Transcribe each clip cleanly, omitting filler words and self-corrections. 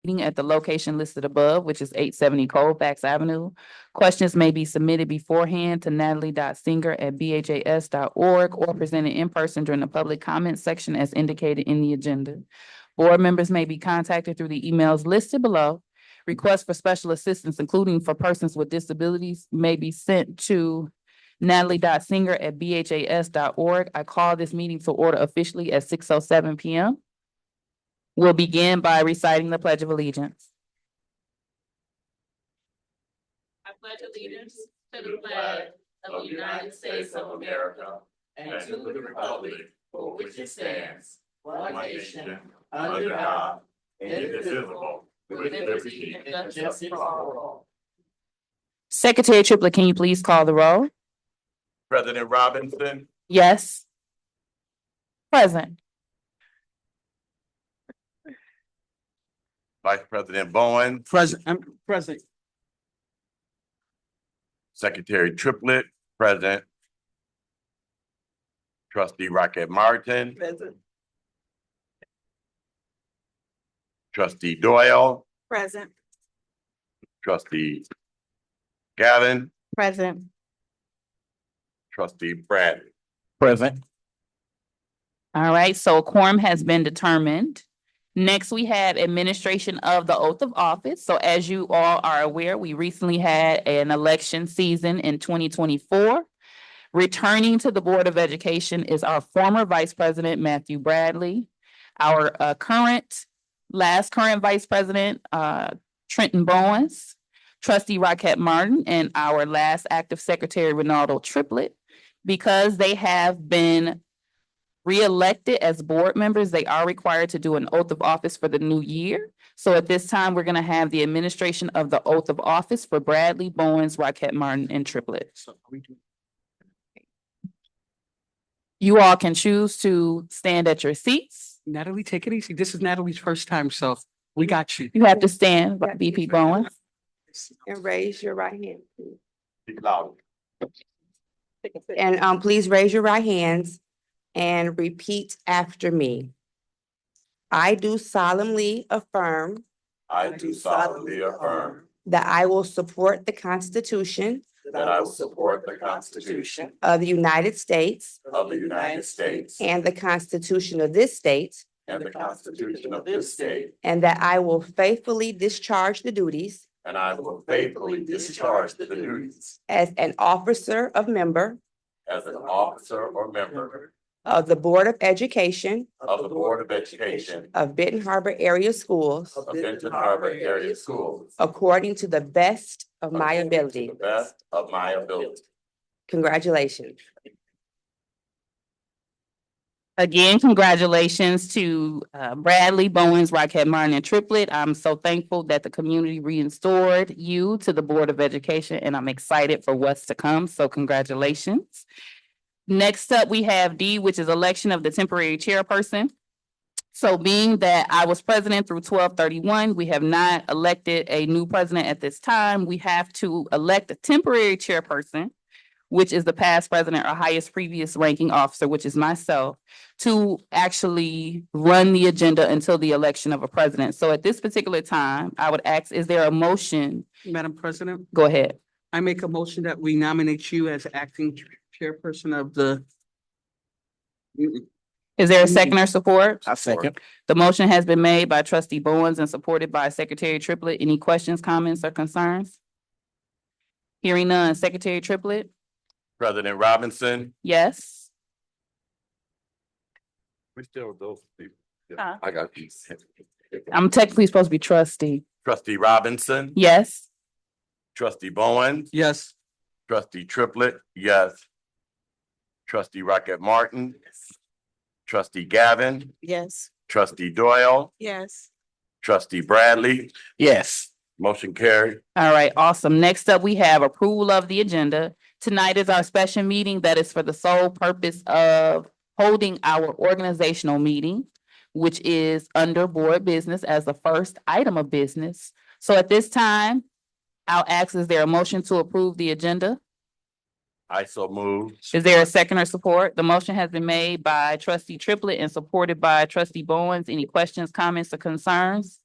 meeting at the location listed above, which is 870 Colfax Avenue. Questions may be submitted beforehand to natalie.singer@bhas.org or presented in person during the public comment section as indicated in the agenda. Board members may be contacted through the emails listed below. Requests for special assistance, including for persons with disabilities, may be sent to natalie.singer@bhas.org. I call this meeting to order officially at 6:07 p.m. We'll begin by reciting the Pledge of Allegiance. I pledge allegiance to the flag of the United States of America and to the republic for which it stands, one nation, under God, indivisible, with liberty and justice for all. Secretary Triplett, can you please call the roll? President Robinson, Yes. Present. Vice President Bowen, Present. I'm present. Secretary Triplett, present. Trustee Rocket Martin, Present. Trustee Doyle, Present. Trustee Gavin, Present. Trustee Bradley. Present. All right, so a quorum has been determined. Next, we have administration of the oath of office. So as you all are aware, we recently had an election season in 2024. Returning to the Board of Education is our former Vice President, Matthew Bradley. Our last current Vice President, Trenton Bowens, Trustee Rocket Martin, and our last active Secretary, Ronaldo Triplett. Because they have been re-elected as board members, they are required to do an oath of office for the new year. So at this time, we're going to have the administration of the oath of office for Bradley, Bowens, Rocket Martin, and Triplett. You all can choose to stand at your seats. Natalie, take it easy. This is Natalie's first time, so we got you. You have to stand, VP Bowens. And raise your right hand, please. Speak loud. And please raise your right hands and repeat after me. I do solemnly affirm I do solemnly affirm that I will support the Constitution that I will support the Constitution of the United States of the United States and the Constitution of this state, and the Constitution of this state, and that I will faithfully discharge the duties and I will faithfully discharge the duties as an officer of member as an officer or member of the Board of Education of the Board of Education of Benton Harbor Area Schools of Benton Harbor Area Schools according to the best of my according to ability. the best of my ability. Congratulations. Again, congratulations to Bradley, Bowens, Rocket Martin, and Triplett. I'm so thankful that the community restored you to the Board of Education, and I'm excited for what's to come. So congratulations. Next up, we have D, which is election of the temporary chairperson. So being that I was president through 12/31, we have not elected a new president at this time. We have to elect a temporary chairperson, which is the past president or highest previous ranking officer, which is myself, to actually run the agenda until the election of a president. So at this particular time, I would ask, is there a motion? Madam President, Go ahead. I make a motion that we nominate you as acting chairperson of the. Is there a second or support? I second. The motion has been made by trustee Bowens and supported by Secretary Triplett. Any questions, comments, or concerns? Hearing none. Secretary Triplett? President Robinson, Yes. we still those people. Huh? I got these. I'm technically supposed to be trustee. Trustee Robinson, Yes. Trustee Bowen, Yes. Trustee Triplett, yes. Trustee Rocket Martin, Trustee Gavin, Yes. Trustee Doyle, Yes. Trustee Bradley, Yes. motion carried. All right, awesome. Next up, we have approval of the agenda. Tonight is our special meeting that is for the sole purpose of holding our organizational meeting, which is under board business as the first item of business. So at this time, I'll ask, is there a motion to approve the agenda? I so move. Is there a second or support? The motion has been made by trustee Triplett and supported by trustee Bowens. Any questions, comments, or concerns?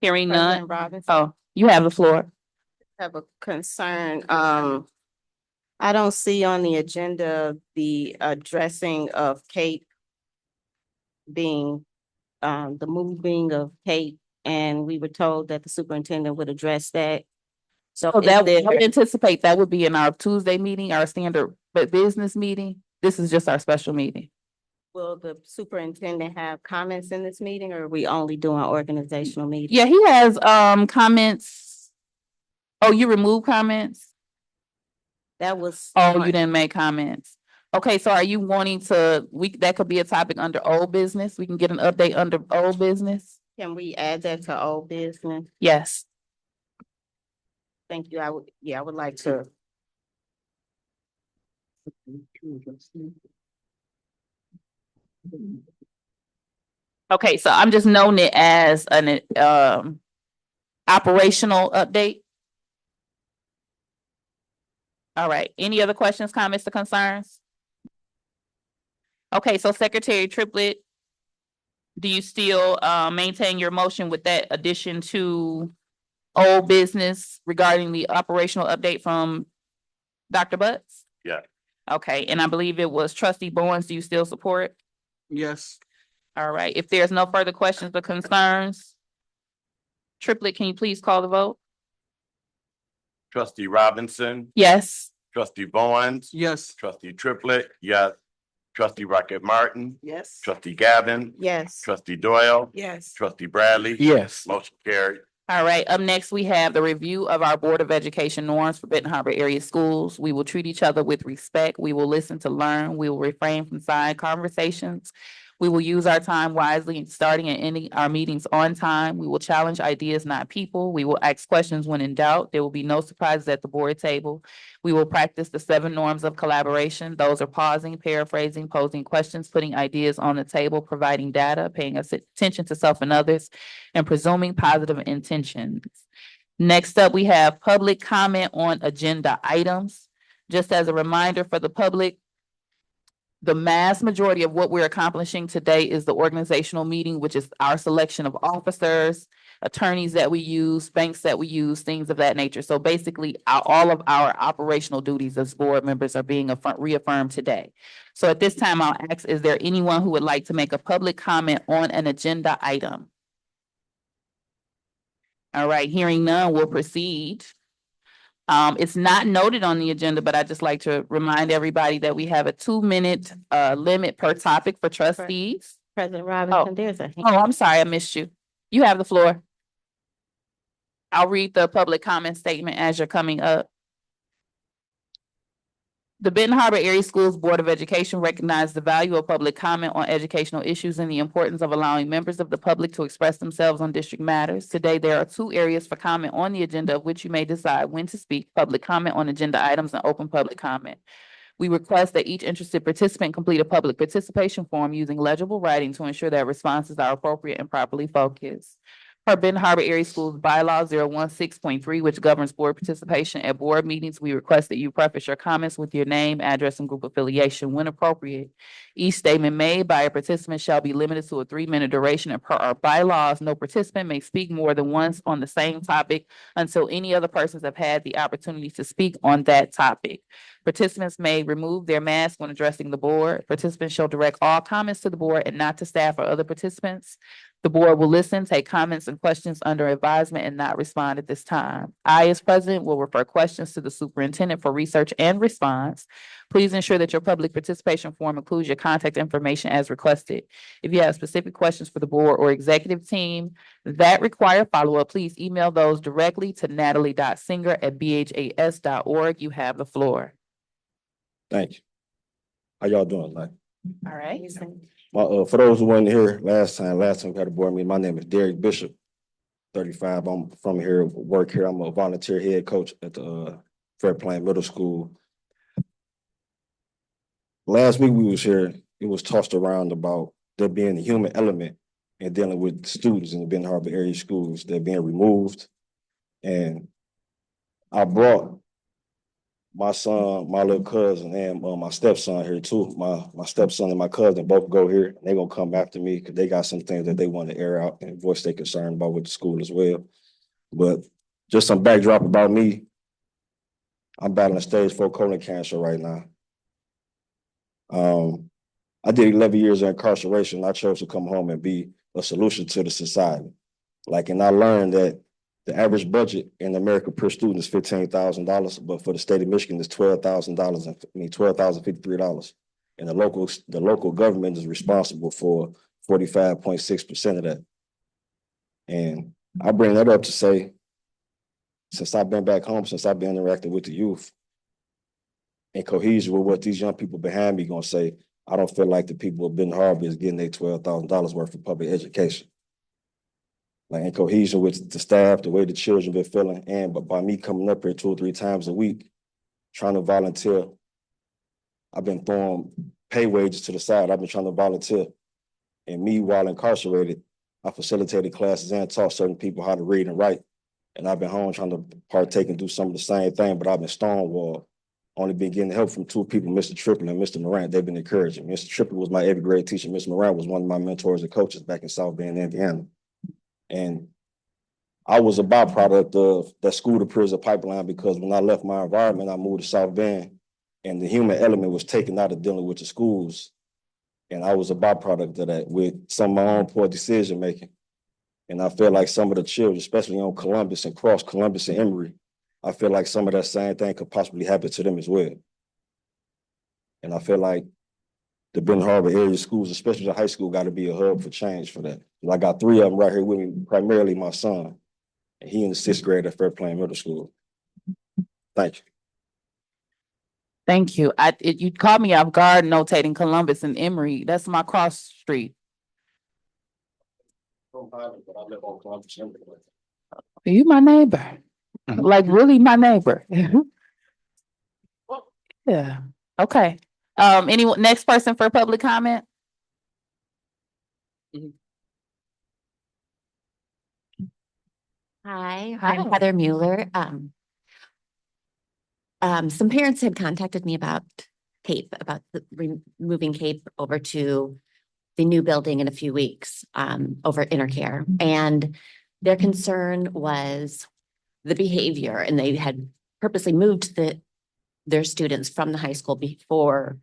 Hearing none. President Robinson, Oh, you have the floor. have a concern. I don't see on the agenda the addressing of Kate being, the moving of Kate, and we were told that the superintendent would address that. So So is that, I there, would anticipate that would be in our Tuesday meeting, our standard business meeting. This is just our special meeting. will the superintendent have comments in this meeting, or are we only doing organizational meetings? Yeah, he has, comments. Oh, you removed comments? That was. Oh, you didn't make comments. Okay, so are you wanting to, that could be a topic under old business? We can get an update under old business? Can we add that to old business? Yes. Thank you. I would like to. Okay, so I'm just noting it as an, operational update. All right, any other questions, comments, or concerns? Okay, so Secretary Triplett, do you still maintain your motion with that addition to old business regarding the operational update from Dr. Butts? Yeah. Okay, and I believe it was Trustee Bowens. Do you still support? Yes. All right, if there's no further questions or concerns, Triplett, can you please call the vote? Trustee Robinson, Yes. trustee Bowens, Yes. trustee Triplett, yes. Trustee Rocket Martin, Yes. trustee Gavin, Yes. trustee Doyle, Yes. trustee Bradley. Yes. Motion carried. All right, up next, we have the review of our Board of Education norms for Benton Harbor area schools. We will treat each other with respect. We will listen to learn. We will refrain from side conversations. We will use our time wisely, starting and ending our meetings on time. We will challenge ideas, not people. We will ask questions when in doubt. There will be no surprises at the board table. We will practice the 7 norms of collaboration. Those are pausing, paraphrasing, posing questions, putting ideas on the table, providing data, paying attention to self and others, and presuming positive intentions. Next up, we have public comment on agenda items. Just as a reminder for the public, the mass majority of what we're accomplishing today is the organizational meeting, which is our selection of officers, attorneys that we use, banks that we use, things of that nature. So basically, all of our operational duties as board members are being reaffirmed today. So at this time, I'll ask, is there anyone who would like to make a public comment on an agenda item? All right, hearing none, we'll proceed. It's not noted on the agenda, but I'd just like to remind everybody that we have a 2-minute limit per topic for trustees. President Robinson, there's a. Oh, I'm sorry, I missed you. You have the floor. I'll read the public comment statement as you're coming up. The Benton Harbor Area Schools Board of Education recognizes the value of public comment on educational issues and the importance of allowing members of the public to express themselves on district matters. Today, there are 2 areas for comment on the agenda of which you may decide when to speak: public comment on agenda items and open public comment. We request that each interested participant complete a public participation form using legible writing to ensure that responses are appropriate and properly focused. Per Benton Harbor Area Schools Bylaw 016.3, which governs board participation at board meetings, we request that you preface your comments with your name, address, and group affiliation when appropriate. Each statement made by a participant shall be limited to a 3-minute duration, and per our bylaws, no participant may speak more than once on the same topic until any other persons have had the opportunity to speak on that topic. Participants may remove their mask when addressing the board. Participants shall direct all comments to the board and not to staff or other participants. The board will listen, take comments and questions under advisement, and not respond at this time. I, as president, will refer questions to the superintendent for research and response. Please ensure that your public participation form includes your contact information as requested. If you have specific questions for the board or executive team that require follow-up, please email those directly to natalie.singer@bhas.org. You have the floor. Thank you. How y'all doing, man? All right. For those who weren't here last time we had a board meeting, my name is Derek Bishop, 35. I'm from here, work here. I'm a volunteer head coach at the Fair Plain Middle School. Last week we was here, it was tossed around about there being a human element and dealing with students in the Benton Harbor area schools. They're being removed. And I brought my son, my little cousin, and my stepson here too. My stepson and my cousin both go here. And they gonna come after me because they got some things that they want to air out and voice their concern about with the school as well. But just some backdrop about me. I'm battling stage 4 colon cancer right now. I did 11 years of incarceration. I chose to come home and be a solution to the society. And I learned that the average budget in America per student is $15,000, but for the state of Michigan, it's $12,000 $12,053. And the local government is responsible for 45.6% of that. And I bring that up to say, since I've been back home, since I've been interacting with the youth, in cohesion with what these young people behind me gonna say, I don't feel like the people of Benton Harbor is getting their $12,000 worth of public education. In cohesion with the staff, the way the children been feeling, but by me coming up here 2 or 3 times a week, trying to volunteer, I've been throwing pay wages to the side. I've been trying to volunteer. And me, while incarcerated, I facilitated classes and taught certain people how to read and write. And I've been home trying to partake and do some of the same thing, but I've been stonewalled. Only been getting help from 2 people, Mr. Triplett and Mr. Morant. They've been encouraging. Mr. Triplett was my 8th grade teacher. Mr. Morant was one of my mentors and coaches back in South Bend, Indiana. And I was a byproduct of that school to prison pipeline because when I left my environment, I moved to South Bend and the human element was taken out of dealing with the schools. And I was a byproduct of that with some of my own poor decision making. And I feel like some of the children, especially on Columbus and Cross, Columbus and Emory, I feel like some of that same thing could possibly happen to them as well. And I feel like the Benton Harbor area schools, especially the high school, got to be a hub for change for that. I got 3 of them right here with me, primarily my son. And he in the 6th grade at Fair Plain Middle School. Thank you. Thank you. You caught me off guard notating Columbus and Emory. That's my cross street. You my neighbor. Like really my neighbor. Yeah. Okay. Anyone, next person for public comment? Hi, Hi. I'm Heather Mueller. Some parents had contacted me about CAPE, about moving CAPE over to the new building in a few weeks, over Intercare. And their concern was the behavior, and they had purposely moved their students from the high school for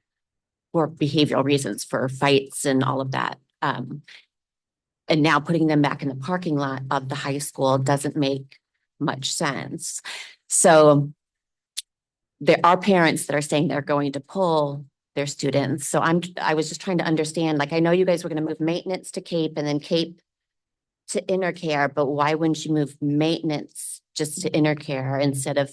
behavioral reasons, for fights and all of that. And now putting them back in the parking lot of the high school doesn't make much sense. So there are parents that are saying they're going to pull their students. So I was just trying to understand, I know you guys were going to move maintenance to CAPE and then CAPE to Intercare, but why wouldn't you move maintenance just to Intercare instead of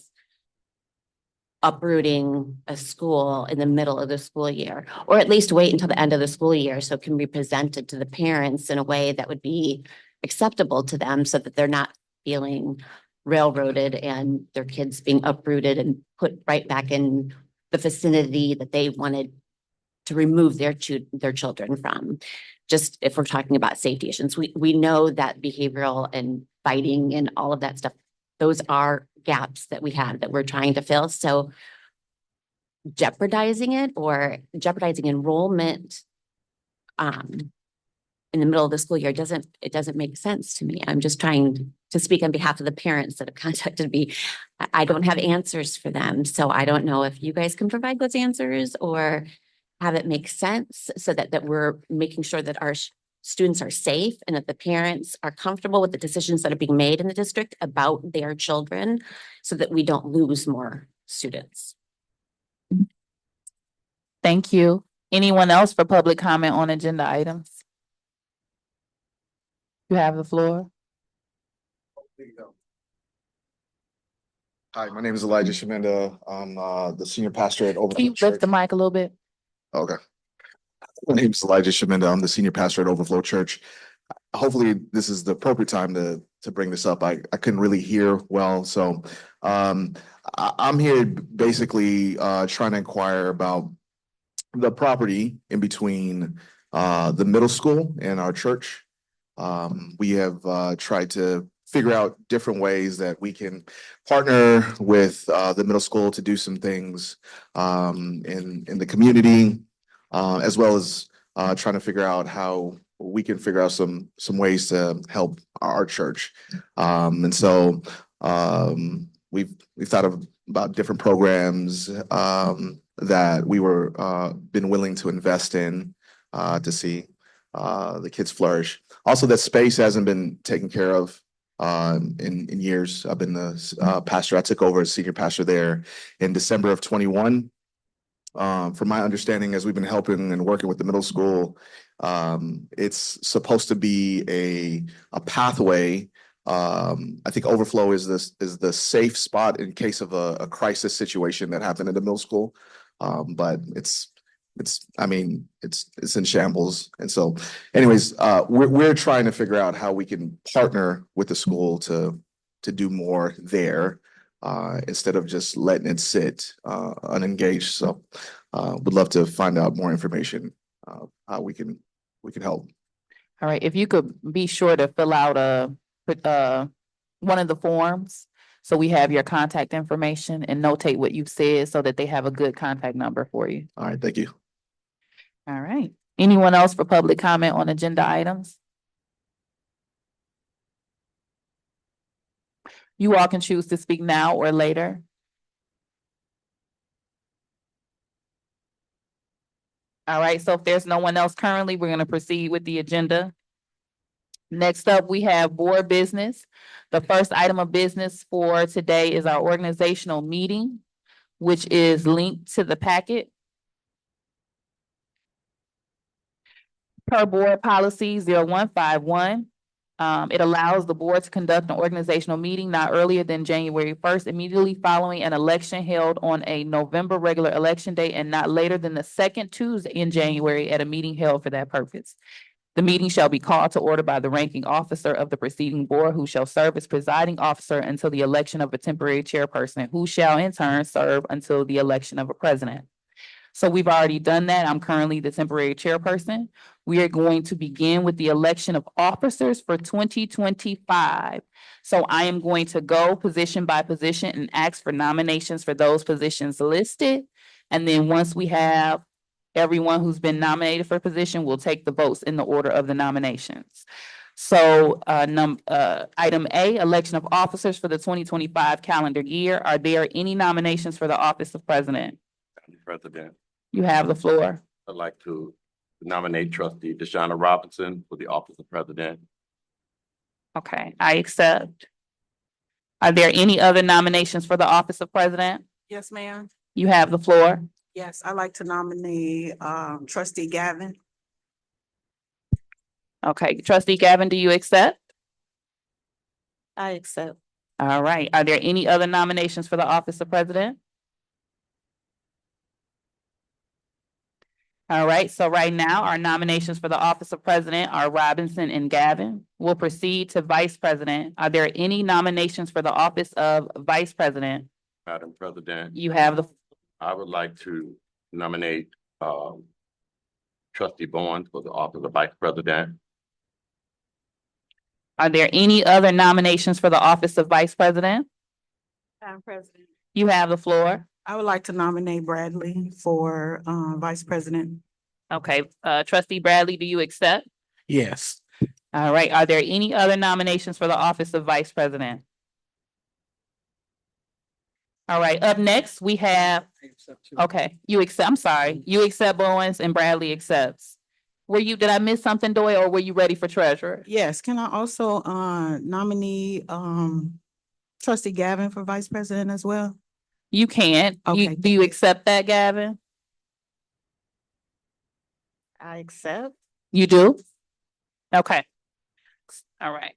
uprooting a school in the middle of the school year? Or at least wait until the end of the school year so it can be presented to the parents in a way that would be acceptable to them so that they're not feeling railroaded and their kids being uprooted and put right back in the vicinity that they wanted to remove their children from. Just if we're talking about safety issues, we know that behavioral and fighting and all of that stuff, those are gaps that we have that we're trying to fill. So jeopardizing it or jeopardizing enrollment in the middle of the school year doesn't make sense to me. I'm just trying to speak on behalf of the parents that have contacted me. I don't have answers for them. So I don't know if you guys can provide those answers or have it make sense so that we're making sure that our students are safe and that the parents are comfortable with the decisions that are being made in the district about their children so that we don't lose more students. Thank you. Anyone else for public comment on agenda items? You have the floor. Hi, my name is Elijah Sheminda. I'm the senior pastor at Can Overflow you lift Church. the mic a little bit? Okay. My name is Elijah Sheminda. I'm the senior pastor at Overflow Church. Hopefully, this is the appropriate time to bring this up. I couldn't really hear well, so I'm here basically trying to inquire about the property in between the middle school and our church. We have tried to figure out different ways that we can partner with the middle school to do some things in the community, as well as trying to figure out how we can figure out some ways to help our church. And so we've thought about different programs that we were been willing to invest in to see the kids flourish. Also, that space hasn't been taken care of in years. I've been the pastor. I took over as senior pastor there in December of 21. From my understanding, as we've been helping and working with the middle school, it's supposed to be a pathway. I think overflow is the safe spot in case of a crisis situation that happened at the middle school. But it's in shambles. And so anyways, we're trying to figure out how we can partner with the school to do more there instead of just letting it sit unengaged. So would love to find out more information how we can help. All right, if you could be sure to fill out one of the forms, so we have your contact information, and notate what you've said so that they have a good contact number for you. All right, thank you. All right. Anyone else for public comment on agenda items? You all can choose to speak now or later. All right, so if there's no one else currently, we're gonna proceed with the agenda. Next up, we have board business. The first item of business for today is our organizational meeting, which is linked to the packet. Per board policy 0151, it allows the board to conduct an organizational meeting not earlier than January 1st, immediately following an election held on a November regular election day, and not later than the second Tuesday in January at a meeting held for that purpose. The meeting shall be called to order by the ranking officer of the preceding board, who shall serve as presiding officer until the election of a temporary chairperson, who shall in turn serve until the election of a president. So we've already done that. I'm currently the temporary chairperson. We are going to begin with the election of officers for 2025. So I am going to go position by position and ask for nominations for those positions listed. And then once we have everyone who's been nominated for position, we'll take the votes in the order of the nominations. So item A, election of officers for the 2025 calendar year. Are there any nominations for the office of president? Madam President, You have the floor. I'd like to nominate trustee Deshauna Robinson for the office of president. Okay, I accept. Are there any other nominations for the office of president? Yes, ma'am. You have the floor. Yes, I'd like to nominate trustee Gavin. Okay, trustee Gavin, do you accept? I accept. All right, are there any other nominations for the office of president? All right, so right now, our nominations for the office of president are Robinson and Gavin. We'll proceed to vice president. Are there any nominations for the office of vice president? Madam President, You have the, I would like to nominate trustee Bowens for the office of vice president. are there any other nominations for the office of vice president? Madam President. You have the floor. I would like to nominate Bradley for vice president. Okay, trustee Bradley, do you accept? Yes. All right, are there any other nominations for the office of vice president? All right, up next, we have, okay, you accept, I'm sorry, you accept Bowens and Bradley accepts. Did I miss something, Doyle, or were you ready for treasurer? Yes, can I also nominate trustee Gavin for vice president as well? You can't. Okay. Do you accept that, Gavin? I accept. You do? Okay. All right.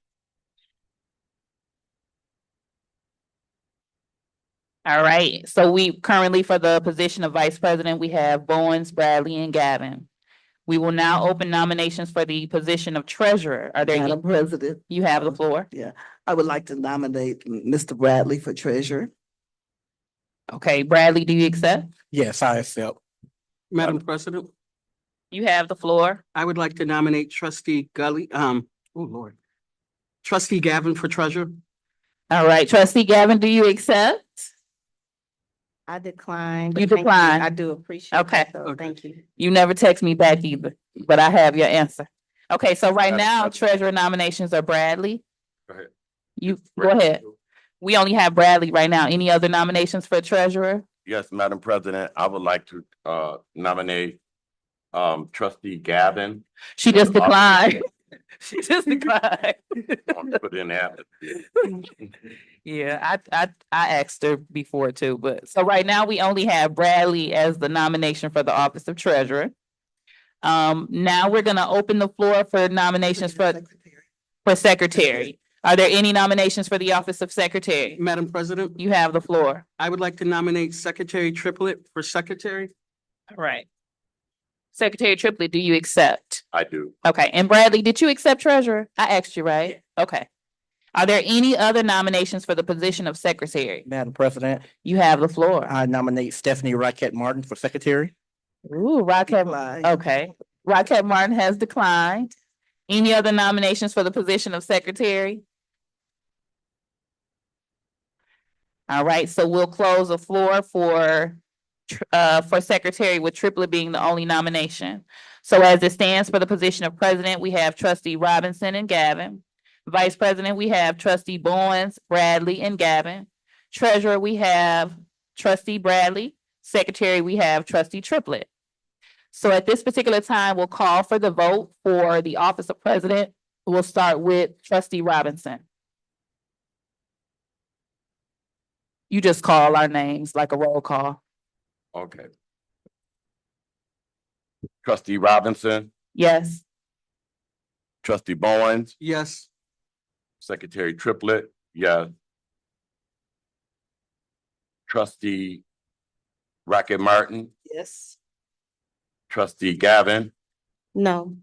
All right, so we currently, for the position of vice president, we have Bowens, Bradley, and Gavin. We will now open nominations for the position of treasurer. Are there, Madam President, you have the floor. I would like to nominate Mr. Bradley for treasurer. Okay, Bradley, do you accept? Yes, I accept. Madam President, You have the floor. I would like to nominate trustee Gully, oh Lord. Trustee Gavin for treasurer. All right, trustee Gavin, do you accept? I decline. You but thank decline. I do appreciate Okay. that, though. Okay. Thank you. You never text me back either, but I have your answer. Okay, so right Madam now President. treasurer nominations are Bradley. Go ahead. You, go ahead. We only have Bradley right now. Any other nominations for treasurer? Yes, Madam President, I would like to nominate trustee Gavin. She For just the office of- declined. She just declined. Put in that. Yeah, I asked her before too, but so right now we only have Bradley as the nomination for the office of treasurer. Now we're gonna open the floor for nominations for secretary. Are there any nominations for the office of secretary? Madam President, You have the floor. I would like to nominate Secretary Triplett for secretary. All right. Secretary Triplett, do you accept? I do. Okay, and Bradley, did you accept treasurer? I asked you, right? Okay. Are there any other nominations for the position of secretary? Madam President, You have the floor. I nominate Stephanie Rocket Martin for secretary. Ooh, Rocket, Decline. okay. Rocket Martin has declined. Any other nominations for the position of secretary? All right, so we'll close the floor for secretary with Triplett being the only nomination. So as it stands for the position of president, we have trustee Robinson and Gavin. Vice president, we have trustee Bowens, Bradley, and Gavin. Treasurer, we have trustee Bradley. Secretary, we have trustee Triplett. So at this particular time, we'll call for the vote for the office of president. We'll start with trustee Robinson. You just call our names like a roll call. Okay. Trustee Robinson, Yes. trustee Bowens, Yes. secretary Triplett, yes. Trustee Rocket Martin, Yes. trustee Gavin, No.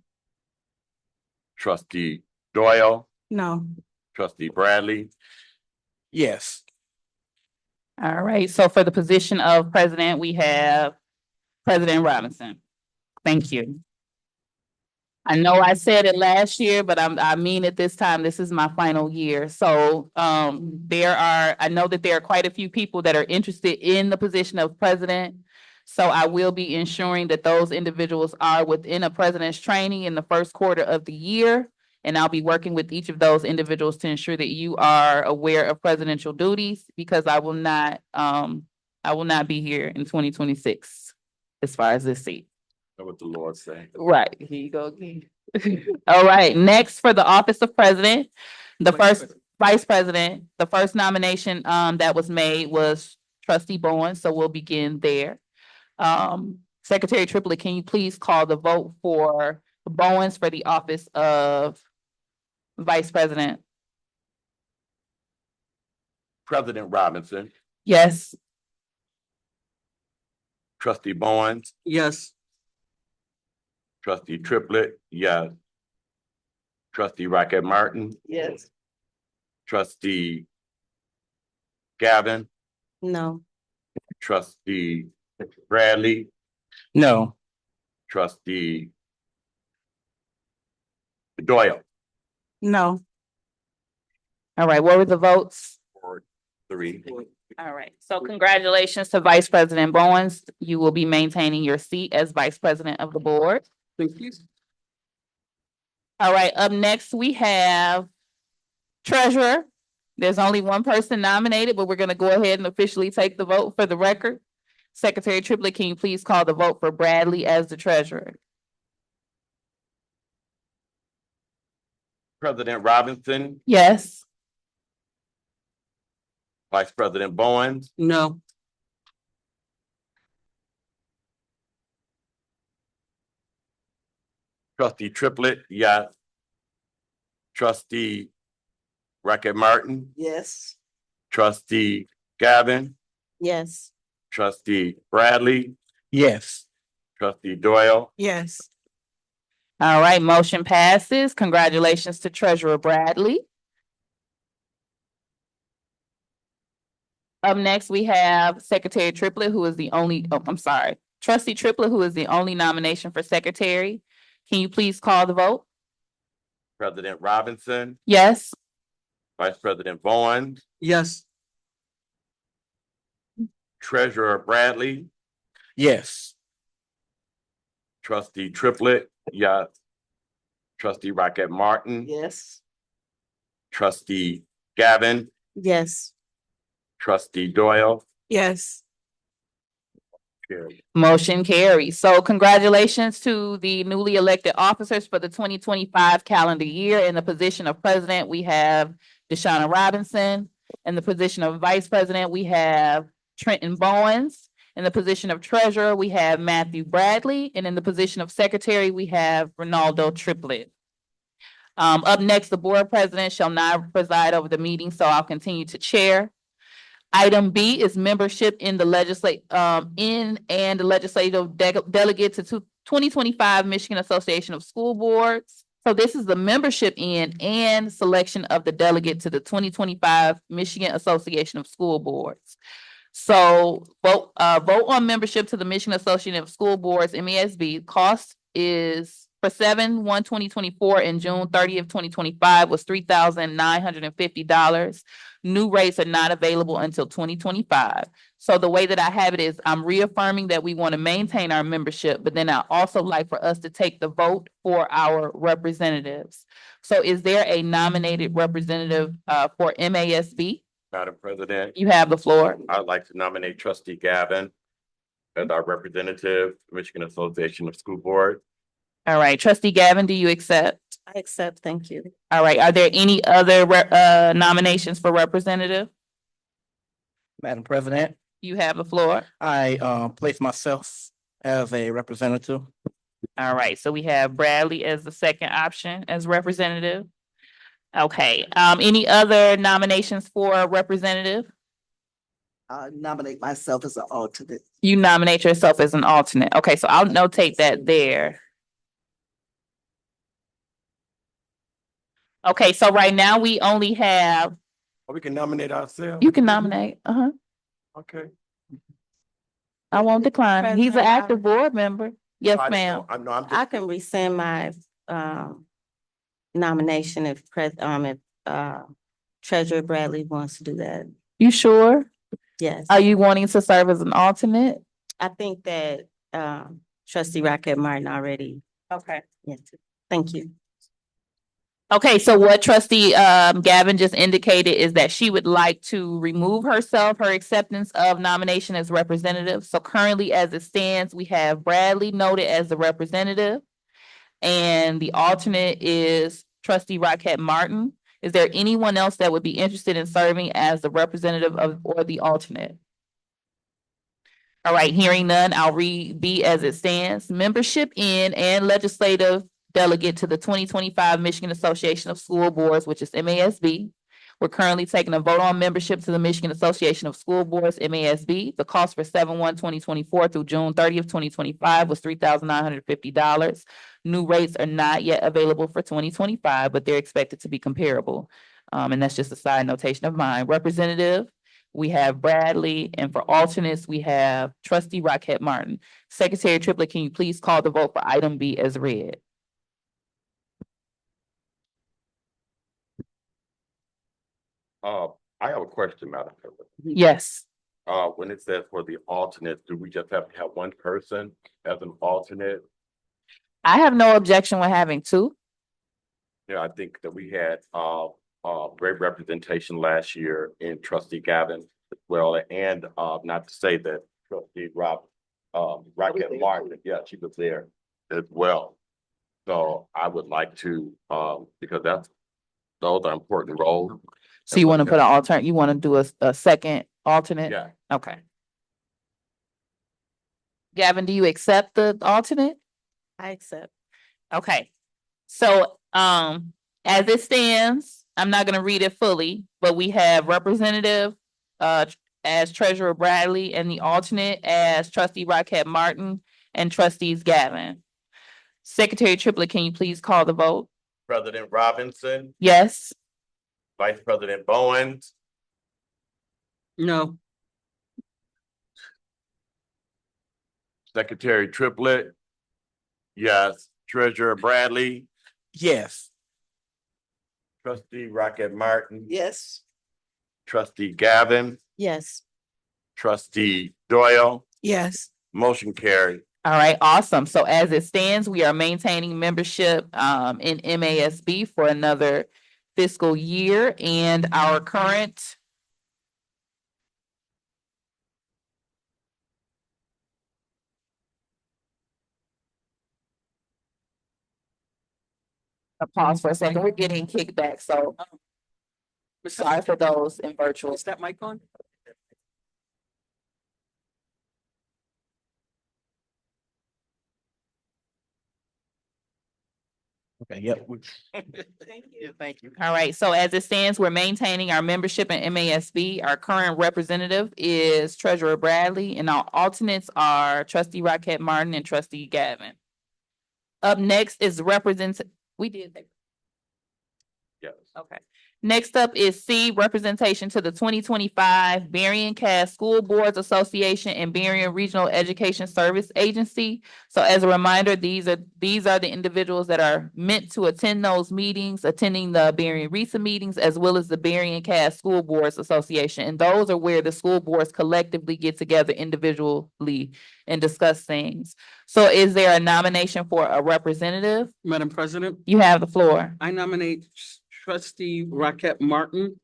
trustee Doyle, No. trustee Bradley, Yes. All right, so for the position of president, we have President Robinson. Thank you. I know I said it last year, but I mean it this time. This is my final year. So I know that there are quite a few people that are interested in the position of president. So I will be ensuring that those individuals are within a president's training in the first quarter of the year. And I'll be working with each of those individuals to ensure that you are aware of presidential duties, because I will not be here in 2026 as far as this seat. that's what the Lord say. Right, here you go again. All right, next for the office of president, the first vice president, the first nomination that was made was trustee Bowen, so we'll begin there. Secretary Triplett, can you please call the vote for Bowens for the office of vice president? President Robinson, Yes. trustee Bowens, Yes. trustee Triplett, yes. Trustee Rocket Martin, Yes. trustee Gavin, No. trustee Bradley, No. trustee Doyle, No. All right, what were the votes? 4-3. All right, so congratulations to Vice President Bowens. You will be maintaining your seat as vice president of the board. Thank you. All right, up next, we have treasurer. There's only one person nominated, but we're gonna go ahead and officially take the vote for the record. Secretary Triplett, can you please call the vote for Bradley as the treasurer? President Robinson, Yes. Vice President Bowens, No. trustee Triplett, yes. Trustee Rocket Martin, Yes. trustee Gavin, Yes. trustee Bradley, Yes. trustee Doyle, Yes. All right, motion passes. Congratulations to Treasurer Bradley. Up next, we have Secretary Triplett, who is the only, Trustee Triplett, who is the only nomination for secretary. Can you please call the vote? President Robinson, Yes. Vice President Bowen, Yes. Treasurer Bradley, Yes. Trustee Triplett, yes. Trustee Rocket Martin, Yes. Trustee Gavin, Yes. Trustee Doyle. Yes. Carried. Motion carries. So congratulations to the newly elected officers for the 2025 calendar year. In the position of president, we have Deshauna Robinson. In the position of vice president, we have Trenton Bowens. In the position of treasurer, we have Matthew Bradley. And in the position of secretary, we have Ronaldo Triplett. Up next, the board president shall not preside over the meeting, so I'll continue to chair. Item B is membership in the legislative delegate to 2025 Michigan Association of School Boards. So this is the membership in and selection of the delegate to the 2025 Michigan Association of School Boards. So vote on membership to the Michigan Association of School Boards, MESB. Cost is for 7/1/2024 and June 30th, 2025 was $3,950. New rates are not available until 2025. So the way that I have it is I'm reaffirming that we want to maintain our membership, but then I also like for us to take the vote for our representatives. So is there a nominated representative for MASB? Madam President, You have the floor. I'd like to nominate Trustee Gavin as our representative, Michigan Association of School Board. All right, Trustee Gavin, do you accept? I accept, thank you. All right, are there any other nominations for representative? Madam President, You have the floor. I place myself as a representative. All right, so we have Bradley as the second option as representative. Okay, any other nominations for representative? I nominate myself as an alternate. You nominate yourself as an alternate. Okay, so I'll notate that there. Okay, so right now we only have, Or we can nominate ourselves. you can nominate, Okay. I won't decline. He's an President, active board member. Yes, I ma'am. know, I know, I'm I just, can rescind my nomination if Treasurer Bradley wants to do that. You sure? Yes. Are you wanting to serve as an alternate? I think that Trustee Rocket Martin already. Okay. Yes. Thank you. Okay, so what trustee Gavin just indicated is that she would like to remove herself, her acceptance of nomination as representative. So currently, as it stands, we have Bradley noted as the representative. And the alternate is trustee Rocket Martin. Is there anyone else that would be interested in serving as the representative of or the alternate? All right, hearing none, I'll read B as it stands. Membership in and legislative delegate to the 2025 Michigan Association of School Boards, which is MASB. We're currently taking a vote on membership to the Michigan Association of School Boards, MASB. The cost for 7/1/2024 through June 30th, 2025 was $3,950. New rates are not yet available for 2025, but they're expected to be comparable. And that's just a side notation of mine. Representative, we have Bradley, and for alternates, we have Trustee Rocket Martin. Secretary Triplett, can you please call the vote for item B as read? I have a question, Madam President. Yes. When it says for the alternate, do we just have to have one person as an alternate? I have no objection with having two. Yeah, I think that we had great representation last year in Trustee Gavin as well, and not to say that Trustee Rocket Martin, yeah, she was there as well. So I would like to, because those are important roles. So you want to put an alternate, you want to do a second alternate? Yeah, Okay. Gavin, do you accept the alternate? I accept. Okay. So, as it stands, I'm not gonna read it fully, but we have representative, as Treasurer Bradley and the alternate as Trustee Rocket Martin and Trustees Gavin. Secretary Triplett, can you please call the vote? President Robinson, Yes? Vice President Bowen, No. Secretary Triplett. Yes, Treasurer Bradley, Yes. Trustee Rocket Martin. Yes. Trustee Gavin. Yes. Trustee Doyle. Yes. Motion carried. All right, awesome. So as it stands, we are maintaining membership in MASB for another fiscal year, and our current pause for a second. We're getting kickback, so sorry for those in virtual. Is that mic on? Okay, yep. Thank you. Thank you. All right, so as it stands, we're maintaining our membership in MASB. Our current representative is Treasurer Bradley, and our alternates are Trustee Rocket Martin and Trustee Gavin. Up next is we did that. Yes. Okay. Next up is C, representation to the 2025 Berrien Cass School Boards Association and Berrien Regional Education Service Agency. So as a reminder, these are the individuals that are meant to attend those meetings, attending the Berrien RESA meetings, as well as the Berrien Cass School Boards Association. And those are where the school boards collectively get together individually and discuss things. So is there a nomination for a representative? Madam President, You have the floor. I nominate Trustee Rocket Martin.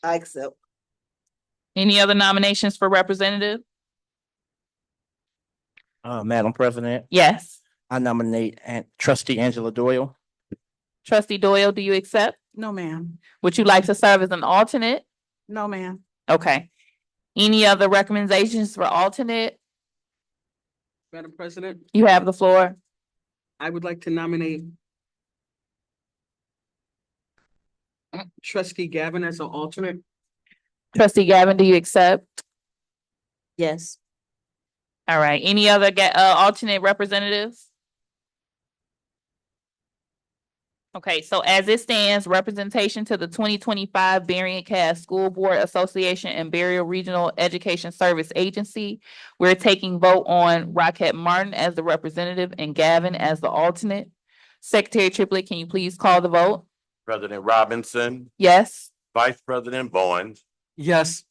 I accept. Any other nominations for representative? Madam President, Yes. I nominate Trustee Angela Doyle. Trustee Doyle, do you accept? No, ma'am. Would you like to serve as an alternate? No, ma'am. Okay. Any other recommendations for alternate? Madam President, You have the floor. I would like to nominate Trustee Gavin as an alternate. Trustee Gavin, do you accept? Yes. All right. Any other alternate representatives? Okay, so as it stands, representation to the 2025 Berrien Cass School Board Association and Berrien Regional Education Service Agency. We're taking vote on Rocket Martin as the representative and Gavin as the alternate. Secretary Triplett, can you please call the vote? President Robinson, Yes. Vice President Bowens, Yes.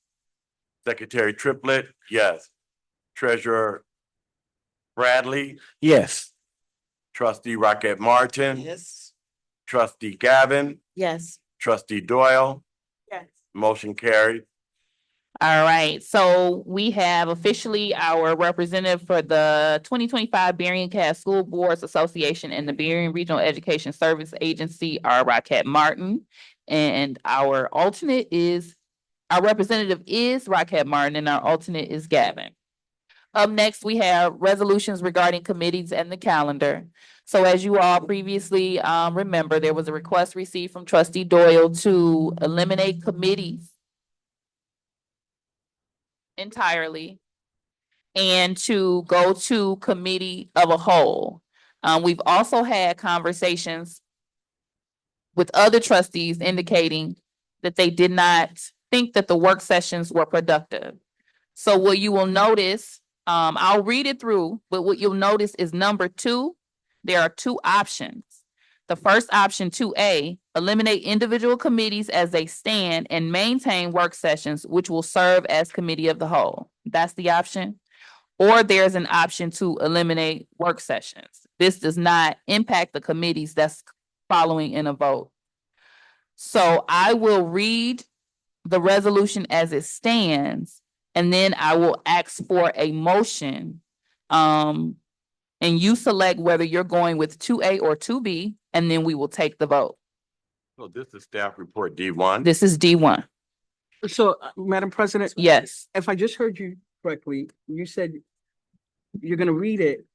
Secretary Triplett, yes. Treasurer Bradley, Yes. Trustee Rocket Martin. Yes. Trustee Gavin, Yes. Trustee Doyle, Yes. motion carried. All right, so we have officially our representative for the 2025 Berrien Cass School Boards Association and the Berrien Regional Education Service Agency are Rocket Martin. And our representative is Rocket Martin and our alternate is Gavin. Up next, we have resolutions regarding committees and the calendar. So as you all previously remember, there was a request received from Trustee Doyle to eliminate committees entirely and to go to committee of a whole. We've also had conversations with other trustees indicating that they did not think that the work sessions were productive. So what you will notice, I'll read it through, but what you'll notice is number 2, there are 2 options. The first option, 2A, eliminate individual committees as they stand and maintain work sessions, which will serve as committee of the whole. That's the option. Or there's an option to eliminate work sessions. This does not impact the committees that's following in a vote. So I will read the resolution as it stands, and then I will ask for a motion. And you select whether you're going with 2A or 2B, and then we will take the vote. So this is staff report D1. This is D1. So, Madam President. Yes. If I just heard you correctly, you said you're gonna read it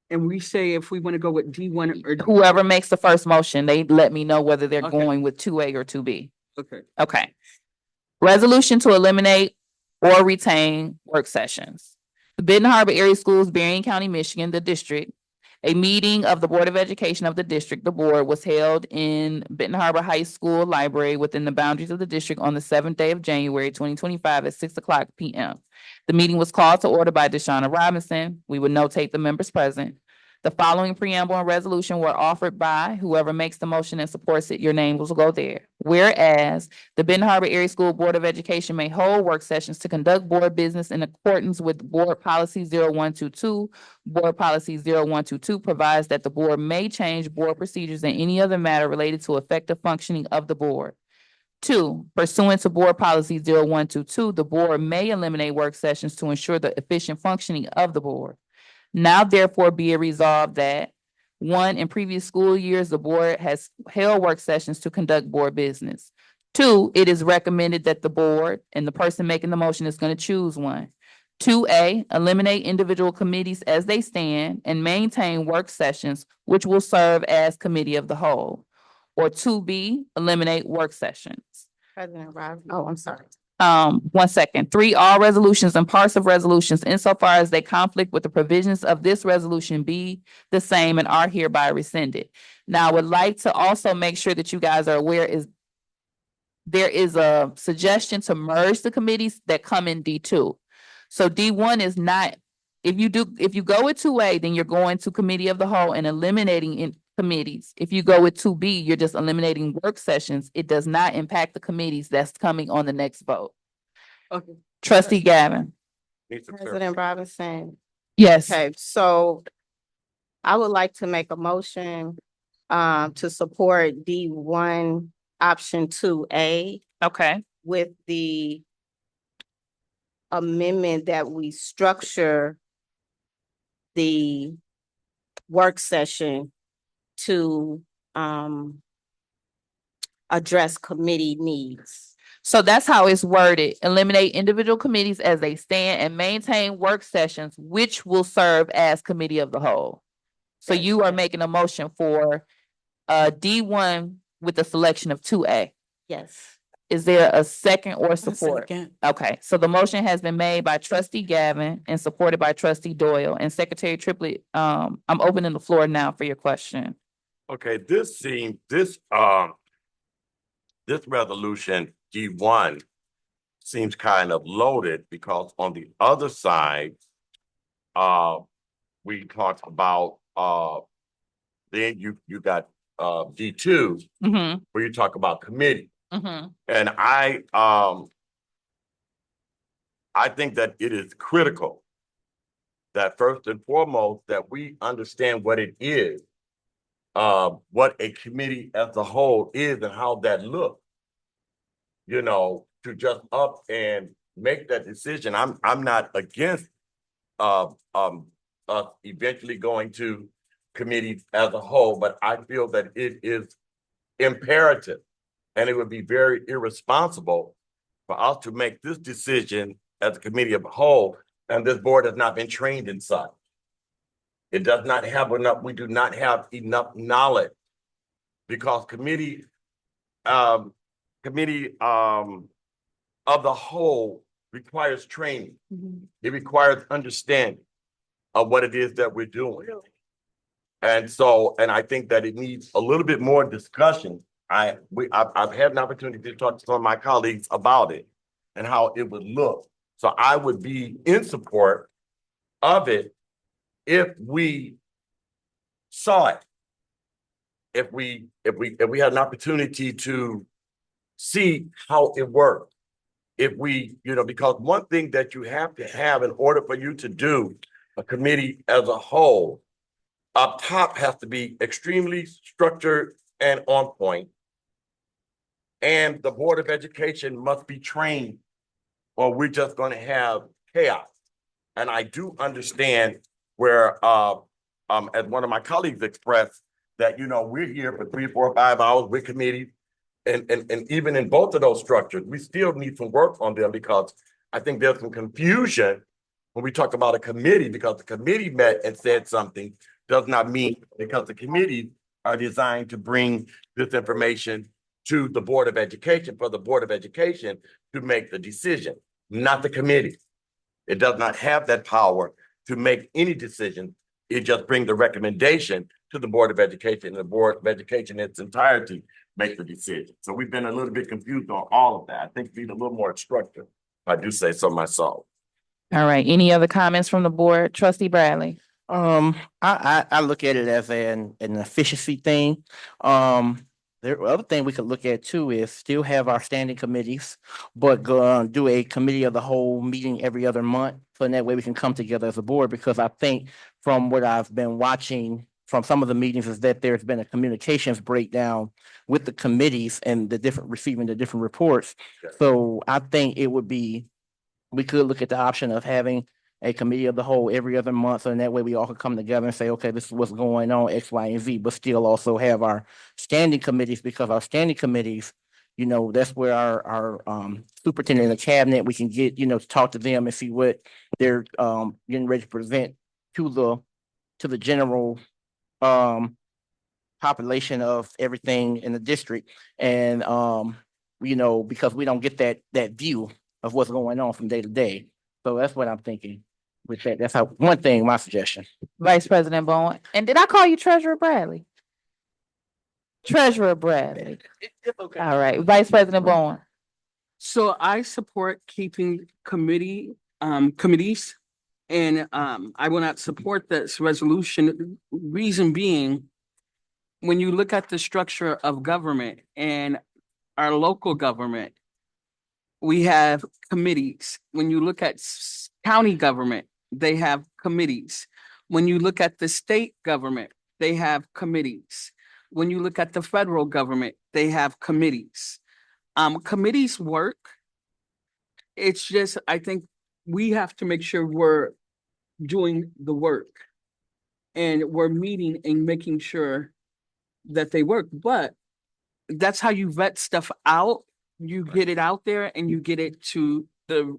and we say if we want to go with D1 or. Whoever makes the first motion, they let me know whether they're Okay. going with 2A or 2B. Okay. Okay. Resolution to eliminate or retain work sessions. The Benton Harbor Area Schools, Berrien County, Michigan, the district. A meeting of the Board of Education of the district, the board, was held in Benton Harbor High School Library within the boundaries of the district on the 7th day of January 2025 at 6:00 p.m. The meeting was called to order by Deshauna Robinson. We would notate the members present. The following preamble and resolution were offered by whoever makes the motion and supports it, your name will go there. Whereas the Benton Harbor Area School Board of Education may hold work sessions to conduct board business in accordance with Board Policy 0122. Board Policy 0122 provides that the board may change board procedures and any other matter related to effective functioning of the board. 2, pursuant to Board Policy 0122, the board may eliminate work sessions to ensure the efficient functioning of the board. Now therefore be it resolved that 1, in previous school years, the board has held work sessions to conduct board business. 2, it is recommended that the board, and the person making the motion is going to choose one. 2A, eliminate individual committees as they stand and maintain work sessions which will serve as committee of the whole. Or 2B, eliminate work sessions. President Robinson. Oh, I'm sorry. 1 second. 3, all resolutions and parts of resolutions insofar as they conflict with the provisions of this resolution be the same and are hereby rescinded. Now, I would like to also make sure that you guys are aware there is a suggestion to merge the committees that come in D2. So D1 is not, if you go with 2A, then you're going to committee of the whole and eliminating in committees. If you go with 2B, you're just eliminating work sessions. It does not impact the committees that's coming on the next vote. Okay. Trustee Gavin. Needs to President Robinson. Yes. Okay, so I would like to make a motion to support D1 option 2A Okay. with the amendment that we structure the work session to address committee needs. So that's how it's worded. Eliminate individual committees as they stand and maintain work sessions, which will serve as committee of the whole. So Yes. you are making a motion for D1 with the selection of 2A. Yes. Is there a second or support? Second. Okay, so the motion has been made by trustee Gavin and supported by trustee Doyle and Secretary Triplett. I'm opening the floor now for your question. Okay, this resolution G1 seems kind of loaded because on the other side, we talked about, then you got D2, Mm-hmm, where you talk about committee. mm-hmm. And I think that it is critical that first and foremost, that we understand what it is, what a committee as a whole is and how that looks. You know, to just up and make that decision. I'm not against us eventually going to committees as a whole, but I feel that it is imperative and it would be very irresponsible for us to make this decision as a committee of a whole, and this board has not been trained in such. It does not have enough, we do not have enough knowledge because committee of the whole requires training. It requires understanding of what it is that we're doing. And so, and I think that it needs a little bit more discussion. I've had an opportunity to talk to some of my colleagues about it and how it would look. So I would be in support of it if we saw it. If we had an opportunity to see how it worked. If we, because one thing that you have to have in order for you to do a committee as a whole, up top has to be extremely structured and on point. And the Board of Education must be trained or we're just going to have chaos. And I do understand where, as one of my colleagues expressed, that, we're here for 3, 4, 5 hours with committees. And even in both of those structures, we still need some work on them because I think there's some confusion when we talk about a committee, because the committee met and said something does not mean because the committees are designed to bring this information to the Board of Education for the Board of Education to make the decision, not the committee. It does not have that power to make any decision. It just brings the recommendation to the Board of Education, and the Board of Education in its entirety make the decision. So we've been a little bit confused on all of that. I think we need a little more structure, if I do say so myself. All right, any other comments from the board? Trustee Bradley? I look at it as an efficiency thing. The other thing we could look at too is still have our standing committees, but go do a committee of the whole meeting every other month. So in that way we can come together as a board, because I think from what I've been watching from some of the meetings is that there's been a communications breakdown with the committees and the different receiving the different reports. Okay. So I think it would be, we could look at the option of having a committee of the whole every other month, and that way we all could come together and say, okay, this is what's going on, X, Y, and Z, but still also have our standing committees, because our standing committees, that's where our superintendent and the cabinet, we can get, to talk to them and see what they're getting ready to present to the general population of everything in the district. And because we don't get that view of what's going on from day to day. So that's what I'm thinking with that. That's how, one thing, my suggestion. Vice President Bowen. And did I call you Treasurer Bradley? Treasurer Bradley. It's okay. All right, Vice President Bowen. So I support keeping committees. And I will not support this resolution. Reason being, when you look at the structure of government and our local government, we have committees. When you look at county government, they have committees. When you look at the state government, they have committees. When you look at the federal government, they have committees. Committees work. It's just, I think we have to make sure we're doing the work and we're meeting and making sure that they work. But that's how you vet stuff out. You get it out there and you get it to the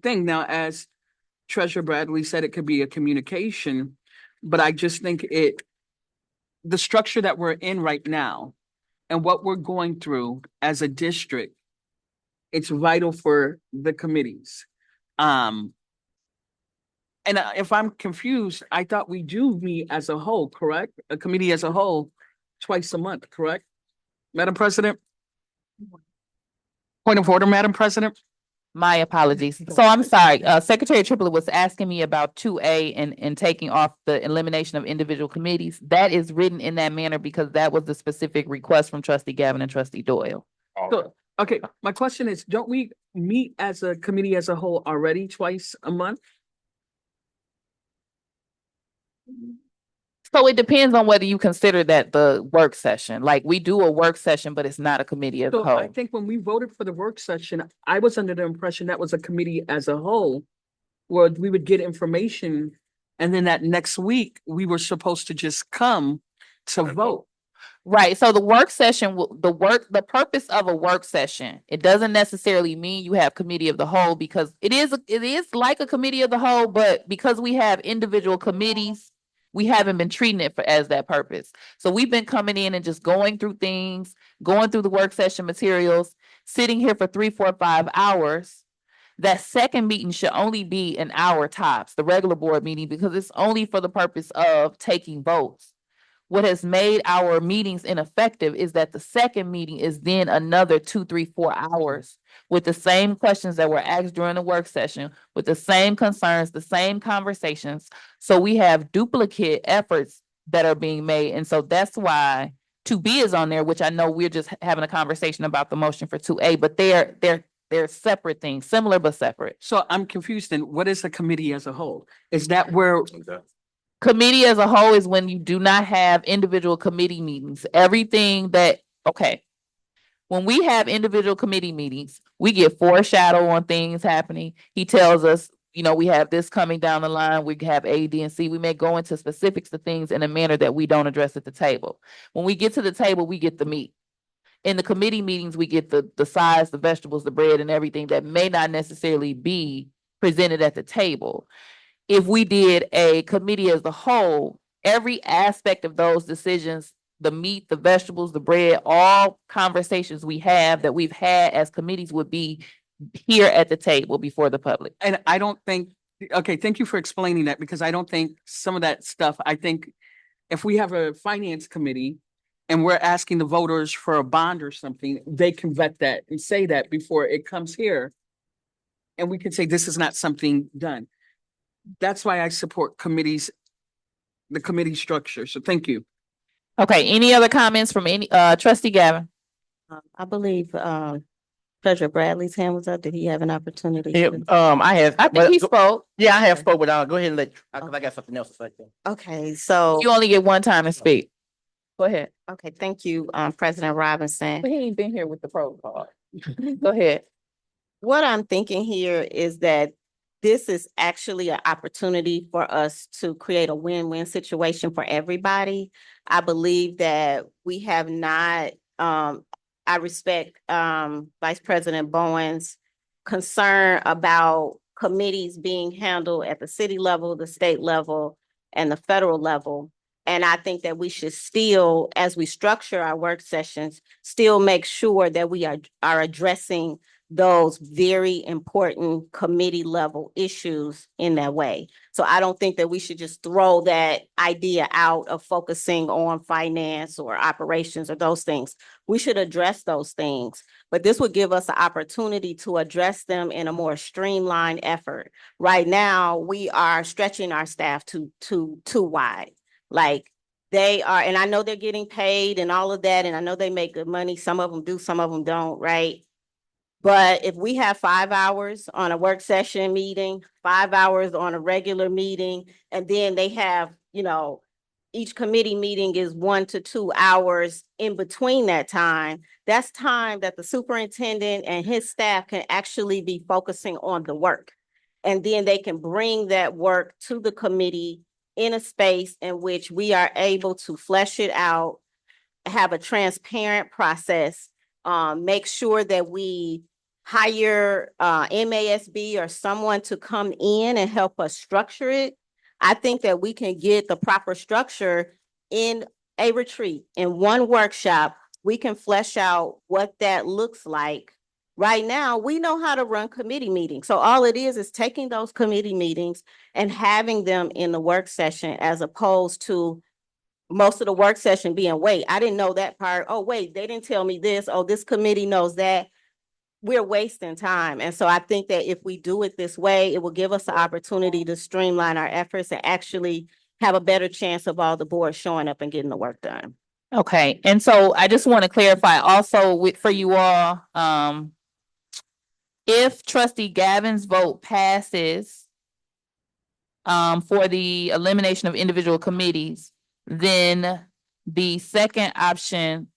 thing. Now, as Treasurer Bradley said, it could be a communication, but I just think the structure that we're in right now and what we're going through as a district, it's vital for the committees. And if I'm confused, I thought we do meet as a whole, correct? A committee as a whole, twice a month, correct? Madam President? Point of order, Madam President? My apologies. So I'm sorry, Secretary Triplett was asking me about 2A and taking off the elimination of individual committees. That is written in that manner because that was the specific request from Trustee Gavin and Trustee Doyle. So, okay, my question is, don't we meet as a committee as a whole already twice a month? So it depends on whether you consider that the work session, like we do a work session, but it's not a committee as a So I whole. think when we voted for the work session, I was under the impression that was a committee as a whole, where we would get information, and then that next week, we were supposed to just come to vote. Right, so the work session, the purpose of a work session, it doesn't necessarily mean you have committee of the whole, because it is like a committee of the whole, but because we have individual committees, we haven't been treating it as that purpose. So we've been coming in and just going through things, going through the work session materials, sitting here for 3, 4, 5 hours. That second meeting should only be an hour tops, the regular board meeting, because it's only for the purpose of taking votes. What has made our meetings ineffective is that the second meeting is then another 2, 3, 4 hours with the same questions that were asked during the work session, with the same concerns, the same conversations. So we have duplicate efforts that are being made. And so that's why 2B is on there, which I know we're just having a conversation about the motion for 2A, but they're separate things, similar but separate. So I'm confused then, what is a committee as a whole? Is that where, Committee as a whole is when you do not have individual committee meetings. When we have individual committee meetings, we get foreshadow on things happening. He tells us, we have this coming down the line. We have A, D, and C. We may go into specifics of things in a manner that we don't address at the table. When we get to the table, we get the meat. In the committee meetings, we get the sides, the vegetables, the bread, and everything that may not necessarily be presented at the table. If we did a committee as a whole, every aspect of those decisions, the meat, the vegetables, the bread, all conversations we have that we've had as committees would be here at the table before the public. and I don't think, okay, thank you for explaining that, because I don't think some of that stuff, I think if we have a finance committee and we're asking the voters for a bond or something, they can vet that and say that before it comes here. And we can say, this is not something done. That's why I support committees, the committee structure. So thank you. Okay, any other comments from trustee Gavin? I believe, Treasurer Bradley's hand was up. Did he have an opportunity? Yeah, to- I have. I think he spoke. Yeah, I have spoke, but go ahead and cause I got something else to say. Okay, so, You only get one time to speak. Go ahead. okay, thank you, President Robinson. But he ain't been here with the protocol. Go ahead. What I'm thinking here is that this is actually an opportunity for us to create a win-win situation for everybody. I believe that we have not, I respect, Vice President Bowen's concern about committees being handled at the city level, the state level, and the federal level. And I think that we should still, as we structure our work sessions, still make sure that we are addressing those very important committee level issues in that way. So I don't think that we should just throw that idea out of focusing on finance or operations or those things. We should address those things, but this would give us an opportunity to address them in a more streamlined effort. Right now, we are stretching our staff too wide. Like they are, and I know they're getting paid and all of that, and I know they make good money. Some of them do, some of them don't, right? But if we have 5 hours on a work session meeting, 5 hours on a regular meeting, and then they have, each committee meeting is 1 to 2 hours in between that time, that's time that the superintendent and his staff can actually be focusing on the work. And then they can bring that work to the committee in a space in which we are able to flesh it out, have a transparent process, make sure that we hire MASB or someone to come in and help us structure it. I think that we can get the proper structure in a retreat, in one workshop. We can flesh out what that looks like. Right now, we know how to run committee meetings. So all it is taking those committee meetings and having them in the work session, as opposed to most of the work session being, wait, I didn't know that part. Oh, wait, they didn't tell me this. Oh, this committee knows that. We're wasting time. And so I think that if we do it this way, it will give us the opportunity to streamline our efforts and actually have a better chance of all the boards showing up and getting the work done. Okay, and so I just want to clarify also for you all, if trustee Gavin's vote passes for the elimination of individual committees, then the second option,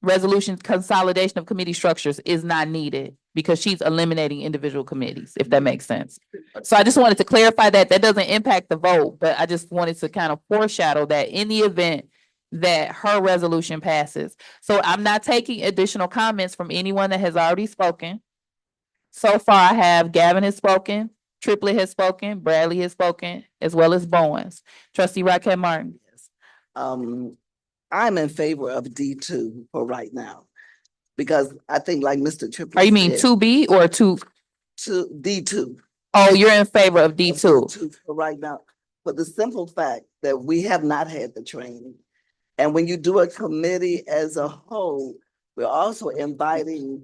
resolution consolidation of committee structures, is not needed because she's eliminating individual committees, if that makes sense. So I just wanted to clarify that doesn't impact the vote, but I just wanted to kind of foreshadow that in the event that her resolution passes. So I'm not taking additional comments from anyone that has already spoken. So far, I have Gavin has spoken, Triplett has spoken, Bradley has spoken, as well as Bowens. Trustee Rocket Martin. I'm in favor of D2 for right now. Because I think like Mr. Triplett Are you mean said, 2B or two? to D2. Oh, you're in favor of D2. For right now, for the simple fact that we have not had the training. And when you do a committee as a whole, we're also inviting,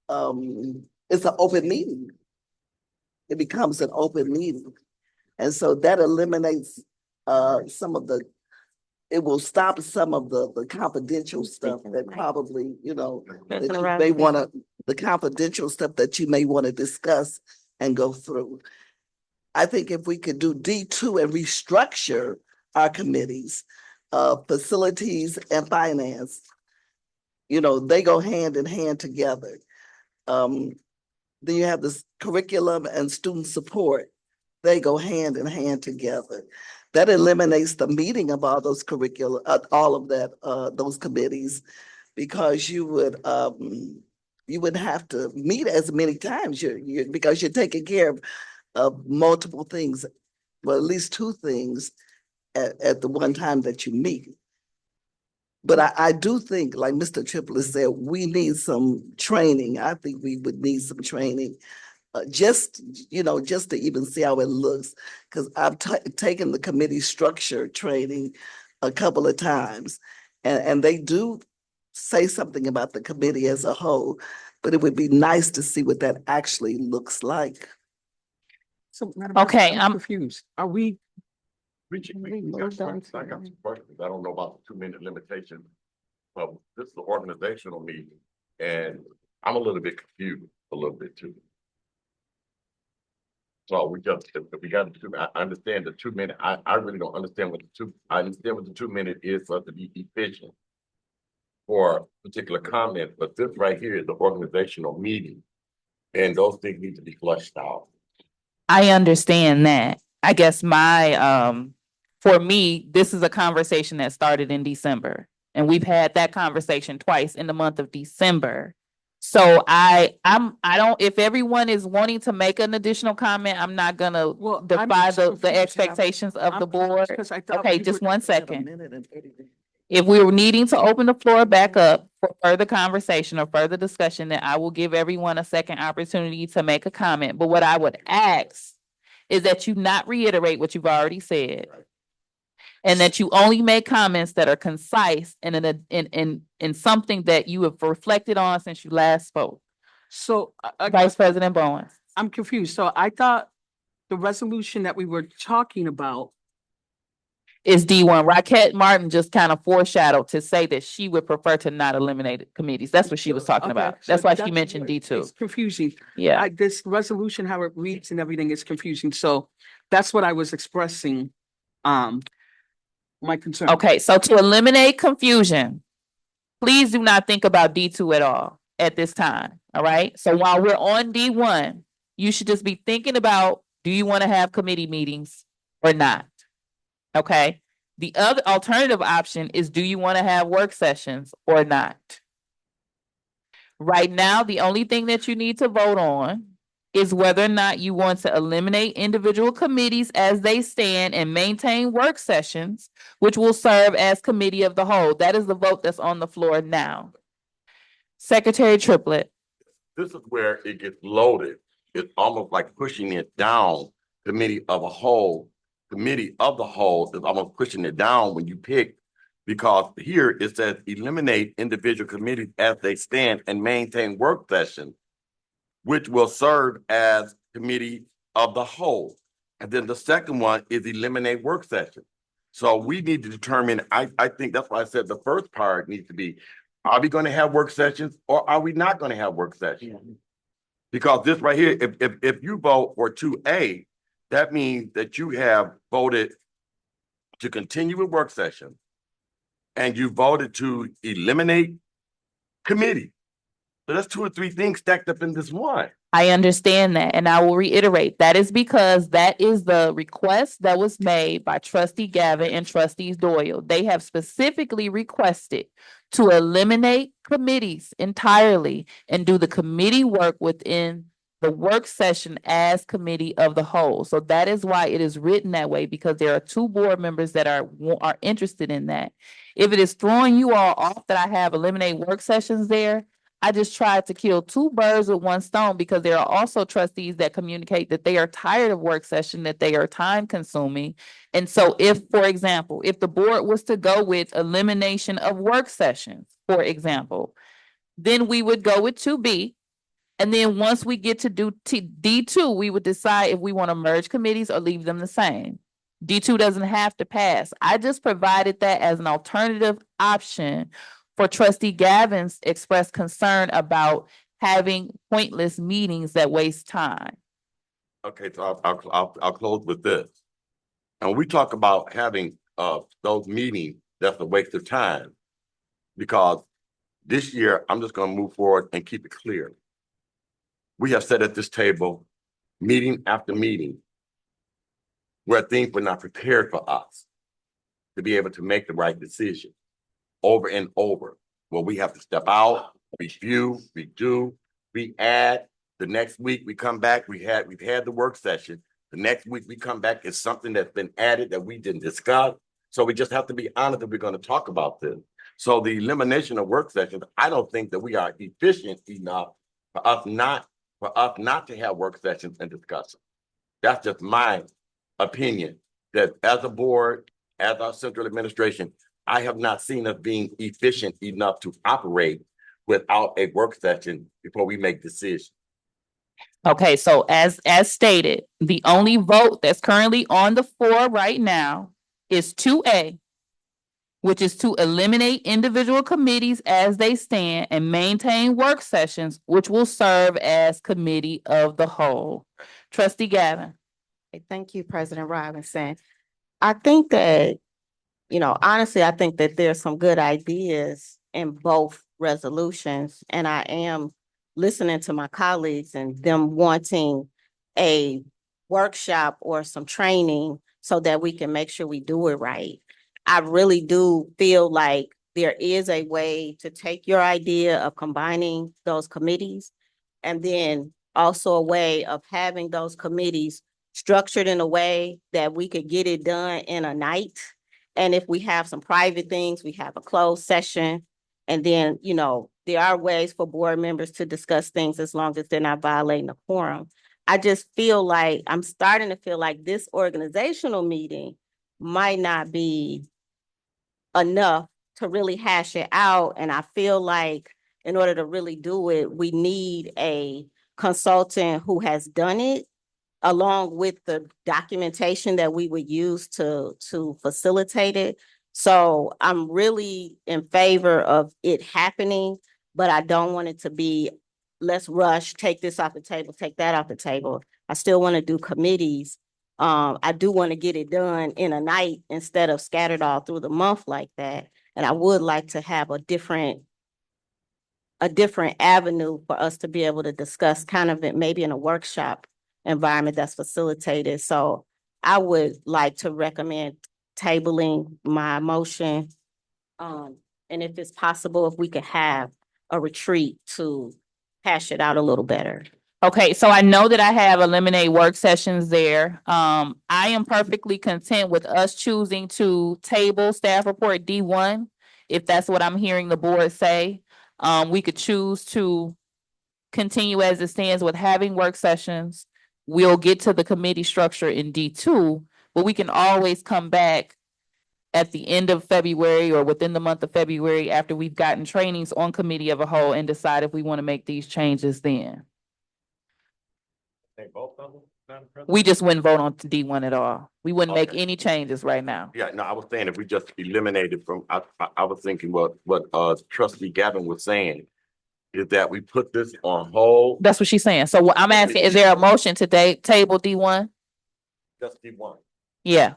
it's an open meeting. It becomes an open meeting. And so that eliminates some of it will stop some of the confidential stuff that probably, that you may wanna, the confidential stuff that you may wanna discuss and go through. I think if we could do D2 and restructure our committees, facilities and finance, they go hand in hand together. Then you have this curriculum and student support. They go hand in hand together. That eliminates the meeting of all those curricula, all of that, those committees, because you would have to meet as many times because you're taking care of multiple things, well, at least 2 things at the one time that you meet. But I do think, like Mr. Triplett said, we need some training. I think we would need some training, just to even see how it looks. Because I've taken the committee structure training a couple of times, and they do say something about the committee as a whole, but it would be nice to see what that actually looks like. So, Madam President, Okay, I'm confused. Are we, We got questions. I got some questions. I don't know about the 2-minute limitation. But this is an organizational meeting and I'm a little bit confused, a little bit too. So we just, if we got the 2, I understand the 2-minute, I really don't understand what I understand what the 2-minute is for us to be efficient for a particular comment, but this right here is the organizational meeting. And those things need to be flushed out. I understand that. I guess for me, this is a conversation that started in December. And we've had that conversation twice in the month of December. So I don't, if everyone is wanting to make an additional comment, I'm not gonna well, I'm defy just the confused. expectations of I'm the confused board. 'cause I thought Okay, we just were- 1 second. If we were needing to open the floor back up for further conversation or further discussion, then I will give everyone a second opportunity to make a comment. But what I would ask is that you not reiterate what you've already said. And that you only make comments that are concise and in something that you have reflected on since you last spoke. So, Vice President Bowen. I'm confused. So I thought the resolution that we were talking about, Is D1. Raquette Martin just kind of foreshadowed to say that she would prefer to not eliminate committees. That's what she was talking okay, about. so That's why she mentioned D2. It's confusing. Yeah. This resolution, how it reads and everything is confusing. So that's what I was expressing, my concern. Okay, so to eliminate confusion, please do not think about D2 at all at this time. All right. So while we're on D1, you should just be thinking about, do you want to have committee meetings or not? Okay. The other alternative option is, do you want to have work sessions or not? Right now, the only thing that you need to vote on is whether or not you want to eliminate individual committees as they stand and maintain work sessions, which will serve as committee of the whole. That is the vote that's on the floor now. Secretary Triplett. This is where it gets loaded. It's almost like pushing it down. Committee of a whole, committee of the whole is almost pushing it down when you pick. Because here it says eliminate individual committees as they stand and maintain work sessions, which will serve as committee of the whole. And then the second one is eliminate work sessions. So we need to determine, I think that's why I said the first part needs to be, are we going to have work sessions or are we not going to have work sessions? Because this right here, if you vote for 2A, that means that you have voted to continue with work session and you voted to eliminate committee. So that's 2 or 3 things stacked up in this one. I understand that, and I will reiterate, that is because that is the request that was made by trustee Gavin and trustees Doyle. They have specifically requested to eliminate committees entirely and do the committee work within the work session as committee of the whole. So that is why it is written that way, because there are 2 board members that are interested in that. If it is throwing you all off that I have eliminate work sessions there, I just tried to kill 2 birds with 1 stone, because there are also trustees that communicate that they are tired of work session, that they are time consuming. And so if, for example, if the board was to go with elimination of work sessions, for example, then we would go with 2B. And then once we get to do D2, we would decide if we want to merge committees or leave them the same. D2 doesn't have to pass. I just provided that as an alternative option for trustee Gavin's expressed concern about having pointless meetings that waste time. Okay, so I'll close with this. And we talk about having those meetings, that's a waste of time. Because this year, I'm just gonna move forward and keep it clear. We have sat at this table, meeting after meeting, where things were not prepared for us to be able to make the right decision over and over. Where we have to step out, review, redo, we add. The next week we come back, we've had the work session. The next week we come back, it's something that's been added that we didn't discuss. So we just have to be honest that we're going to talk about this. So the elimination of work sessions, I don't think that we are efficient enough for us not to have work sessions and discuss them. That's just my opinion, that as a board, as our central administration, I have not seen us being efficient enough to operate without a work session before we make decisions. Okay, so as stated, the only vote that's currently on the floor right now is 2A, which is to eliminate individual committees as they stand and maintain work sessions, which will serve as committee of the whole. Trustee Gavin. Thank you, President Robinson. I think that, honestly, I think that there's some good ideas in both resolutions, and I am listening to my colleagues and them wanting a workshop or some training so that we can make sure we do it right. I really do feel like there is a way to take your idea of combining those committees and then also a way of having those committees structured in a way that we could get it done in a night. And if we have some private things, we have a closed session. And then, there are ways for board members to discuss things as long as they're not violating the quorum. I just feel like, I'm starting to feel like this organizational meeting might not be enough to really hash it out. And I feel like in order to really do it, we need a consultant who has done it along with the documentation that we would use to facilitate it. So I'm really in favor of it happening, but I don't want it to be, let's rush, take this off the table, take that off the table. I still want to do committees. I do want to get it done in a night instead of scattered all through the month like that. And I would like to have a different avenue for us to be able to discuss kind of it, maybe in a workshop environment that's facilitated. So I would like to recommend tabling my motion. And if it's possible, if we could have a retreat to hash it out a little better. Okay, so I know that I have eliminate work sessions there. I am perfectly content with us choosing to table staff report D1. If that's what I'm hearing the board say, we could choose to continue as it stands with having work sessions. We'll get to the committee structure in D2, but we can always come back at the end of February or within the month of February after we've gotten trainings on committee of a whole and decide if we want to make these changes then. They both of them, Madam President? We just wouldn't vote on D1 at all. We wouldn't make Okay. any changes right now. Yeah, no, I was saying if we just eliminated from, I was thinking what trustee Gavin was saying is that we put this on hold, That's what she's saying. So what I'm asking, is there a motion to table D1? just D1. Yeah.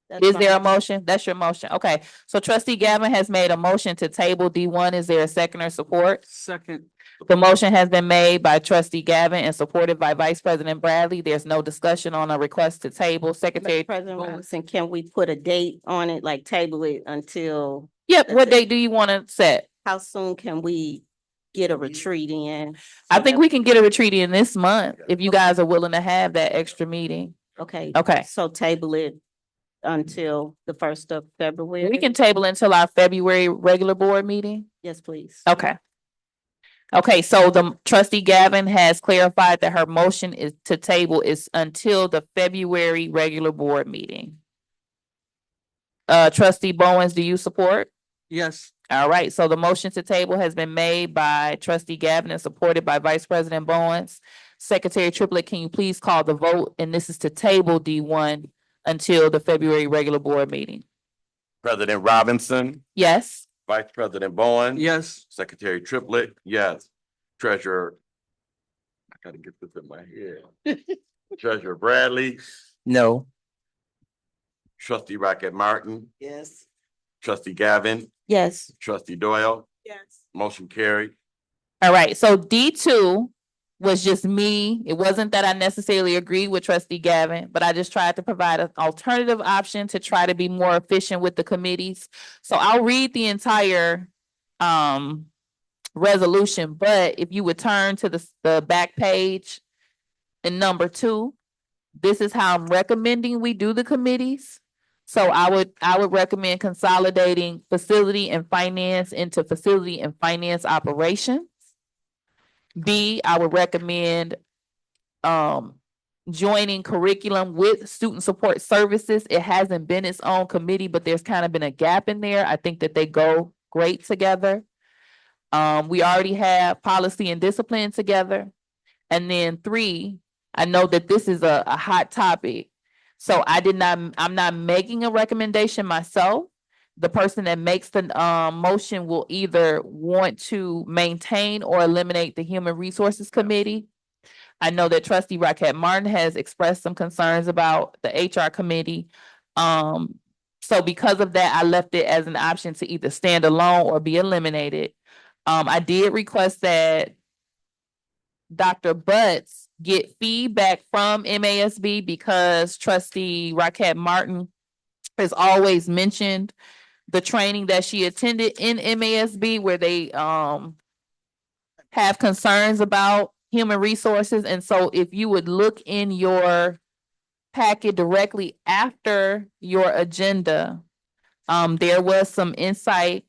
That's Is there a fine. motion? That's your motion. Okay. So trustee Gavin has made a motion to table D1. Is there a second or support? Second, The motion has been made by trustee Gavin and supported by Vice President Bradley. There's no discussion on a request to table. Secretary. President Robinson, can we put a date on it, like table it until, Yep. What date do you want to set? how soon can we get a retreat in? I think we can get a retreat in this month if you guys are willing to have that extra meeting. Okay. Okay. So table it until the 1st of February? We can table until our February regular board meeting. Yes, please. Okay. Okay, so the trustee Gavin has clarified that her motion is to table is until the February regular board meeting. Trustee Bowens, do you support? yes. All right, so the motion to table has been made by trustee Gavin and supported by Vice President Bowens. Secretary Triplett, can you please call the vote? And this is to table D1 until the February regular board meeting. President Robinson, Yes? Vice President Bowen. Yes, Secretary Triplett, yes. Treasurer, I gotta get this in my head. Treasurer Bradley, No. trustee Rocket Martin, Yes. trustee Gavin, Yes. trustee Doyle, Yes. motion carried. All right, so D2 was just me. It wasn't that I necessarily agreed with trustee Gavin, but I just tried to provide an alternative option to try to be more efficient with the committees. So I'll read the entire resolution, but if you would turn to the back page in number 2, this is how I'm recommending we do the committees. So I would recommend consolidating facility and finance into facility and finance operations. B, I would recommend joining curriculum with student support services. It hasn't been its own committee, but there's kind of been a gap in there. I think that they go great together. We already have policy and discipline together. And then three, I know that this is a hot topic. So I'm not making a recommendation myself. The person that makes the motion will either want to maintain or eliminate the Human Resources Committee. I know that trustee Rocket Martin has expressed some concerns about the HR committee. So because of that, I left it as an option to either stand alone or be eliminated. I did request that Dr. Butts get feedback from MASB because trustee Rocket Martin has always mentioned the training that she attended in MASB where they have concerns about human resources. And so if you would look in your packet directly after your agenda, there was some insight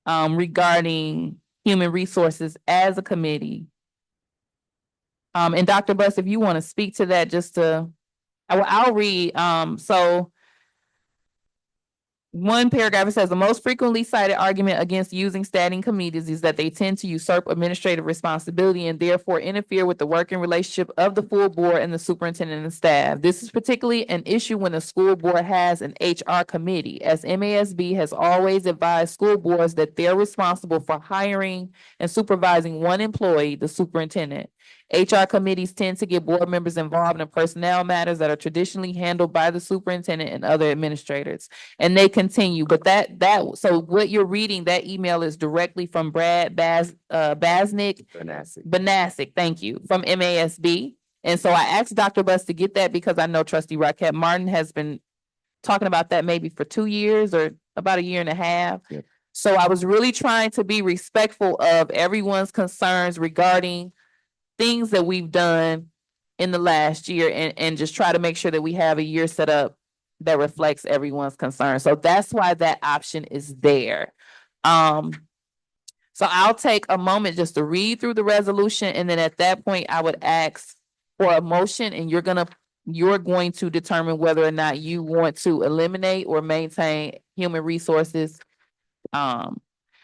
regarding human resources as a committee. And Dr. Buss, if you want to speak to that, I'll read. So one paragraph, it says the most frequently cited argument against using standing committees is that they tend to usurp administrative responsibility and therefore interfere with the working relationship of the full board and the superintendent and staff. This is particularly an issue when the school board has an HR committee, as MASB has always advised school boards that they're responsible for hiring and supervising one employee, the superintendent. HR committees tend to get board members involved in personnel matters that are traditionally handled by the superintendent and other administrators. And they continue, but so what you're reading, that email is directly from Brad Basnick. Banasic, thank you, from MASB. And so I asked Dr. Buss to get that because I know trustee Rocket Martin has been talking about that maybe for 2 years or about a year and a half. Yep. So I was really trying to be respectful of everyone's concerns regarding things that we've done in the last year and just try to make sure that we have a year set up that reflects everyone's concern. So that's why that option is there. So I'll take a moment just to read through the resolution, and then at that point, I would ask for a motion, and you're going to determine whether or not you want to eliminate or maintain human resources.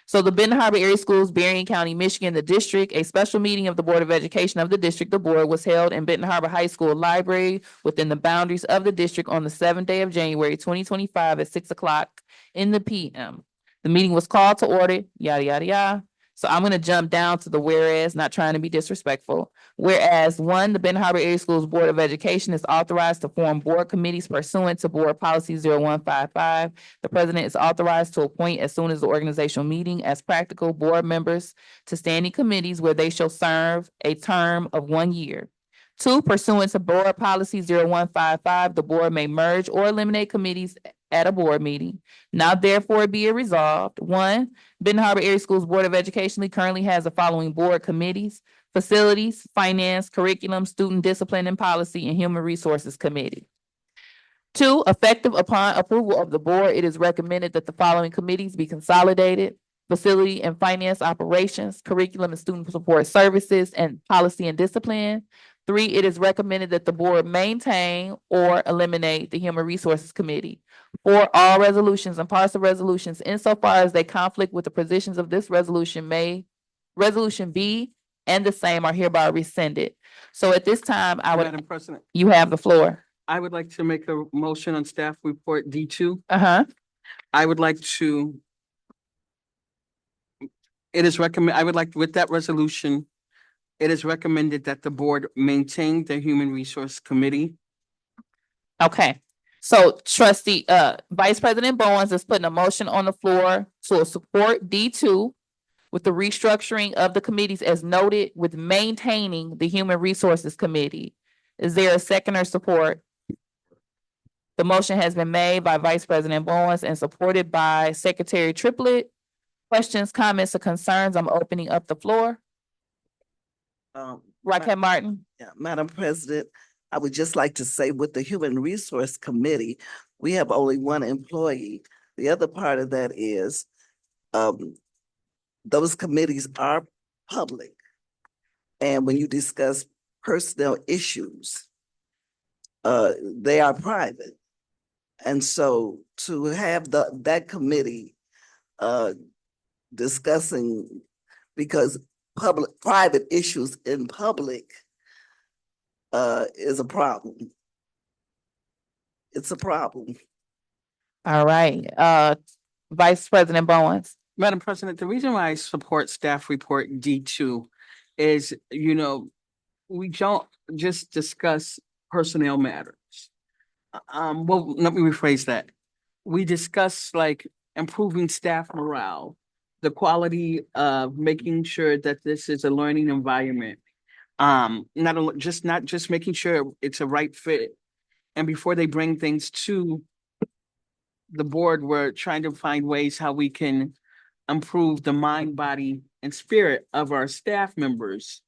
So the Benton Harbor Area Schools, Berrien County, Michigan, the district, a special meeting of the Board of Education of the district, the board was held in Benton Harbor High School Library within the boundaries of the district on the 7th day of January, 2025 at 6:00 in the PM. The meeting was called to order, yada, yada, yada. So I'm gonna jump down to the whereas, not trying to be disrespectful. Whereas one, the Benton Harbor Area Schools Board of Education is authorized to form board committees pursuant to Board Policy 0155. The president is authorized to appoint as soon as the organizational meeting as practical board members to standing committees where they shall serve a term of 1 year. Two, pursuant to Board Policy 0155, the board may merge or eliminate committees at a board meeting. Now therefore be it resolved. One, Benton Harbor Area Schools Board of Education currently has the following board committees: Facilities, Finance, Curriculum, Student Discipline and Policy, and Human Resources Committee. Two, effective upon approval of the board, it is recommended that the following committees be consolidated: Facility and Finance Operations, Curriculum and Student Support Services, and Policy and Discipline. Three, it is recommended that the board maintain or eliminate the Human Resources Committee. Four, all resolutions and parts of resolutions insofar as they conflict with the provisions of this resolution resolution B and the same are hereby rescinded. So at this time, Madam President, you have the floor. I would like to make a motion on staff report D2. I would like to. I would like, with that resolution, it is recommended that the board maintain the Human Resource Committee. Okay, so trustee, Vice President Bowens is putting a motion on the floor to support D2 with the restructuring of the committees as noted with maintaining the Human Resources Committee. Is there a second or support? The motion has been made by Vice President Bowens and supported by Secretary Triplett. Questions, comments, or concerns? I'm opening up the floor. Rocket Martin. Yeah, Madam President, I would just like to say with the Human Resource Committee, we have only one employee. The other part of that is those committees are public. And when you discuss personnel issues, they are private. And so to have that committee discussing, because private issues in public is a problem. It's a problem. All right, Vice President Bowens. Madam President, the reason why I support staff report D2 is, we don't just discuss personnel matters. Well, let me rephrase that. We discuss like improving staff morale, the quality of making sure that this is a learning environment. Not just making sure it's a right fit. And before they bring things to the board, we're trying to find ways how we can improve the mind, body, and spirit of our staff members.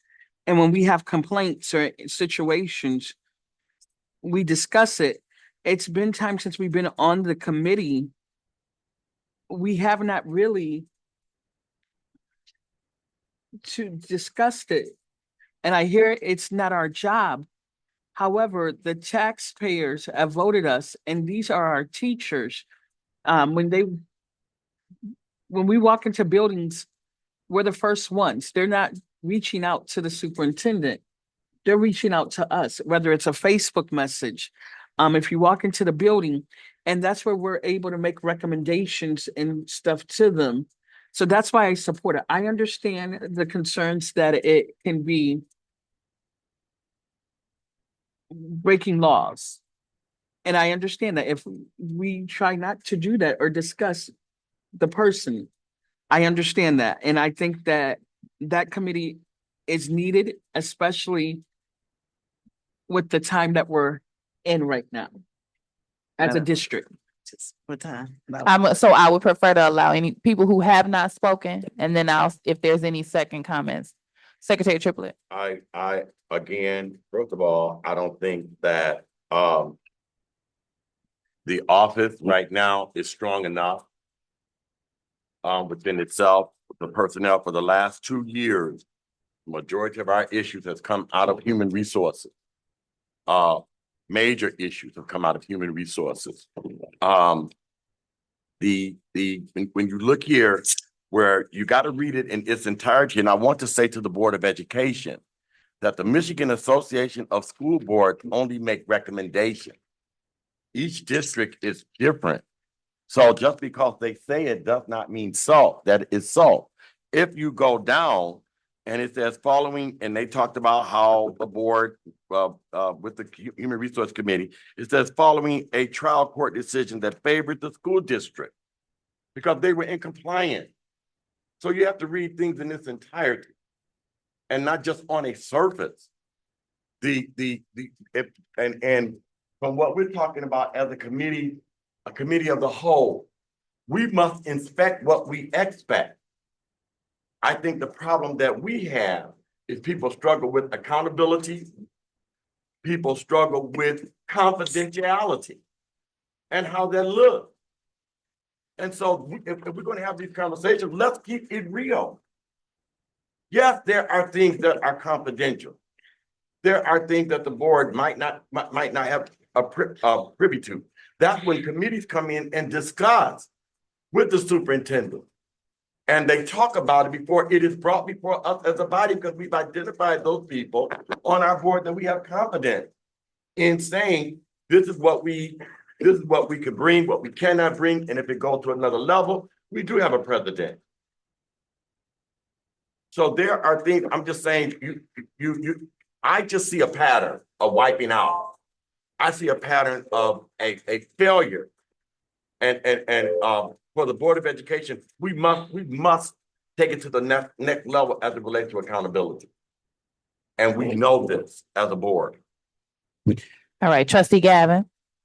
And when we have complaints or situations, we discuss it. It's been time since we've been on the committee. We have not really discussed it. And I hear it's not our job. However, the taxpayers have voted us, and these are our teachers. When we walk into buildings, we're the first ones. They're not reaching out to the superintendent. They're reaching out to us, whether it's a Facebook message. If you walk into the building, and that's where we're able to make recommendations and stuff to them. So that's why I support it. I understand the concerns that it can be breaking laws. And I understand that if we try not to do that or discuss the person, I understand that. And I think that that committee is needed, especially with the time that we're in right now as a district. What time? So I would prefer to allow any people who have not spoken, and then if there's any second comments. Secretary Triplett. I, again, first of all, I don't think that, the office right now is strong enough within itself, the personnel for the last 2 years. Majority of our issues has come out of human resources. Major issues have come out of human resources. When you look here, where you got to read it in its entirety, and I want to say to the Board of Education that the Michigan Association of School Boards only make recommendations. Each district is different. So just because they say it does not mean so, that is so. If you go down and it says following, and they talked about how the board with the Human Resource Committee, it says following a trial court decision that favored the school district because they were in compliance. So you have to read things in its entirety and not just on a surface. And from what we're talking about as a committee of the whole, we must inspect what we expect. I think the problem that we have is people struggle with accountability. People struggle with confidentiality and how that looks. And so if we're going to have these conversations, let's keep it real. Yes, there are things that are confidential. There are things that the board might not have a privy to. That's when committees come in and discuss with the superintendent. And they talk about it before it is brought before us as a body, because we've identified those people on our board that we have confidence in saying, this is what we could bring, what we cannot bring. And if it goes to another level, we do have a president. So there are things, I'm just saying, I just see a pattern of wiping out. I see a pattern of a failure. And for the Board of Education, we must take it to the next level as it relates to accountability. And we know this as a board. All right, Trustee Gavin.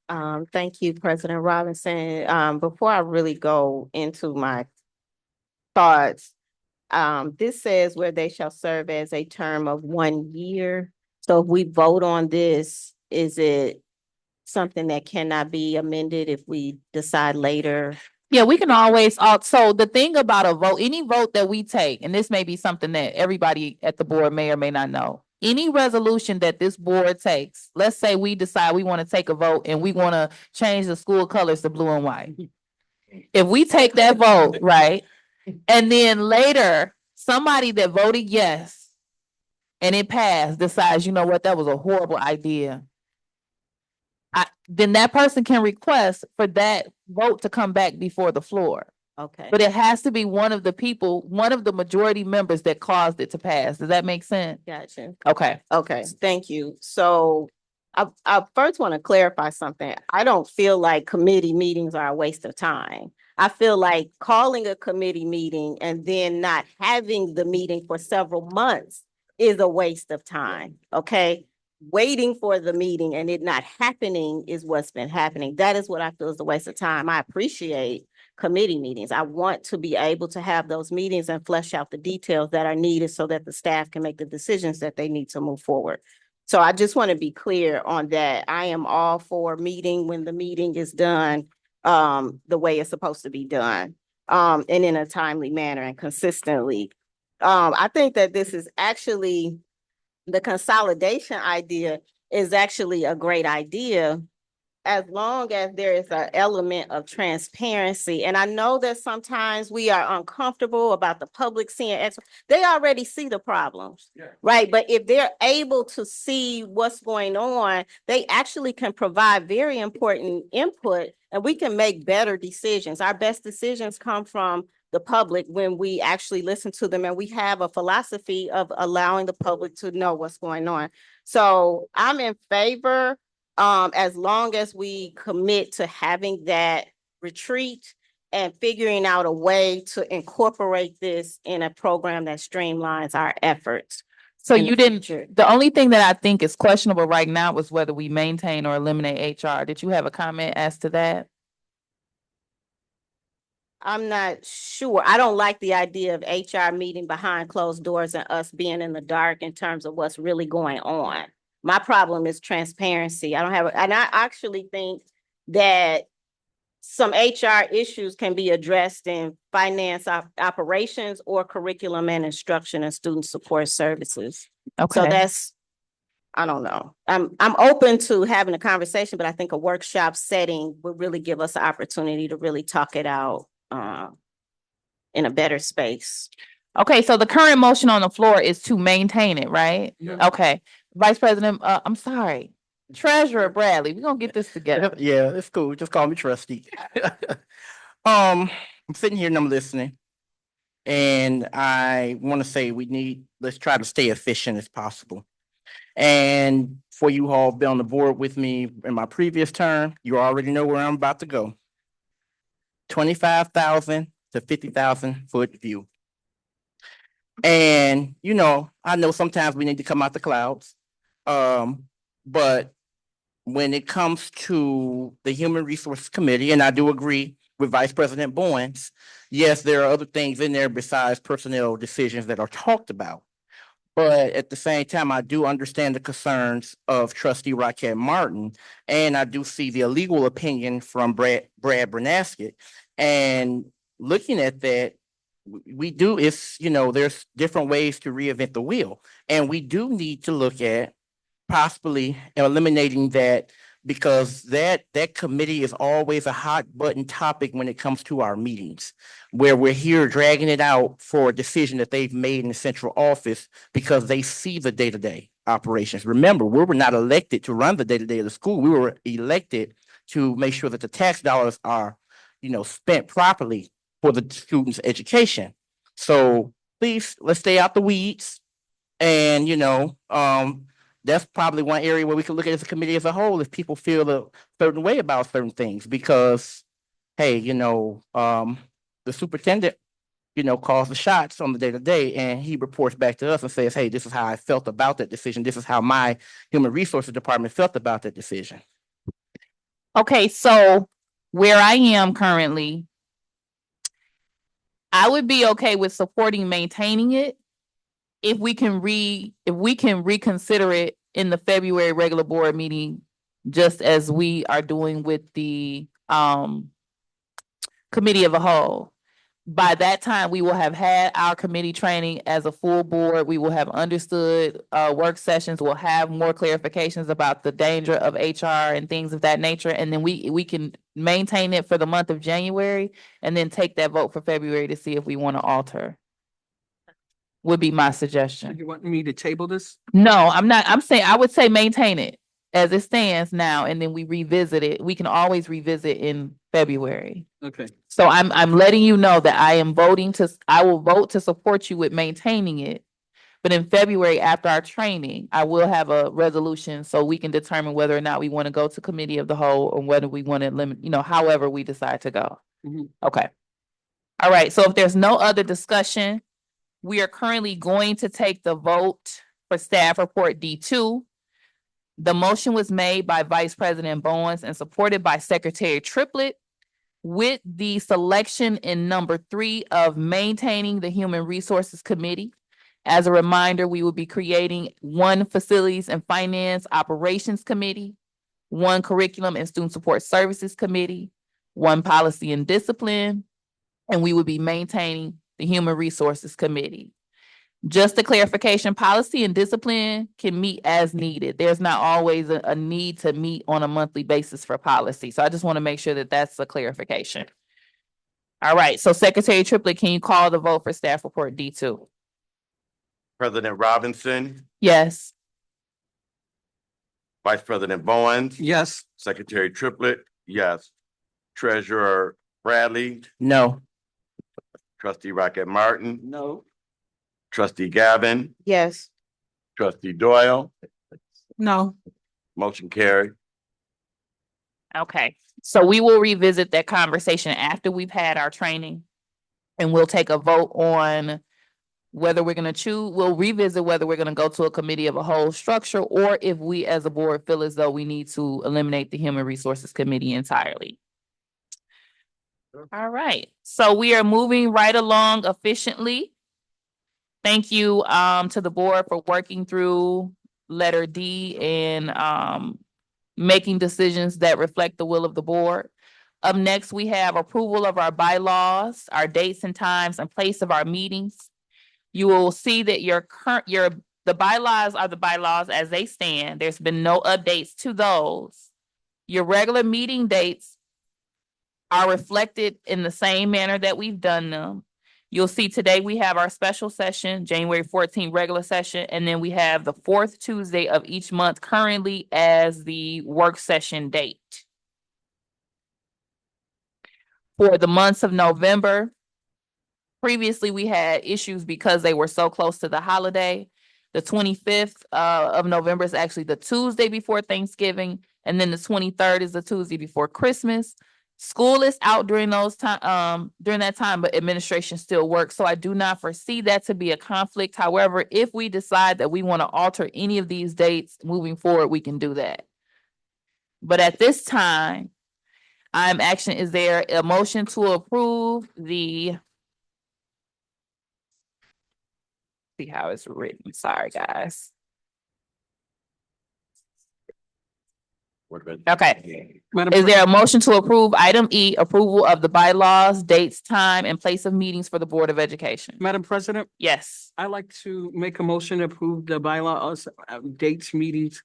Thank you, President Robinson. Before I really go into my thoughts, this says where they shall serve as a term of 1 year. So if we vote on this, is it something that cannot be amended if we decide later? Yeah, we can always, so the thing about a vote, any vote that we take, and this may be something that everybody at the board may or may not know. Any resolution that this board takes, let's say we decide we want to take a vote and we want to change the school colors to blue and white. If we take that vote, right, and then later somebody that voted yes and it passed, decides, you know what, that was a horrible idea. Then that person can request for that vote to come back before the floor. Okay. But it has to be one of the people, one of the majority members that caused it to pass. Does that make sense? Gotcha. Okay. Okay, thank you. So I first want to clarify something. I don't feel like committee meetings are a waste of time. I feel like calling a committee meeting and then not having the meeting for several months is a waste of time, okay? Waiting for the meeting and it not happening is what's been happening. That is what I feel is a waste of time. I appreciate committee meetings. I want to be able to have those meetings and flesh out the details that are needed so that the staff can make the decisions that they need to move forward. So I just want to be clear on that. I am all for meeting when the meeting is done the way it's supposed to be done and in a timely manner and consistently. I think that this is actually the consolidation idea is actually a great idea as long as there is an element of transparency. And I know that sometimes we are uncomfortable about the public seeing, they already see the problems, right? But if they're able to see what's going on, they actually can provide very important input and we can make better decisions. Our best decisions come from the public when we actually listen to them and we have a philosophy of allowing the public to know what's going on. So I'm in favor as long as we commit to having that retreat and figuring out a way to incorporate this in a program that streamlines our efforts. So in the you didn't, future. the only thing that I think is questionable right now was whether we maintain or eliminate HR. Did you have a comment as to that? I'm not sure. I don't like the idea of HR meeting behind closed doors and us being in the dark in terms of what's really going on. My problem is transparency. I don't have, and I actually think that some HR issues can be addressed in finance operations or curriculum and instruction and student support services. So Okay. that's, I don't know. I'm open to having a conversation, but I think a workshop setting would really give us an opportunity to really talk it out in a better space. Okay, so the current motion on the floor is to maintain it, right? Yeah. Okay, Vice President, I'm sorry, Treasurer Bradley, we're gonna get this together. Yeah, it's cool. Just call me trustee. I'm sitting here and I'm listening. And I want to say let's try to stay efficient as possible. And for you all been on the board with me in my previous term, you already know where I'm about to go. 25,000 to 50,000 foot view. And, I know sometimes we need to come out the clouds. But when it comes to the Human Resources Committee, and I do agree with Vice President Bowens, yes, there are other things in there besides personnel decisions that are talked about. But at the same time, I do understand the concerns of Trustee Rockett Martin, and I do see the legal opinion from Brad Bernasket. And looking at that, there's different ways to reinvent the wheel. And we do need to look at possibly eliminating that because that committee is always a hot button topic when it comes to our meetings, where we're here dragging it out for a decision that they've made in the central office because they see the day-to-day operations. Remember, we were not elected to run the day-to-day of the school. We were elected to make sure that the tax dollars are, spent properly for the students' education. So please, let's stay out the weeds. And, that's probably one area where we could look at as a committee as a whole if people feel a certain way about certain things. Because, hey, the superintendent, calls the shots on the day-to-day and he reports back to us and says, hey, this is how I felt about that decision. This is how my human resources department felt about that decision. Okay, so where I am currently, I would be okay with supporting maintaining it if we can reconsider it in the February regular board meeting, just as we are doing with the committee of a whole. By that time, we will have had our committee training as a full board. We will have understood work sessions. We'll have more clarifications about the danger of HR and things of that nature. And then we can maintain it for the month of January and then take that vote for February to see if we want to alter. would be my Do suggestion. you want me to table this? No, I'm not, I'm saying, I would say maintain it as it stands now, and then we revisit it. We can always revisit in February. Okay. So I'm letting you know that I will vote to support you with maintaining it. But in February, after our training, I will have a resolution so we can determine whether or not we want to go to committee of the whole or whether we want to limit, however we decide to go. Mhm. Okay. All right, so if there's no other discussion, we are currently going to take the vote for staff report D2. The motion was made by Vice President Bowens and supported by Secretary Triplett with the selection in number 3 of maintaining the Human Resources Committee. As a reminder, we will be creating one Facilities and Finance Operations Committee, one Curriculum and Student Support Services Committee, one Policy and Discipline, and we will be maintaining the Human Resources Committee. Just a clarification, policy and discipline can meet as needed. There's not always a need to meet on a monthly basis for policy. So I just want to make sure that that's a clarification. All right, so Secretary Triplett, can you call the vote for staff report D2? President Robinson, Yes. Vice President Bowens. Yes. Secretary Triplett, yes. Treasurer Bradley, No. Trustee Rocket Martin, No. Trustee Gavin, Yes. Trustee Doyle, No. motion carried. Okay, so we will revisit that conversation after we've had our training. And we'll take a vote on whether we're gonna we'll revisit whether we're gonna go to a committee of a whole structure or if we as a board feel as though we need to eliminate the Human Resources Committee entirely. All right, so we are moving right along efficiently. Thank you to the board for working through letter D and making decisions that reflect the will of the board. Up next, we have approval of our bylaws, our dates and times and place of our meetings. You will see that the bylaws are the bylaws as they stand. There's been no updates to those. Your regular meeting dates are reflected in the same manner that we've done them. You'll see today we have our special session, January 14th regular session, and then we have the 4th Tuesday of each month currently as the work session date. For the months of November, previously we had issues because they were so close to the holiday. The 25th of November is actually the Tuesday before Thanksgiving, and then the 23rd is the Tuesday before Christmas. School is out during that time, but administration still works. So I do not foresee that to be a conflict. However, if we decide that we want to alter any of these dates moving forward, we can do that. But at this time, is there a motion to approve see how it's written? Sorry, guys. Okay. Madam Is there a motion to approve item E, approval of the bylaws, dates, time, and place of meetings for the Board of Education? Madam President, Yes. I'd like to make a motion to approve the bylaws, dates, meetings,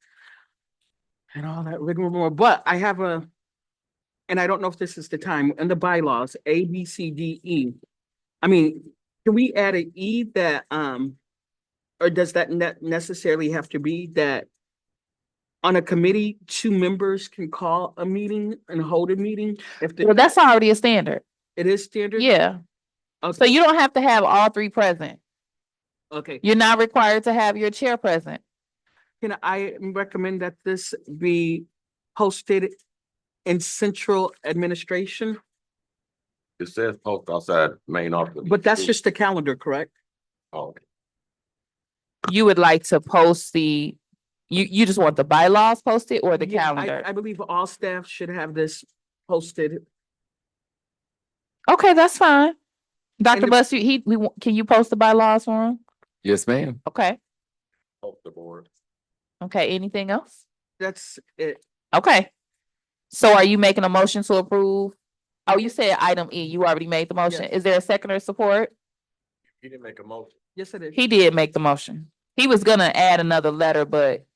and all that rigmarole, but I have and I don't know if this is the time, in the bylaws, A, B, C, D, E. I mean, can we add an E that, or does that necessarily have to be that on a committee, 2 members can call a meeting and hold a meeting? Well, that's already a standard. It is standard? Yeah. So Okay, you don't have to have all 3 present. okay. You're not required to have your chair present. Can I recommend that this be posted in central administration? It says post outside main office. But that's just the calendar, correct? Oh, You would like to post you just want the bylaws posted or the Yeah, calendar? I believe all staff should have this posted. Okay, that's fine. Dr. And Buss, can you post the bylaws for him? Yes, ma'am. Okay. post the board. Okay, anything else? That's it. Okay. So are you making a motion to approve? Oh, you said item E, you already made the motion. Yes. Is there a second or support? He didn't make a motion. Yes, it is. He did make the motion. He was gonna add another letter, but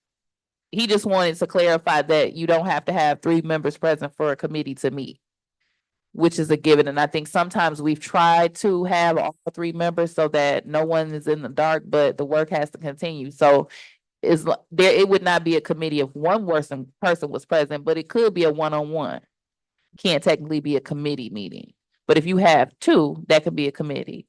he just wanted to clarify that you don't have to have 3 members present for a committee to meet. which is a given. And I think sometimes we've tried to have all three members so that no one is in the dark, but the work has to continue. So there, it would not be a committee if one person was present, but it could be a one-on-one. Can't technically be a committee meeting, but if you have two, that could be a committee.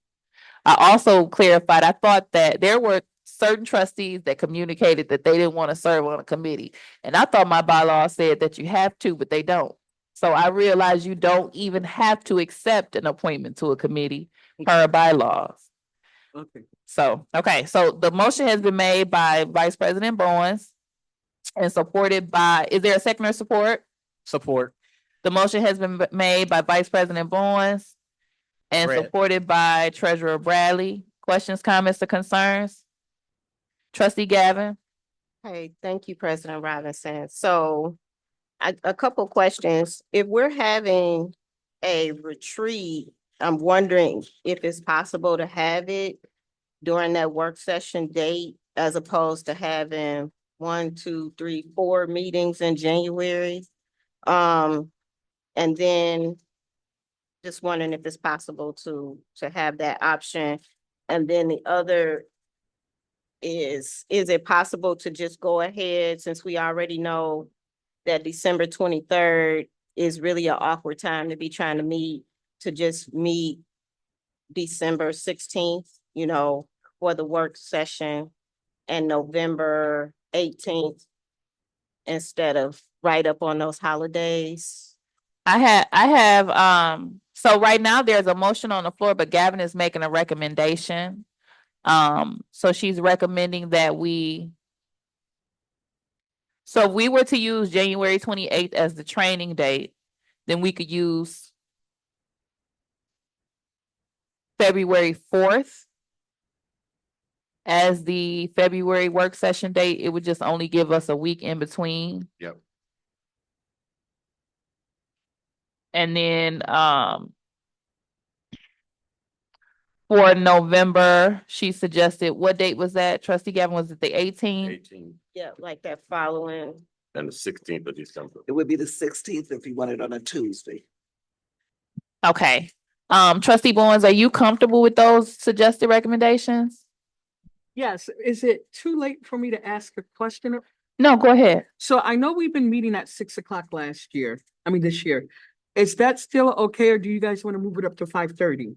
I also clarified, I thought that there were certain trustees that communicated that they didn't want to serve on a committee. And I thought my bylaw said that you have to, but they don't. So I realized you don't even have to accept an appointment to a committee per bylaws. Okay. So, okay, so the motion has been made by Vice President Bowens and supported by, is there a second or support? Support. The motion has been made by Vice President Bowens and Brad. supported by Treasurer Bradley. Questions, comments, or concerns? Trustee Gavin? Hey, thank you, President Robinson. So a couple questions. If we're having a retreat, I'm wondering if it's possible to have it during that work session date as opposed to having 1, 2, 3, 4 meetings in January. And then just wondering if it's possible to have that option. And then the other is it possible to just go ahead, since we already know that December 23rd is really an awkward time to be trying to meet, to just meet December 16th, you know, for the work session, and November 18th instead of right up on those holidays? I have, so right now there's a motion on the floor, but Gavin is making a recommendation. So she's recommending that so if we were to use January 28th as the training date, then we could use February 4th as the February work session date. It would just only give us a week in between. Yep. And then, for November, she suggested, what date was that? Trustee Gavin, was it the 18th? 18 Yeah, like that following. and the 16th of December. It would be the 16th if you wanted on a Tuesday. Okay. Trustee Bowens, are you comfortable with those suggested recommendations? Yes, is it too late for me to ask a question? No, go ahead. So I know we've been meeting at 6 o'clock this year. Is that still okay, or do you guys want to move it up to 5:30?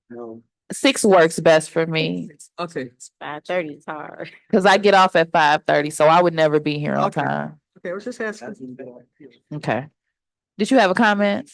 No. 6 works best for me, Okay, 5:30 is hard. because I get off at 5:30, so I would never be here on Okay. time. okay, I was just asking. Okay. Did you have a comment?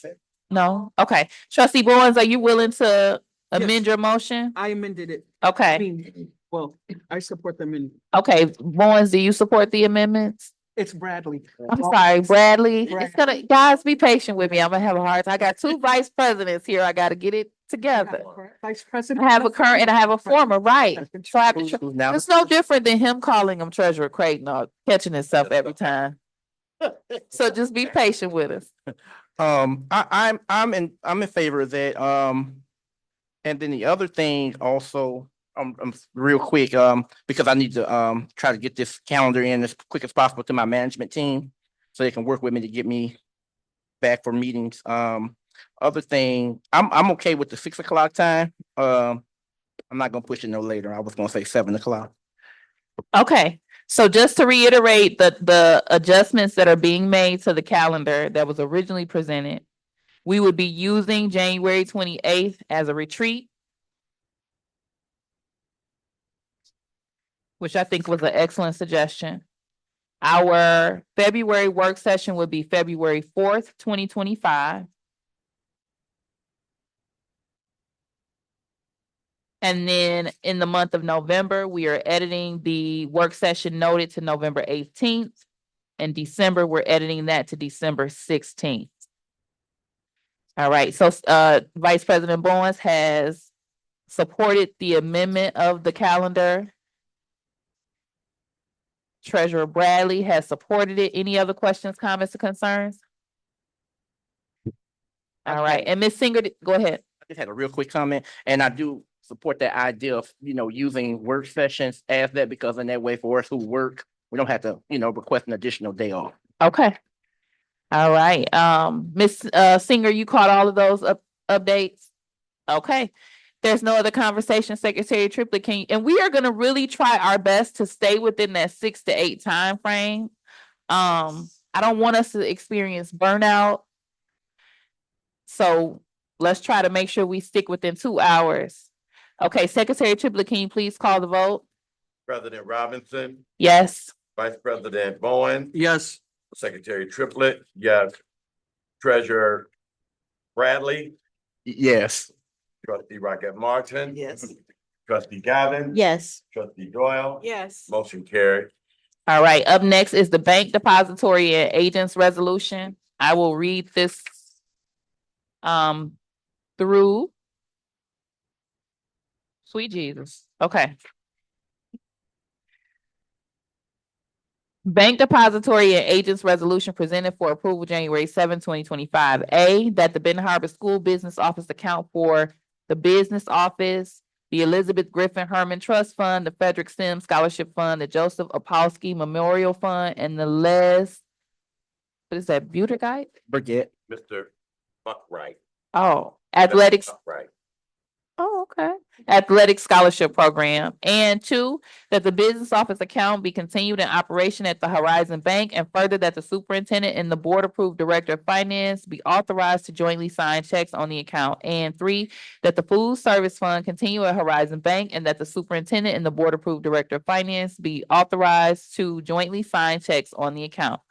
No? Okay. Trustee Bowens, are you willing to amend Yes. your motion? I amended it. Okay. Well, I support them in, Okay, Bowens, do you support the amendments? it's Bradley. I'm sorry, Bradley. It's Brad- gonna, guys, be patient with me. I'm gonna have a hard time. I got 2 vice presidents here. I gotta get it together. Vice President. I have a current and I have a former, right? So I have to, Who's now? it's no different than him calling him Treasurer Creighton or catching himself every time. So just be patient with us. I'm in favor of that. And then the other thing also, real quick, because I need to try to get this calendar in as quick as possible to my management team so they can work with me to get me back for meetings. Other thing, I'm okay with the 6 o'clock time. I'm not gonna push it no later. I was gonna say 7 o'clock. Okay, so just to reiterate the adjustments that are being made to the calendar that was originally presented, we would be using January 28th as a retreat, which I think was an excellent suggestion. Our February work session would be February 4th, 2025. And then in the month of November, we are editing the work session noted to November 18th. In December, we're editing that to December 16th. All right, so Vice President Bowens has supported the amendment of the calendar. Treasurer Bradley has supported it. Any other questions, comments, or concerns? All right, and Ms. Singer, go ahead. I just had a real quick comment, and I do support that idea of, using work sessions as that, because in that way for us who work, we don't have to, request an additional day off. Okay. All right, Miss Singer, you caught all of those updates? Okay. There's no other conversation, Secretary Triplett, can you, and we are gonna really try our best to stay within that 6 to 8 time frame. I don't want us to experience burnout. So let's try to make sure we stick within 2 hours. Okay, Secretary Triplett, can you please call the vote? President Robinson, Yes. Vice President Bowen, Yes. Secretary Triplett, yes. Treasurer Bradley, Yes. Trustee Rocket Martin. Yes. Trustee Gavin. Yes. Trustee Doyle. Yes. Motion carried. All right, up next is the Bank Depository and Agents Resolution. I will read this through. Sweet Jesus. Okay. Bank Depository and Agents Resolution presented for approval January 7, 2025. A, that the Benton Harbor School Business Office account for the Business Office, the Elizabeth Griffin Herman Trust Fund, the Frederick Sims Scholarship Fund, the Joseph Opolsky Memorial Fund, and the what is that, Butergite? Brigitte. Mr. Buckwright. Oh, athletics. Buckwright. Oh, okay. Athletic Scholarship Program. And two, that the business office account be continued in operation at the Horizon Bank, and further that the superintendent and the board approved director of finance be authorized to jointly sign checks on the account. And three, that the food service fund continue at Horizon Bank, and that the superintendent and the board approved director of finance be authorized to jointly sign checks on the account.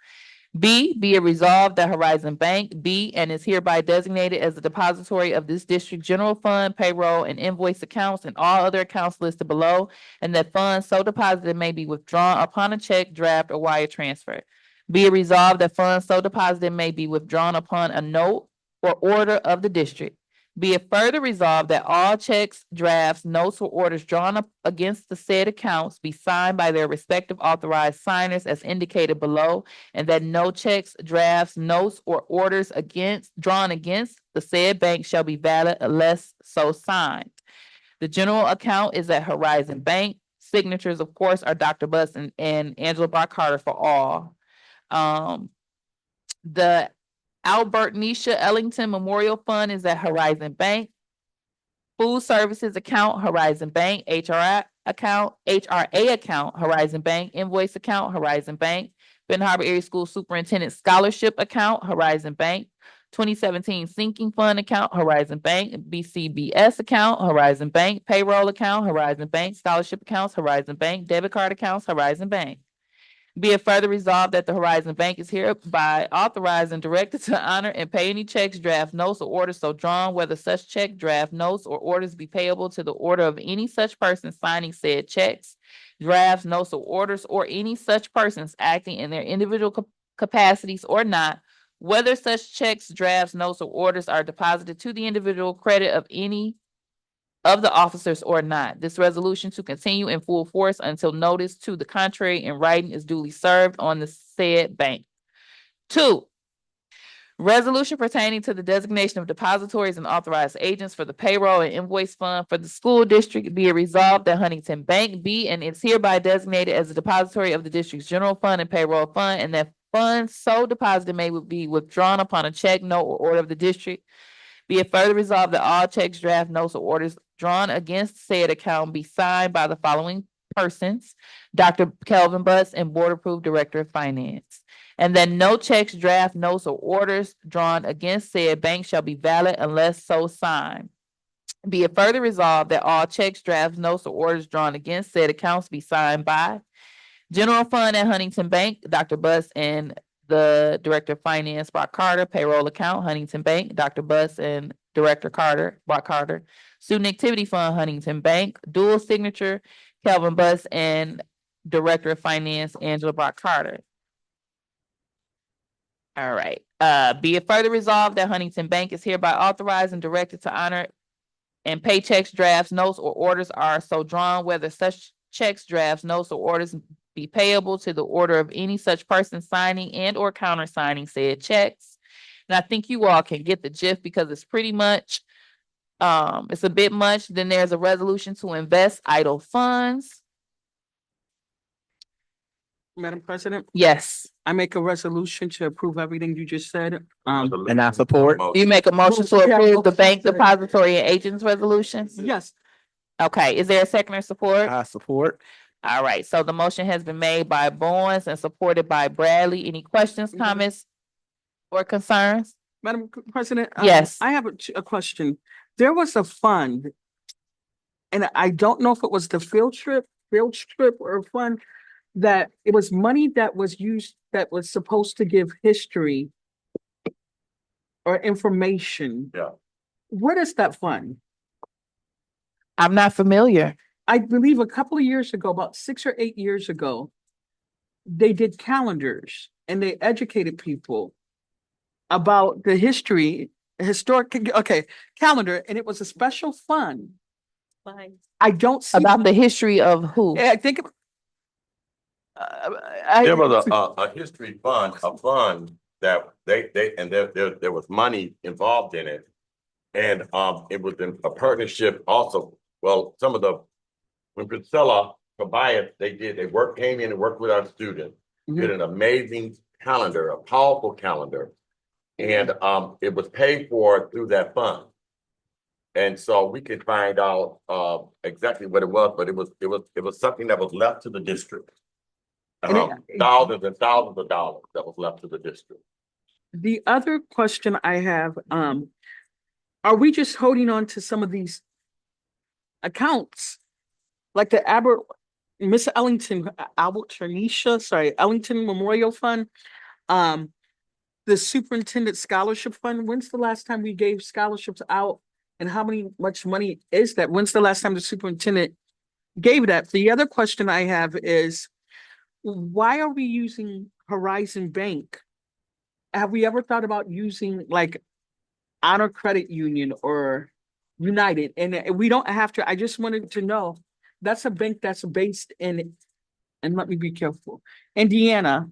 B, be it resolved that Horizon Bank be and is hereby designated as the depository of this district general fund, payroll, and invoice accounts and all other accounts listed below, and that funds so deposited may be withdrawn upon a check, draft, or wire transfer. Be it resolved that funds so deposited may be withdrawn upon a note or order of the district. Be it further resolved that all checks, drafts, notes, or orders drawn up against the said accounts be signed by their respective authorized signers as indicated below, and that no checks, drafts, notes, or orders drawn against the said bank shall be valid unless so signed. The general account is at Horizon Bank. Signatures, of course, are Dr. Buss and Angela Bar Carter for all. The Albert Nisha Ellington Memorial Fund is at Horizon Bank. Food Services account, Horizon Bank. HRA account, Horizon Bank. Invoice account, Horizon Bank. Benton Harbor Area School Superintendent Scholarship account, Horizon Bank. 2017 Sinking Fund account, Horizon Bank. BCBS account, Horizon Bank. Payroll account, Horizon Bank. Scholarship accounts, Horizon Bank. Debit card accounts, Horizon Bank. Be it further resolved that the Horizon Bank is hereby authorized and directed to honor and pay any checks, draft, notes, or orders so drawn, whether such check, draft, notes, or orders be payable to the order of any such person signing said checks, drafts, notes, or orders, or any such persons acting in their individual capacities or not, whether such checks, drafts, notes, or orders are deposited to the individual credit of any of the officers or not. This resolution to continue in full force until notice to the contrary in writing is duly served on the said bank. Two, resolution pertaining to the designation of depositories and authorized agents for the payroll and invoice fund for the school district. Be it resolved that Huntington Bank be and is hereby designated as the depository of the district's general fund and payroll fund, and that funds so deposited may be withdrawn upon a check, note, or order of the district. Be it further resolved that all checks, draft, notes, or orders drawn against said account be signed by the following persons: Dr. Kelvin Butts and Board Approved Director of Finance. And that no checks, draft, notes, or orders drawn against said bank shall be valid unless so signed. Be it further resolved that all checks, drafts, notes, or orders drawn against said accounts be signed by General Fund at Huntington Bank, Dr. Butts and the Director of Finance, Brock Carter. Payroll account, Huntington Bank, Dr. Butts and Director Carter, Brock Carter. Student Activity Fund, Huntington Bank. Dual signature, Kelvin Butts and Director of Finance, Angela Brock Carter. All right. Be it further resolved that Huntington Bank is hereby authorized and directed to honor and pay checks, drafts, notes, or orders are so drawn, whether such checks, drafts, notes, or orders be payable to the order of any such person signing and or countersigning said checks. And I think you all can get the gist because it's pretty much, it's a bit much. Then there's a resolution to invest idle funds. Madam President, Yes. I make a resolution to approve everything you just said. And I support. You make a motion to approve the bank depository and agents resolutions? Yes, Okay, is there a second or support? I support. All right, so the motion has been made by Bowens and supported by Bradley. Any questions, Mhm. comments, or concerns? Madam President. Yes. I have a question. There was a fund, and I don't know if it was the field trip or fund, that it was money that was used, that was supposed to give history or information. Yeah. What is that fund? I'm not familiar. I believe a couple of years ago, about 6 or 8 years ago, they did calendars and they educated people about the calendar, and it was a special fund. I don't see. About the history of who? I think. There was a history fund, a fund that there was money involved in it. And it was in a partnership also. Well, when Priscilla, Tobias, they came in and worked with our students, did an amazing calendar, a powerful calendar. And it was paid for through that fund. And so we could find out exactly what it was, but it was something that was left to the district. Thousands and thousands of dollars that was left to the district. The other question I have, are we just holding on to some of these accounts? Like the Ellington Memorial Fund, the Superintendent Scholarship Fund. When's the last time we gave scholarships out? And how much money is that? When's the last time the superintendent gave that? The other question I have is, why are we using Horizon Bank? Have we ever thought about using like Honor Credit Union or United? And we don't have to. I just wanted to know, that's a bank that's based in, and let me be careful, Indiana.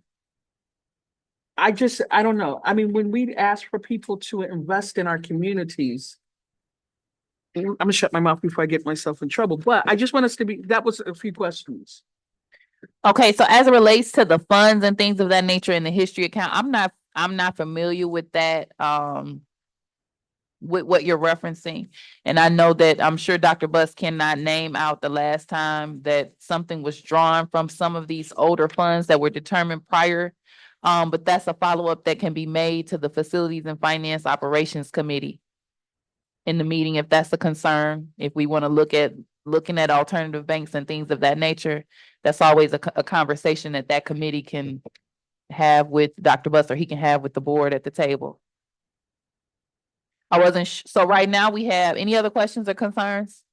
I don't know. I mean, when we ask for people to invest in our communities, I'm gonna shut my mouth before I get myself in trouble, but I just want us to that was a few questions. Okay, so as it relates to the funds and things of that nature in the history account, I'm not familiar with that, with what you're referencing. And I know that I'm sure Dr. Buss cannot name out the last time that something was drawn from some of these older funds that were determined prior. But that's a follow-up that can be made to the Facilities and Finance Operations Committee in the meeting, if that's a concern. If we want to looking at alternative banks and things of that nature, that's always a conversation that committee can have with Dr. Buss, or he can have with the board at the table. I wasn't so right now we have any other questions or concerns?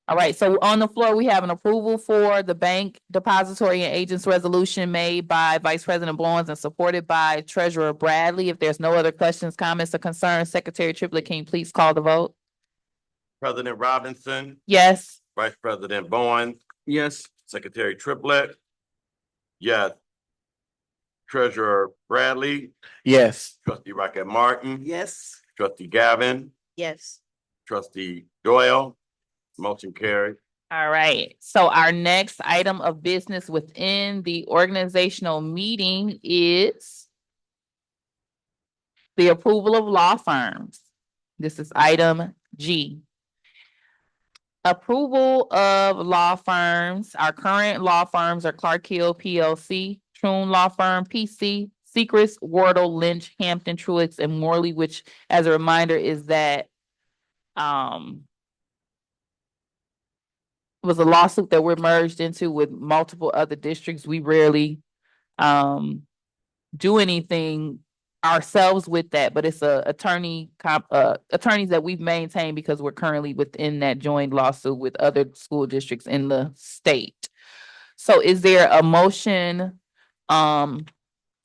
All right, so on the floor, we have an approval for the bank depository and agents resolution made by Vice President Blowens and supported by Treasurer Bradley. If there's no other questions, comments, or concerns, Secretary Triplett, can you please call the vote? President Robinson, Yes. Vice President Bowen, Yes. Secretary Triplett, yes. Treasurer Bradley, Yes. Trustee Rocket Martin, Yes. Trustee Gavin, Yes. Trustee Doyle, motion carried. All right, so our next item of business within the organizational meeting is the approval of law firms. This is item G. Approval of law firms. Our current law firms are Clark Hill PLC, Troon Law Firm PC, Secrets, Wardle, Lynch, Hampton, Truex, and Morley, which, as a reminder, is that was a lawsuit that we're merged into with multiple other districts. We rarely do anything ourselves with that, but it's attorneys that we've maintained because we're currently within that joint lawsuit with other school districts in the state. So is there a motion to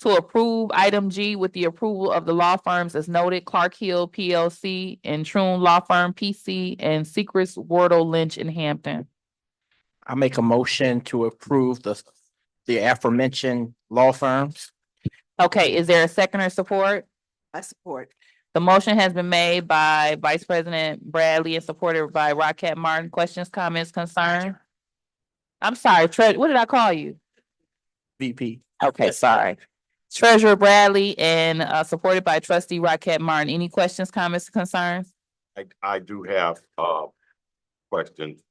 approve item G with the approval of the law firms as noted, Clark Hill PLC and Troon Law Firm PC and Secrets, Wardle, Lynch, and Hampton? I make a motion to approve the aforementioned law firms. Okay, is there a second or support? I support. The motion has been made by Vice President Bradley and supported by Rocket Martin. Questions, comments, concerns? I'm sorry, what did I call you? VP. Okay, sorry. Treasurer Bradley and supported by trustee Rocket Martin. Any questions, comments, concerns? I do have, questions.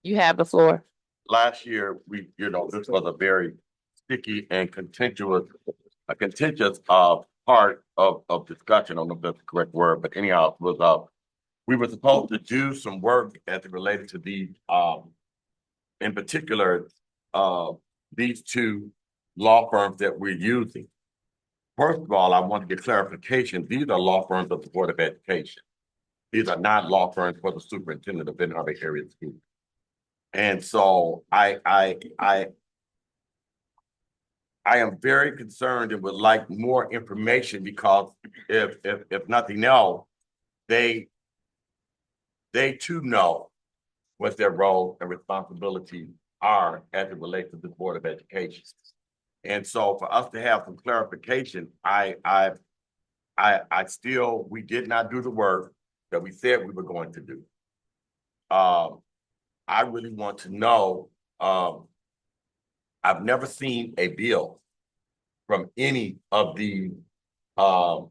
You have the floor. Last year, this was a very sticky and contentious, part of discussion. I don't know if that's the correct word, but anyhow, it was, we were supposed to do some work as it related to these, in particular, these two law firms that we're using. First of all, I want to get clarification. These are law firms of the Board of Education. These are not law firms for the superintendent of Benton Harbor area school. And so I am very concerned and would like more information because if nothing else, they too know what their role and responsibilities are as it relates to the Board of Education. And so for us to have some clarification, we did not do the work that we said we were going to do. I really want to know, I've never seen a bill from any of the law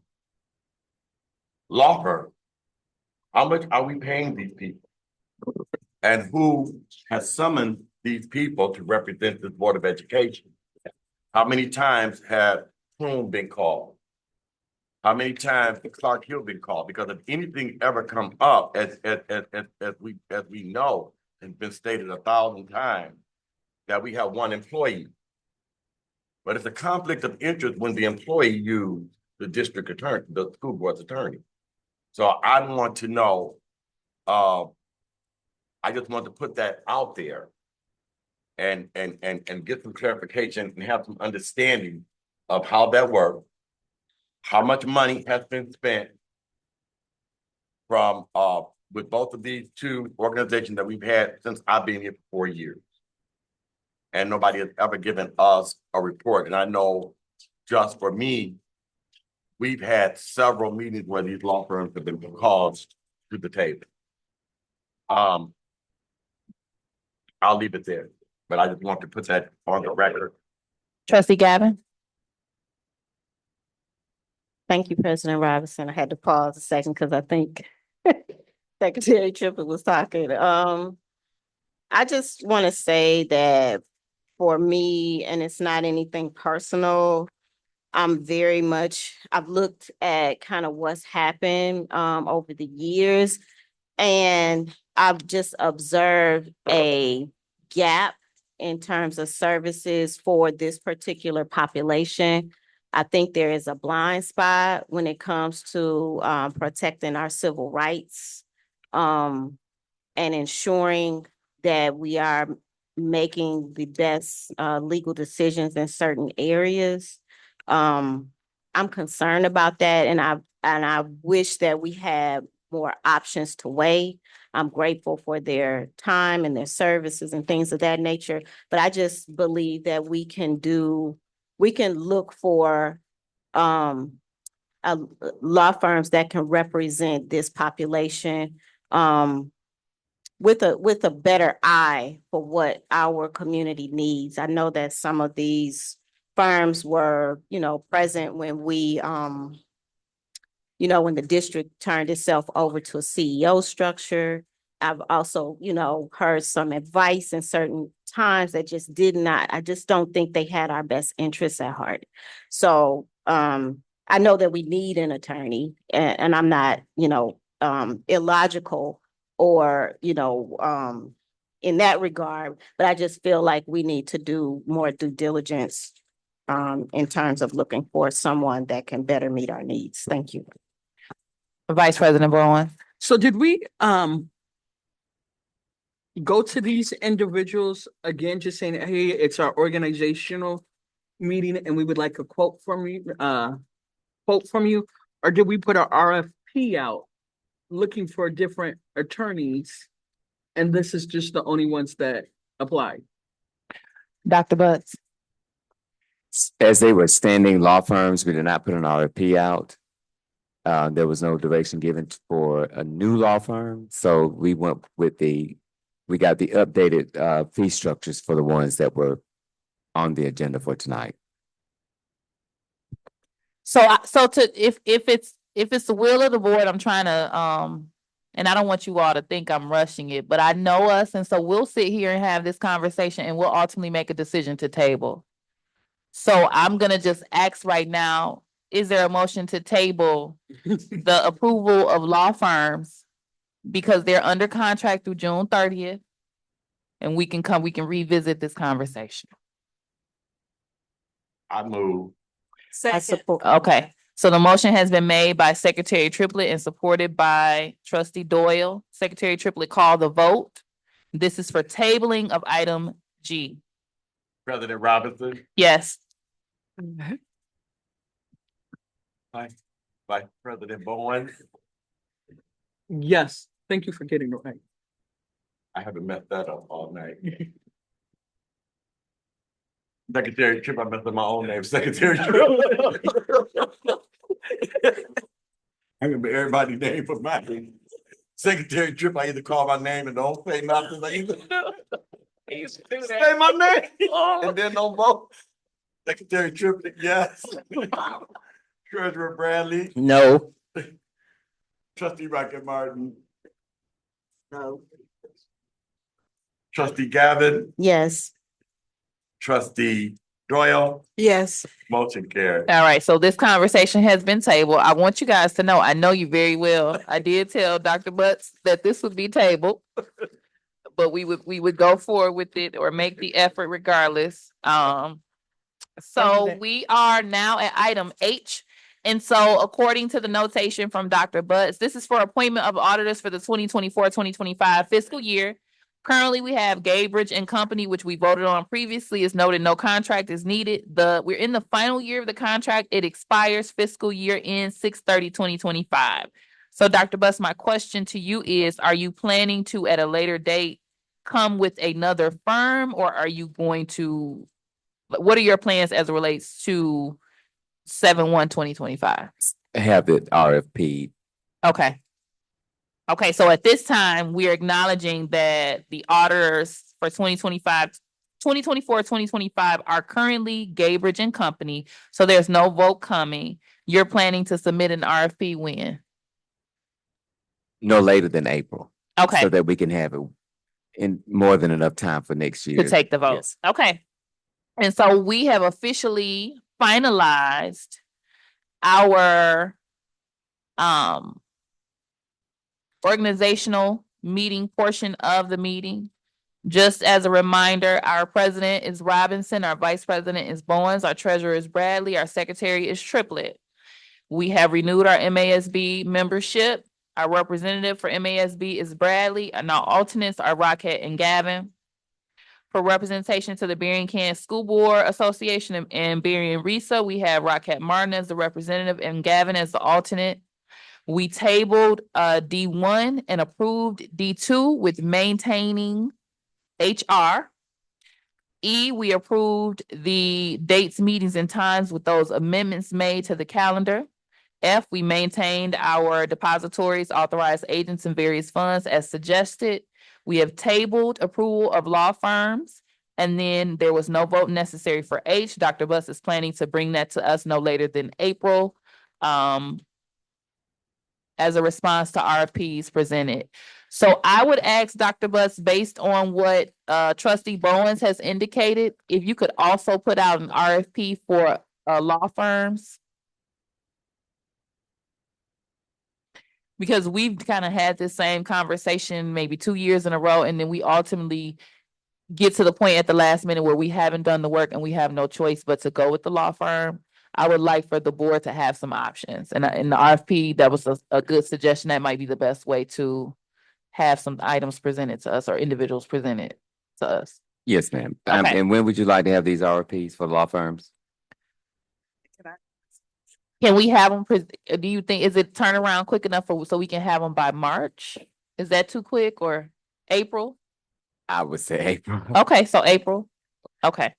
firms. How much are we paying these people? And who has summoned these people to represent the Board of Education? How many times have Plume been called? How many times has Clark Hill been called? Because if anything ever come up, as we know, has been stated 1,000 times, that we have one employee. But it's a conflict of interest when the employee used the district attorney, the school board's attorney. So I want to know, I just want to put that out there and get some clarification and have some understanding of how that works, how much money has been spent from with both of these two organizations that we've had since I've been here for 4 years. And nobody has ever given us a report. And I know just for me, we've had several meetings where these law firms have been called to the table. I'll leave it there, but I just want to put that on the record. Trustee Gavin? Thank you, President Robinson. I had to pause a second because I think Secretary Trippett was talking. I just want to say that for me, and it's not anything personal, I've looked at kind of what's happened over the years, and I've just observed a gap in terms of services for this particular population. I think there is a blind spot when it comes to protecting our civil rights and ensuring that we are making the best legal decisions in certain areas. I'm concerned about that, and I wish that we had more options to weigh. I'm grateful for their time and their services and things of that nature, but I just believe that we can look for law firms that can represent this population with a better eye for what our community needs. I know that some of these firms were, present when we, when the district turned itself over to a CEO structure. I've also, heard some advice in certain times that I just don't think they had our best interests at heart. So, I know that we need an attorney, and I'm not, illogical or, in that regard, but I just feel like we need to do more due diligence in terms of looking for someone that can better meet our needs. Thank you. Vice President Bowen? So did we go to these individuals again, just saying, hey, it's our organizational meeting and we would like a quote from you, or did we put our RFP out looking for different attorneys, and this is just the only ones that applied? Dr. Butts? As they were standing law firms, we did not put an RFP out. There was no direction given for a new law firm, so we went with we got the updated fee structures for the ones that were on the agenda for tonight. So, if it's the will of the board, I'm trying to, and I don't want you all to think I'm rushing it, but I know us, and so we'll sit here and have this conversation and we'll ultimately make a decision to table. So I'm gonna just ask right now, is there a motion to table the approval of law firms? Because they're under contract through June 30th. And we can revisit this conversation. I move. I support. Okay, so the motion has been made by Secretary Triplett and supported by Trustee Doyle. Secretary Triplett, call the vote. This is for tabling of item G. President Robinson, Yes. Vice President Bowen. Yes, thank you for getting it right. I haven't messed that up all night. Secretary Tripp, I messed up my own name, Secretary Tripp. I remember everybody's name for mine. Secretary Tripp, I either call my name and don't say nothing, I either say my name and then don't vote. Secretary Tripp, yes. Treasurer Bradley, No. Trustee Rocket Martin, No. Trustee Gavin, Yes. Trustee Doyle, Yes. motion carried. All right, so this conversation has been tabled. I want you guys to know, I know you very well. I did tell Dr. Butts that this would be tabled. But we would go forward with it or make the effort regardless. So we are now at item H. And so according to the notation from Dr. Butts, this is for appointment of auditors for the 2024-2025 fiscal year. Currently, we have Gaybridge and Company, which we voted on previously. It's noted no contract is needed. We're in the final year of the contract. It expires fiscal year end 6/30/2025. So Dr. Butts, my question to you is, are you planning to at a later date come with another firm, or are you going to, what are your plans as it relates to 7/1/2025? Have it RFP. Okay. Okay, so at this time, we are acknowledging that the auditors for 2024-2025 are currently Gaybridge and Company. So there's no vote coming. You're planning to submit an RFP when? No later than April. Okay. So that we can have it in more than enough time for next year. To take the vote. Yes. Okay. And so we have officially finalized our organizational meeting portion of the meeting. Just as a reminder, our president is Robinson, our vice president is Bowens, our treasurer is Bradley, our secretary is Triplett. We have renewed our MASB membership. Our representative for MASB is Bradley, and our alternates are Rocket and Gavin. For representation to the Berrien School Board Association and Berrien RISA, we have Rocket Martin as the representative and Gavin as the alternate. We tabled D1 and approved D2 with maintaining HR. E, we approved the dates, meetings, and times with those amendments made to the calendar. F, we maintained our depositories, authorized agents, and various funds as suggested. We have tabled approval of law firms. And then there was no vote necessary for H. Dr. Butts is planning to bring that to us no later than April. As a response to RFPs presented. So I would ask Dr. Butts, based on what Trustee Bowens has indicated, if you could also put out an RFP for law firms. Because we've kind of had this same conversation maybe 2 years in a row, and then we ultimately get to the point at the last minute where we haven't done the work and we have no choice but to go with the law firm. I would like for the board to have some options, and in the RFP, that was a good suggestion. That might be the best way to have some items presented to us or individuals presented to us. Yes, ma'am. Okay. And when would you like to have these RFPs for law firms? Can we have them, do you think, is it turnaround quick enough so we can have them by March? Is that too quick, or April? I would say April. Okay, so April. Okay.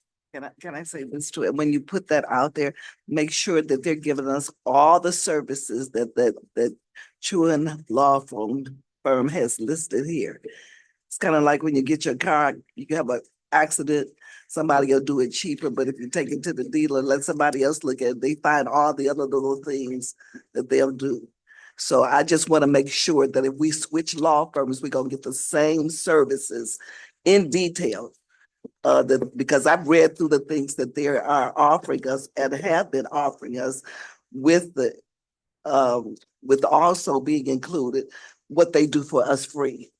Can I say this too? And when you put that out there, make sure that they're giving us all the services that Chuen Law Firm has listed here. It's kind of like when you get your car, you have an accident, somebody will do it cheaper, but if you take it to the dealer, let somebody else look at it, they find all the other little things that they'll do. So I just want to make sure that if we switch law firms, we're gonna get the same services in detail. Because I've read through the things that they are offering us and have been offering us with with also being included, what they do for us free.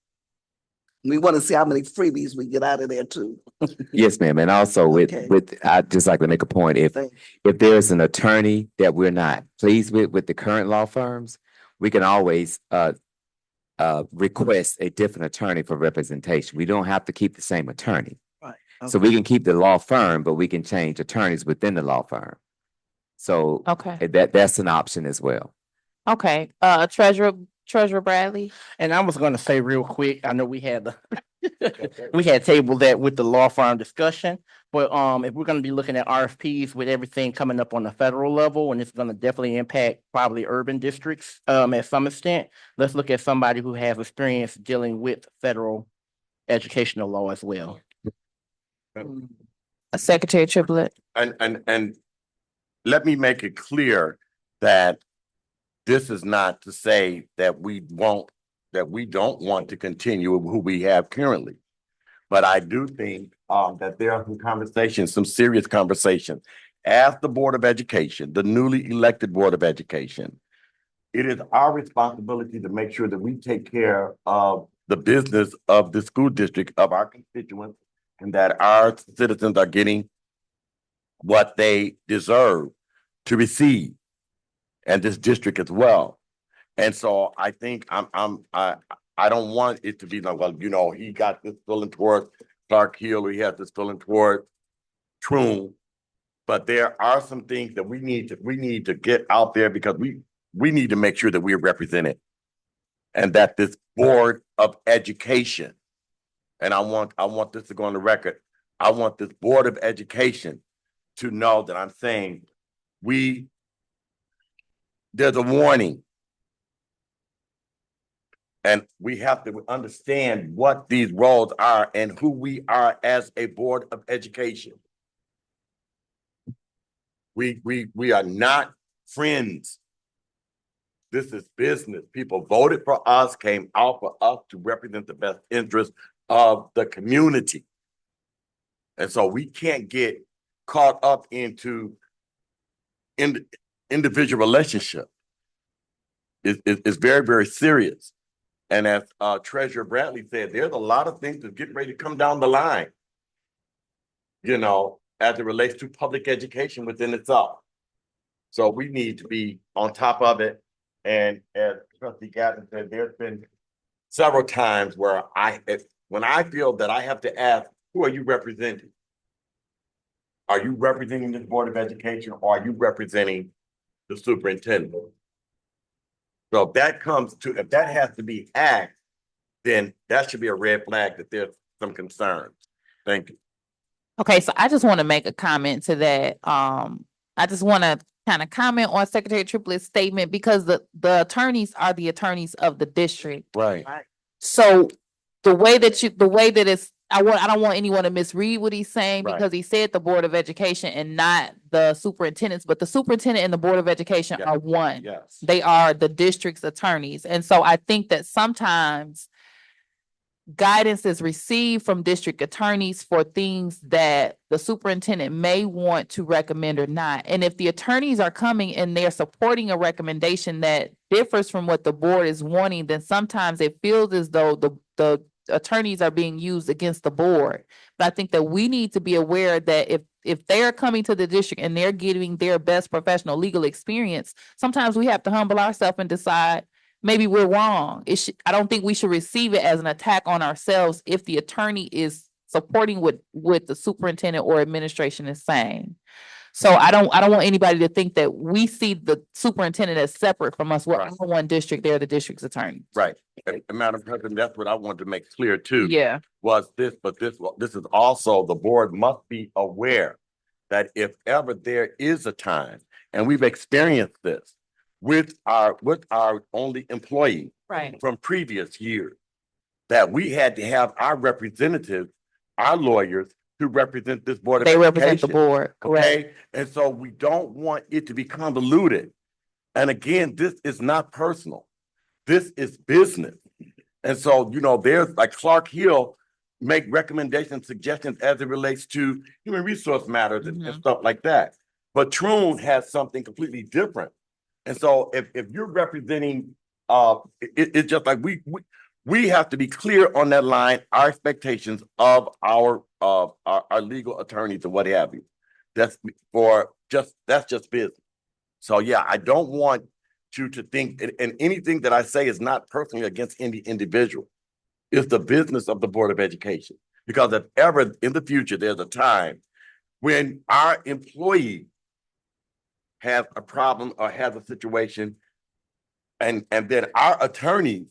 We want to see how many freebies we get out of there too. Yes, ma'am. And also Okay. I'd just like to make a point. Thank- If there's an attorney that we're not pleased with the current law firms, we can always request a different attorney for representation. We don't have to keep the same attorney. Right. So we can keep the law firm, but we can change attorneys within the law firm. So Okay, that's an option as well. okay. Treasurer Bradley? And I was gonna say real quick, I know we had we had tabled that with the law firm discussion, but if we're gonna be looking at RFPs with everything coming up on the federal level, and it's gonna definitely impact probably urban districts at some extent, let's look at somebody who has experience dealing with federal educational law as well. Secretary Triplett? And let me make it clear that this is not to say that we don't want to continue with who we have currently. But I do think that there are some conversations, some serious conversations. As the Board of Education, the newly elected Board of Education, it is our responsibility to make sure that we take care of the business of the school district, of our constituents, and that our citizens are getting what they deserve to receive, and this district as well. And so I think I don't want it to be like, well, you know, he got this feeling towards Clark Hill, or he has this feeling toward Troon. But there are some things that we need to get out there, because we need to make sure that we're represented, and that this Board of Education, and I want this to go on the record, I want this Board of Education to know that I'm saying there's a warning. And we have to understand what these roles are and who we are as a Board of Education. We are not friends. This is business. People voted for us, came out for us to represent the best interest of the community. And so we can't get caught up into individual relationship. It's very, very serious. And as Treasurer Bradley said, there's a lot of things that getting ready to come down the line, you know, as it relates to public education within itself. So we need to be on top of it. And as Trustee Gavin said, there's been several times where when I feel that I have to ask, who are you representing? Are you representing this Board of Education, or are you representing the superintendent? So if that has to be asked, then that should be a red flag that there's some concerns. Thank you. Okay, so I just want to make a comment to that. I just want to kind of comment on Secretary Triplett's statement, because the attorneys are the attorneys of the district. Right. So the way that it's, I don't want anyone to misread what he's saying, Right. because he said the Board of Education and not the superintendents, but the superintendent and the Board of Education Yeah. are one. Yes. They are the district's attorneys. And so I think that sometimes guidance is received from district attorneys for things that the superintendent may want to recommend or not. And if the attorneys are coming and they're supporting a recommendation that differs from what the board is wanting, then sometimes it feels as though the attorneys are being used against the board. But I think that we need to be aware that if they're coming to the district and they're giving their best professional legal experience, sometimes we have to humble ourselves and decide, maybe we're wrong. I don't think we should receive it as an attack on ourselves if the attorney is supporting what the superintendent or administration is saying. So I don't want anybody to think that we see the superintendent as separate from us. We're Right. all one district. They're the district's attorney. Right. And Madam President, that's what I wanted to make clear too. Yeah. Was this, but this is also, the board must be aware that if ever there is a time, and we've experienced this with our only employee Right. from previous years, that we had to have our representatives, our lawyers, who represent this board of They represent the education. board, correct? Okay, and so we don't want it to be convoluted. And again, this is not personal. This is business. And so, there's like Clark Hill make recommendations, suggestions as it relates to human resource matters and stuff like that. But Troon has something completely different. And so if you're representing, it's just like we have to be clear on that line, our expectations of our legal attorneys and what have you. That's just business. So yeah, I don't want you to think, and anything that I say is not personally against any individual. It's the business of the Board of Education. Because if ever in the future there's a time when our employee has a problem or has a situation, and then our attorneys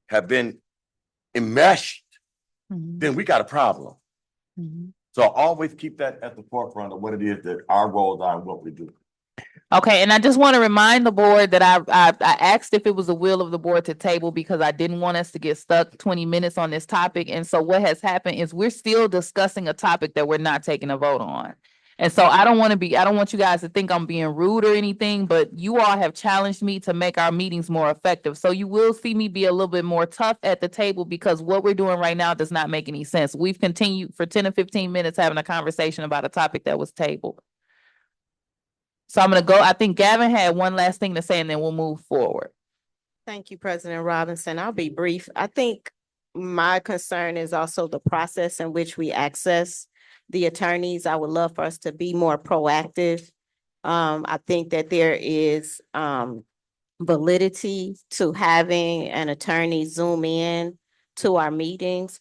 have been enmeshed, then we got a problem. So always keep that at the forefront of what it is that our roles are and what we do. Okay, and I just want to remind the board that I asked if it was the will of the board to table because I didn't want us to get stuck 20 minutes on this topic. And so what has happened is we're still discussing a topic that we're not taking a vote on. And so I don't want you guys to think I'm being rude or anything, but you all have challenged me to make our meetings more effective. So you will see me be a little bit more tough at the table because what we're doing right now does not make any sense. We've continued for 10 or 15 minutes having a conversation about a topic that was tabled. So I'm gonna go, I think Gavin had one last thing to say and then we'll move forward. Thank you, President Robinson. I'll be brief. I think my concern is also the process in which we access the attorneys. I would love for us to be more proactive. I think that there is validity to having an attorney zoom in to our meetings.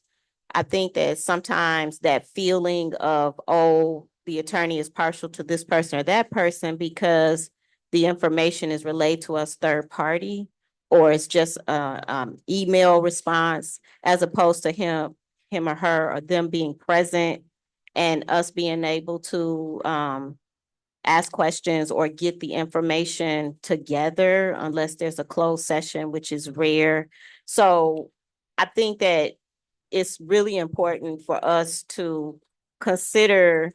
I think that sometimes that feeling of, oh, the attorney is partial to this person or that person because the information is relayed to us third party, or it's just a email response as opposed to him or her or them being present and us being able to ask questions or get the information together unless there's a closed session, which is rare. So I think that it's really important for us to consider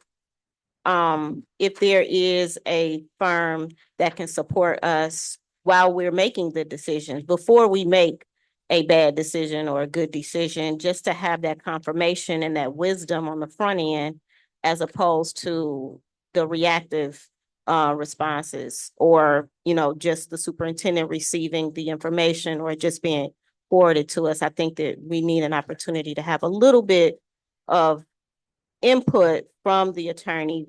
if there is a firm that can support us while we're making the decisions, before we make a bad decision or a good decision, just to have that confirmation and that wisdom on the front end, as opposed to the reactive responses or, just the superintendent receiving the information or just being forwarded to us. I think that we need an opportunity to have a little bit of input from the attorney,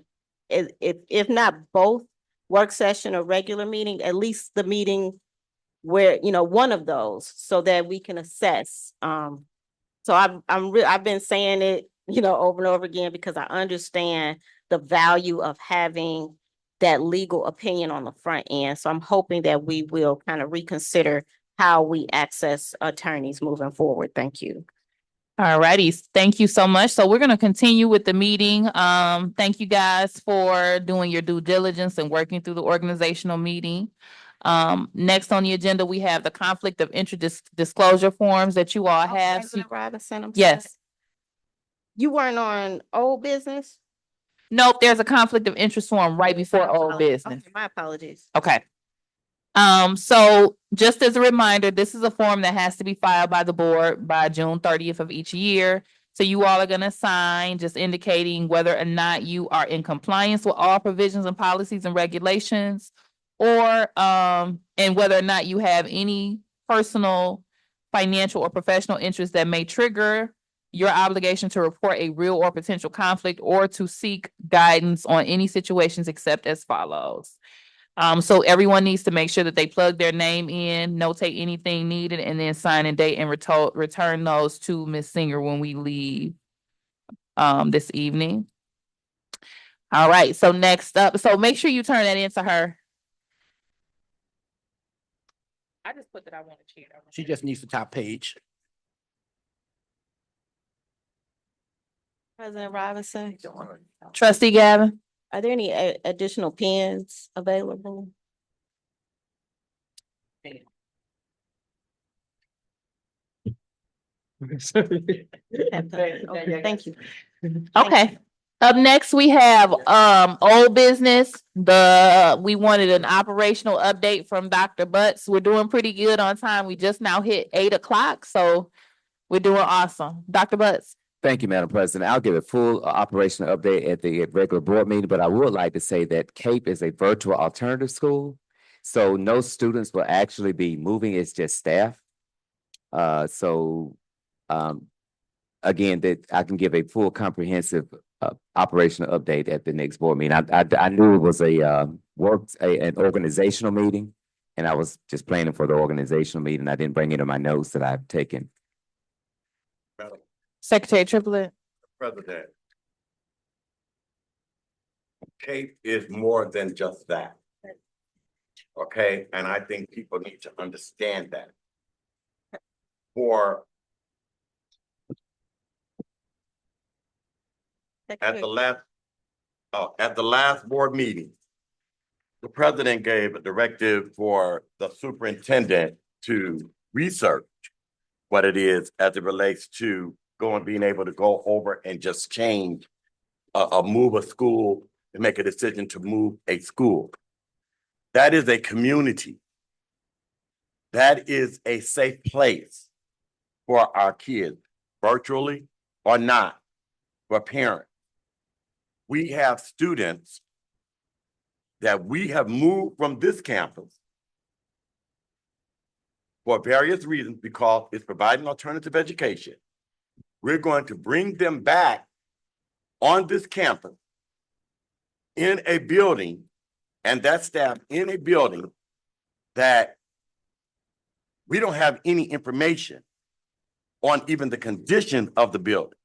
if not both work session or regular meeting, at least the meeting where, one of those, so that we can assess. So I've been saying it, over and over again, because I understand the value of having that legal opinion on the front end. So I'm hoping that we will kind of reconsider how we access attorneys moving forward. Thank you. All righty, thank you so much. So we're gonna continue with the meeting. Thank you guys for doing your due diligence and working through the organizational meeting. Next on the agenda, we have the conflict of interest disclosure forms that you all have. President Robinson, I'm sorry. Yes, You weren't on old business? nope, there's a conflict of interest form right before My old apologies. business. Okay, my apologies. Okay. So just as a reminder, this is a form that has to be filed by the board by June 30th of each year. So you all are gonna sign, just indicating whether or not you are in compliance with all provisions and policies and regulations, or and whether or not you have any personal, financial, or professional interest that may trigger your obligation to report a real or potential conflict or to seek guidance on any situations except as follows. So everyone needs to make sure that they plug their name in, notate anything needed, and then sign and date and return those to Ms. Singer when we leave this evening. All right, so next up, so make sure you turn that in to her. I just put that I want to cheer. She just needs the top page. President Robinson, Trustee Gavin? are there any additional pens available? Okay, thank you. Okay, Up next, we have old business. We wanted an operational update from Dr. Butts. We're doing pretty good on time. We just now hit 8 o'clock, so we're doing awesome. Dr. Butts. Thank you, Madam President. I'll give a full operational update at the regular board meeting, but I would like to say that CAPE is a virtual alternative school. So no students will actually be moving, it's just staff. Again, that I can give a full comprehensive operational update at the next board meeting. I knew it was an organizational meeting, and I was just planning for the organizational meeting. I didn't bring it in my notes that I've taken. Secretary Triplett. President. CAPE is more than just that. Okay, and I think people need to understand that. At the last board meeting, the president gave a directive for the superintendent to research what it is as it relates to being able to go over and just change move a school and make a decision to move a school. That is a community. That is a safe place for our kids, virtually or not, for parents. We have students that we have moved from this campus for various reasons because it's providing alternative education. We're going to bring them back on this campus in a building, and that staff in a building that we don't have any information on even the condition of the building.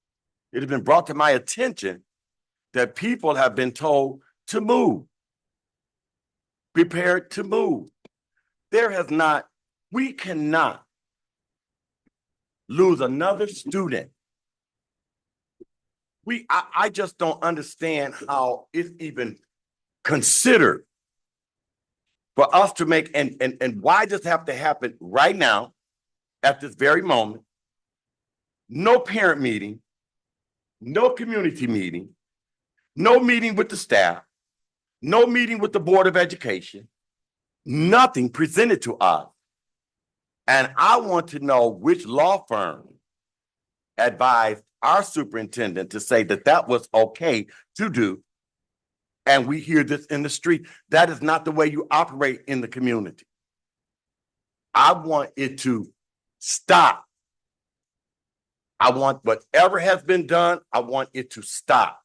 It has been brought to my attention that people have been told to move, prepared to move. We cannot lose another student. I just don't understand how it's even considered for us to make, and why does have to happen right now at this very moment? No parent meeting, no community meeting, no meeting with the staff, no meeting with the Board of Education, nothing presented to us. And I want to know which law firm advised our superintendent to say that that was okay to do. And we hear this in the street. That is not the way you operate in the community. I want it to stop. I want whatever has been done, I want it to stop.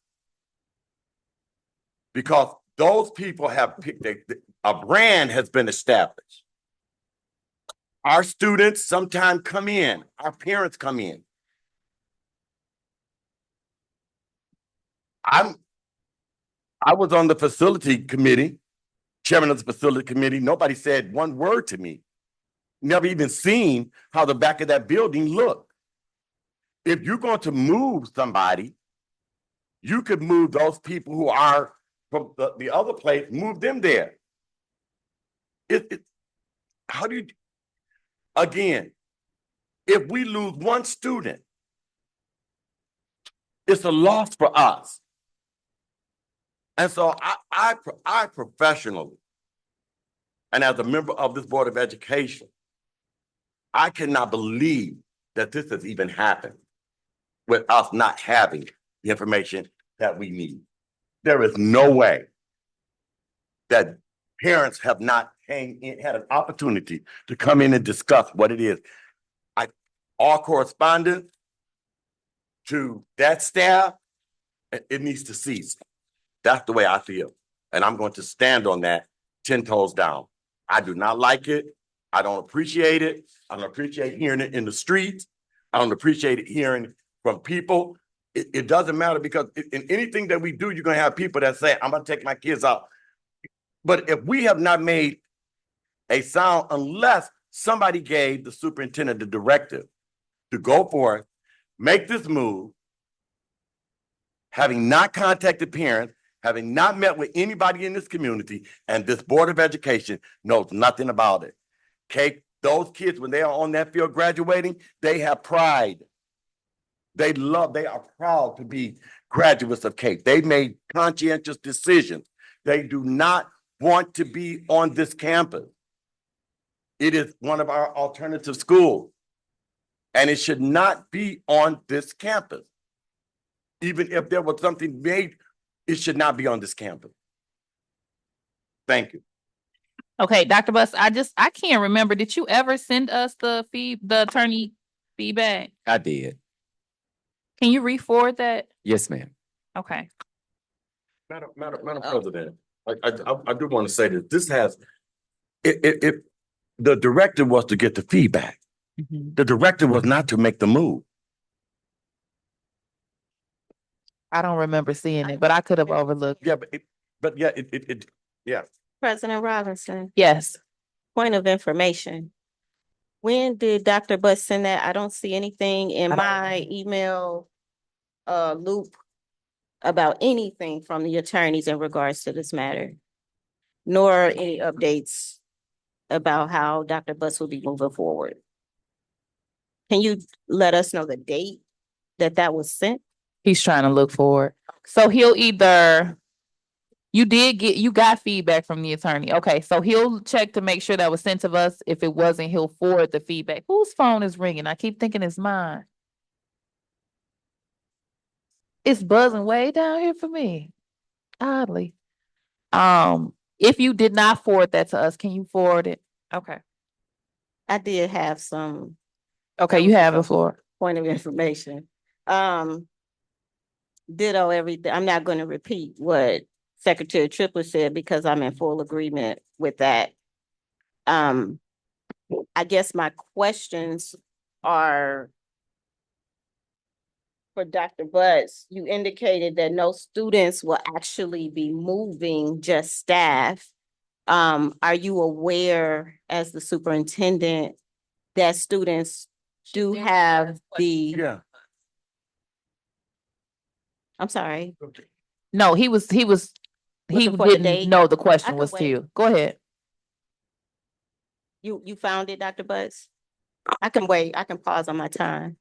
Because those people have picked a brand has been established. Our students sometimes come in, our parents come in. I was on the facility committee, chairman of the facility committee. Nobody said one word to me. Never even seen how the back of that building looked. If you're going to move somebody, you could move those people who are from the other place, move them there. How do you, again, if we lose one student, it's a loss for us. And so I professionally, and as a member of this Board of Education, I cannot believe that this has even happened with us not having the information that we need. There is no way that parents have not had an opportunity to come in and discuss what it is. All correspondence to that staff, it needs to cease. That's the way I feel. And I'm going to stand on that 10 toes down. I do not like it. I don't appreciate it. I don't appreciate hearing it in the streets. I don't appreciate it hearing from people. It doesn't matter because in anything that we do, you're going to have people that say, I'm going to take my kids out. But if we have not made a sound, unless somebody gave the superintendent the directive to go forth, make this move, having not contacted parents, having not met with anybody in this community, and this Board of Education knows nothing about it. Okay, those kids, when they are on that field graduating, they have pride. They are proud to be graduates of Cape. They made conscientious decisions. They do not want to be on this campus. It is one of our alternative schools. And it should not be on this campus. Even if there was something made, it should not be on this campus. Thank you. Okay, Dr. Bus, I can't remember. Did you ever send us the attorney feedback? I did. Can you re-forward that? Yes, ma'am. Okay. Madam President, I do want to say that this has, if the directive was to get the feedback, the directive was not to make the move. I don't remember seeing it, but I could have overlooked. Yeah, yeah. President Robinson, Yes. point of information. When did Dr. Butt send that? I don't see anything in my email loop about anything from the attorneys in regards to this matter, nor any updates about how Dr. Butts will be moving forward. Can you let us know the date that was sent? He's trying to look for it. So he'll either, you got feedback from the attorney. Okay, so he'll check to make sure that was sent to us. If it wasn't, he'll forward the feedback. Whose phone is ringing? I keep thinking it's mine. It's buzzing way down here for me. Oddly. If you did not forward that to us, can you forward it? Okay. I did have some Okay, you have the floor. point of information. Ditto everything. I'm not going to repeat what Secretary Triplett said because I'm in full agreement with that. I guess my questions are for Dr. Butts. You indicated that no students will actually be moving, just staff. Are you aware as the superintendent that students do have the, Yeah. I'm sorry, No, he Looking for the didn't date? know the I question can was to wait. you. Go ahead. you found it, Dr. Butts? I can wait. I can pause on my time.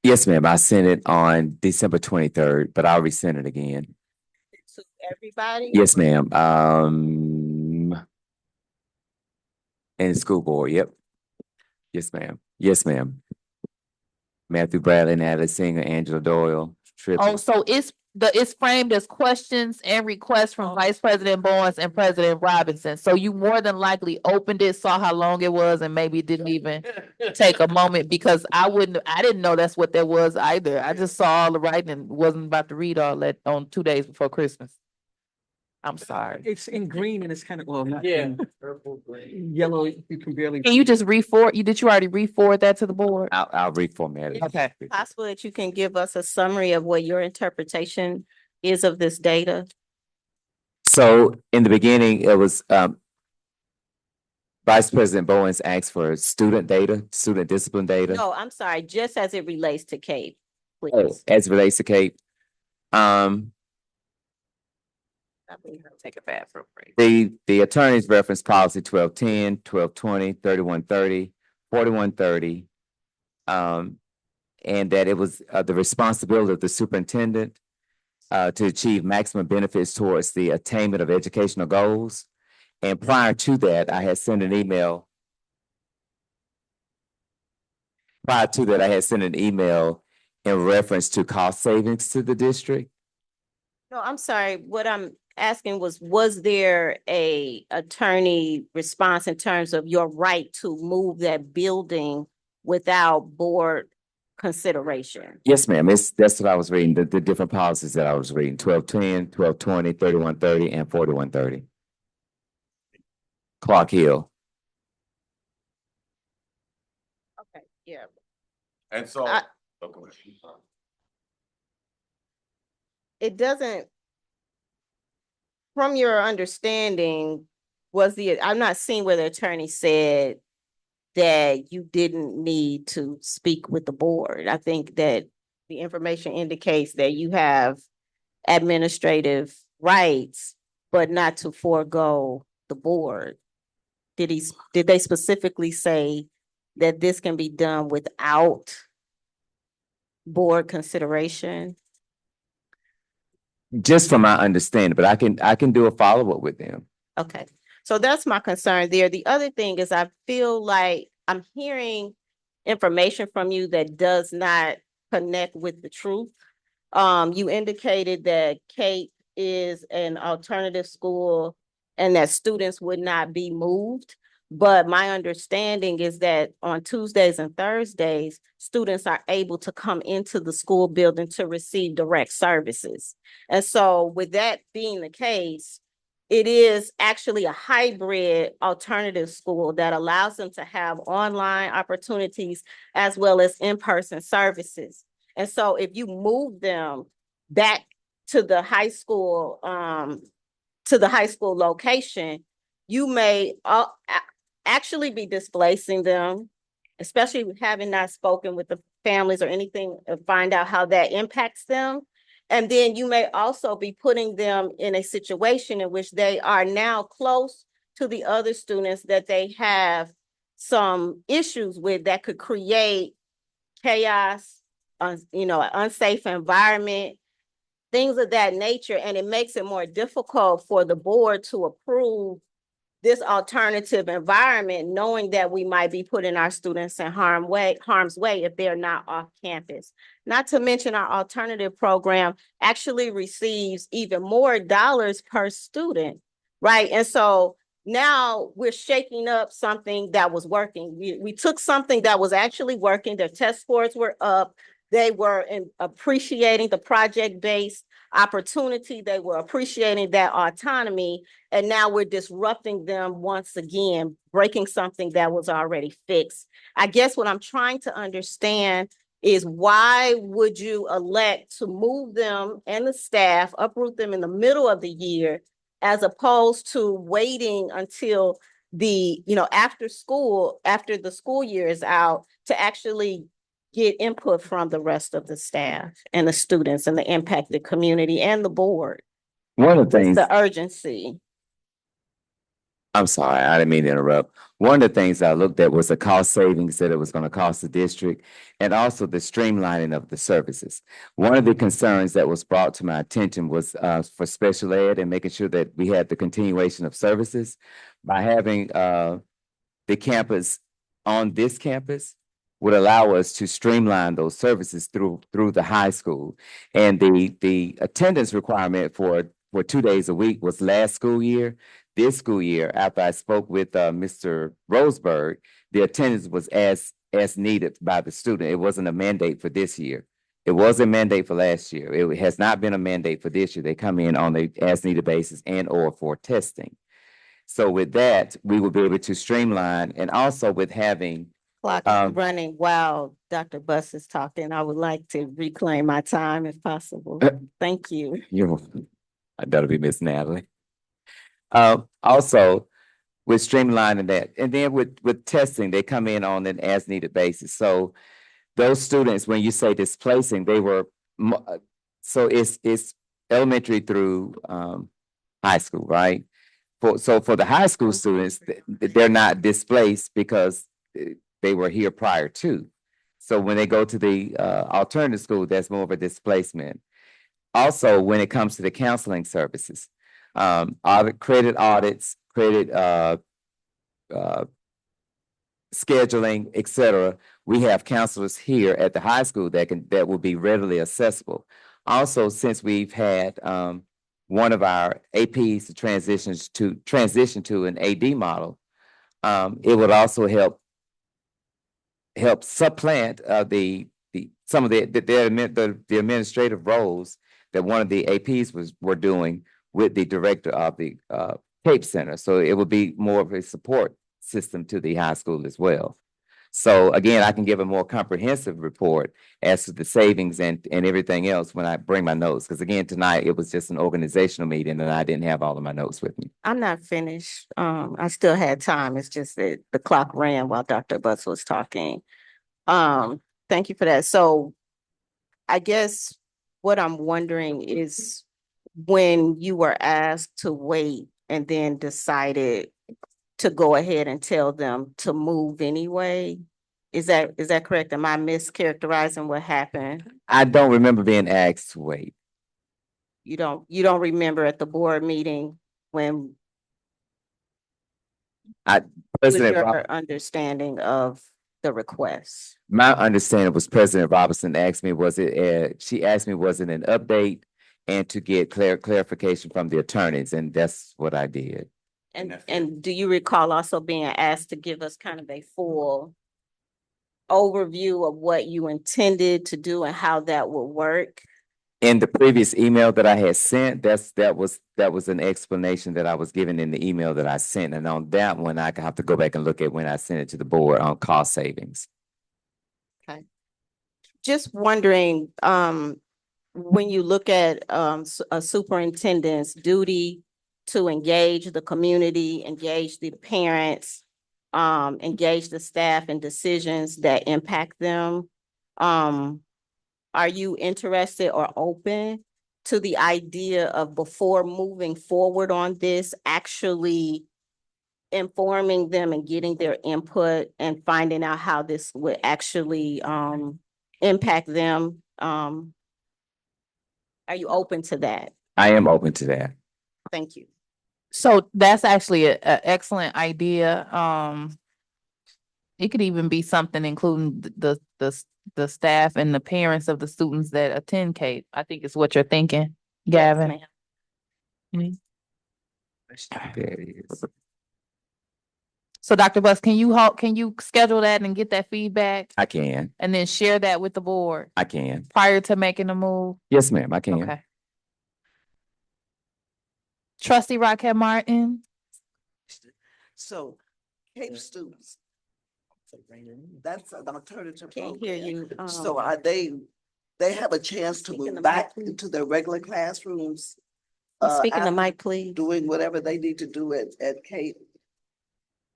Yes, ma'am. I sent it on December 23rd, but I'll resend it again. To everybody? Yes, ma'am. And school board, yep. Yes, ma'am. Yes, ma'am. Matthew Bradley, Natalie Singer, Angela Doyle, Oh, Triplett. so it's framed as questions and requests from Vice President Bowens and President Robinson. So you more than likely opened it, saw how long it was, and maybe didn't even take a moment because I didn't know that's what there was either. I just saw all the writing and wasn't about to read all that on 2 days before Christmas. I'm sorry. It's in green and it's kind of, well, not in yellow, you can barely. Can you just did you already re-forward that to the board? I'll reformat it. Okay. Possible that you can give us a summary of what your interpretation is of this data? So in the beginning, it was Vice President Bowens asked for student data, student discipline data. No, I'm sorry, just as it relates to Cape, Oh, please. as it relates to Cape. Take a bathroom break. The attorneys referenced policy 1210, 1220, 3130, 4130. And that it was the responsibility of the superintendent to achieve maximum benefits towards the attainment of educational goals. And prior to that, I had sent an email. Prior to that, I had sent an email in reference to cost savings to the district. No, I'm sorry, what I'm asking was there a attorney response in terms of your right to move that building without board consideration? Yes, ma'am. That's what I was reading, the different policies that I was reading, 1210, 1220, 3130, and 4130. Clark Hill. Okay, yeah. And so. I- Oh, go ahead. It doesn't, from your understanding, I'm not seeing where the attorney said that you didn't need to speak with the board. I think that the information indicates that you have administrative rights, but not to forego the board. Did they specifically say that this can be done without board consideration? Just from my understanding, but I can do a follow-up with them. Okay, so that's my concern there. The other thing is I feel like I'm hearing information from you that does not connect with the truth. You indicated that Cape is an alternative school and that students would not be moved. But my understanding is that on Tuesdays and Thursdays, students are able to come into the school building to receive direct services. And so with that being the case, it is actually a hybrid alternative school that allows them to have online opportunities as well as in-person services. And so if you move them back to the high school, location, you may actually be displacing them, especially having not spoken with the families or anything, find out how that impacts them. And then you may also be putting them in a situation in which they are now close to the other students that they have some issues with that could create chaos, an unsafe environment, things of that nature. And it makes it more difficult for the board to approve this alternative environment, knowing that we might be putting our students in harm's way if they're not off campus. Not to mention our alternative program actually receives even more dollars per student, right? And so now we're shaking up something that was working. We took something that was actually working, their test scores were up, they were appreciating the project-based opportunity, they were appreciating that autonomy, and now we're disrupting them once again, breaking something that was already fixed. I guess what I'm trying to understand is why would you elect to move them and the staff, uproot them in the middle of the year, as opposed to waiting until the, after the school year is out to actually get input from the rest of the staff and the students and the impacted community and the board? One of the What's things, the urgency? I'm sorry, I didn't mean to interrupt. One of the things I looked at was the cost savings that it was going to cost the district and also the streamlining of the services. One of the concerns that was brought to my attention was for special ed and making sure that we had the continuation of services by having the campus on this campus would allow us to streamline those services through the high school. And the attendance requirement for 2 days a week was last school year. This school year, after I spoke with Mr. Roseberg, the attendance was as needed by the student. It wasn't a mandate for this year. It was a mandate for last year. It has not been a mandate for this year. They come in on a as needed basis and or for testing. So with that, we will be able to streamline, and also with having Clock is running while Dr. Buss is talking. I would like to reclaim my time if possible. Thank you. that'll be Miss Natalie. Also with streamlining that, and then with testing, they come in on an as needed basis. So those students, when you say displacing, they were so it's elementary through high school, right? For the high school students, they're not displaced because they were here prior to. So when they go to the alternative school, that's more of a displacement. Also, when it comes to the counseling services, credit audits, credit scheduling, et cetera, we have counselors here at the high school that will be readily accessible. Also, since we've had one of our APs to transition to an AD model, it would also help supplant some of the administrative roles that one of the APs were doing with the director of the Cape Center. So it would be more of a support system to the high school as well. So again, I can give a more comprehensive report as to the savings and everything else when I bring my notes. Because again, tonight it was just an organizational meeting and I didn't have all of my notes with me. I'm not finished. I still had time. It's just that the clock ran while Dr. Butts was talking. Thank you for that. So I guess what I'm wondering is when you were asked to wait and then decided to go ahead and tell them to move anyway. Is that correct? Am I mischaracterizing what happened? I don't remember being asked to wait. You don't remember at the board meeting when was President your Rob, understanding of the request? my understanding was President Robinson asked me, she asked me, was it an update? And to get clarification from the attorneys, and that's what I did. And do you recall also being asked to give us kind of a full overview of what you intended to do and how that would work? In the previous email that I had sent, that was an explanation that I was given in the email that I sent. And on that one, I have to go back and look at when I sent it to the board on cost savings. Just wondering, when you look at a superintendent's duty to engage the community, engage the parents, engage the staff in decisions that impact them, are you interested or open to the idea of, before moving forward on this, actually informing them and getting their input and finding out how this would actually impact them? Are you open to that? I am open to that. Thank you. So that's actually a excellent idea. It could even be something including the staff and the parents of the students that attend Cape. I think is what you're thinking, Gavin. Yes, ma'am. There it is. So Dr. Bus, can you schedule that and get that feedback I can. and then share that with the board I can. prior to making a move? Yes, ma'am, I can. Okay. Trustee Rockett Martin. So Cape students, that's an alternative Can't program. hear you. So are they have a chance to Speak in the move mic, back please. into their regular classrooms? Speak in the after mic, please. Doing whatever they need to do at Cape?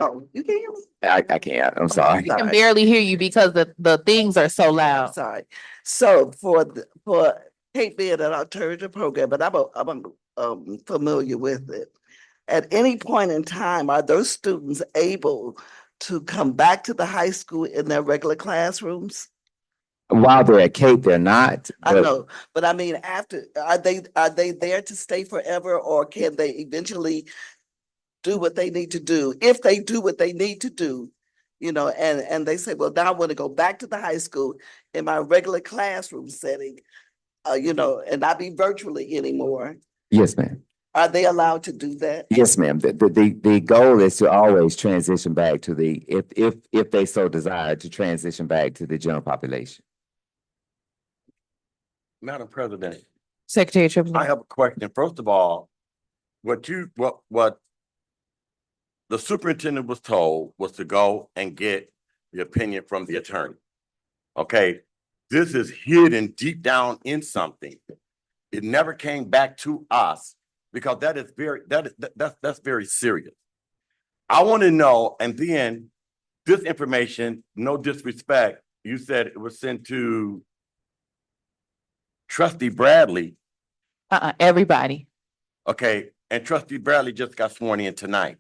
Oh, you can hear me? I can't. I'm sorry. We can barely hear you because the things are so loud. Sorry. So for Cape being an alternative program, but I'm familiar with it. At any point in time, are those students able to come back to the high school in their regular classrooms? While they're at Cape, they're not. I but know, but I mean, after, are they there to stay forever, or can they eventually do what they need to do? If they do what they need to do, and they say, well, now I want to go back to the high school in my regular classroom setting, and not be virtually anymore. Yes, ma'am. Are they allowed to do that? Yes, ma'am. The goal is to always transition back to if they so desire, to transition back to the general population. Madam President, Secretary Triplett. I have a question. First of all, what the superintendent was told was to go and get the opinion from the attorney. Okay, this is hidden deep down in something. It never came back to us because that's very serious. I want to know, and then this information, no disrespect, you said it was sent to Trustee Bradley. Everybody. Okay, and Trustee Bradley just got sworn in tonight.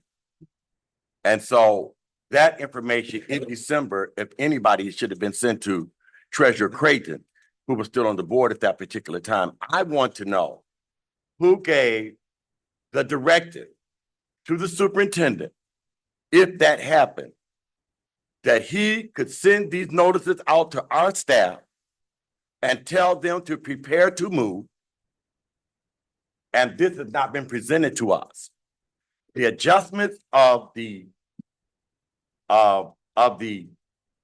And so that information in December, if anybody, should have been sent to Treasurer Creighton, who was still on the board at that particular time. I want to know who gave the directive to the superintendent, if that happened, that he could send these notices out to our staff and tell them to prepare to move. And this has not been presented to us. The adjustments of the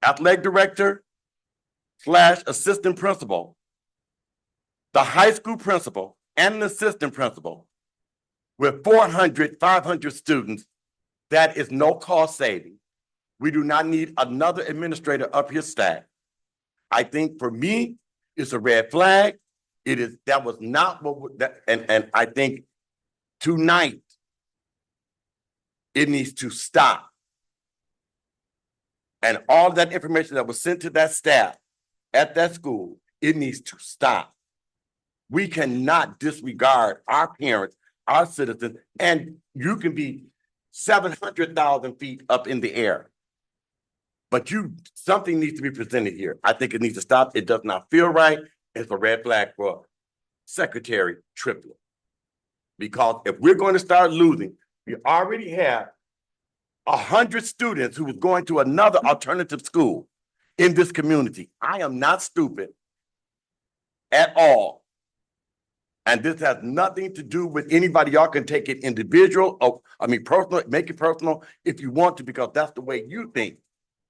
athletic director / assistant principal, the high school principal and an assistant principal with 400, 500 students, that is no cost saving. We do not need another administrator up his staff. I think for me, it's a red flag. That was not and I think tonight it needs to stop. And all that information that was sent to that staff at that school, it needs to stop. We cannot disregard our parents, our citizens, and you can be 700,000 feet up in the air. But something needs to be presented here. I think it needs to stop. It does not feel right. It's a red flag for Secretary Triplett. Because if we're going to start losing, we already have 100 students who was going to another alternative school in this community. I am not stupid at all. And this has nothing to do with anybody. Y'all can take it individual, or personal, make it personal if you want to, because that's the way you think.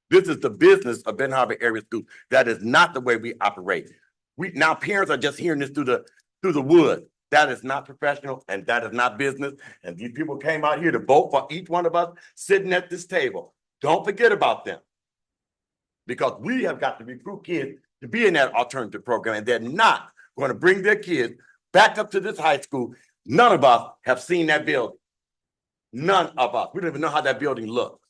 This is the business of Ben Harbor Area School. That is not the way we operate. Now parents are just hearing this through the wood. That is not professional and that is not business. And these people came out here to vote for each one of us sitting at this table. Don't forget about them. Because we have got to recruit kids to be in that alternative program, and they're not going to bring their kids back up to this high school. None of us have seen that building. None of us. We don't even know how that building looks.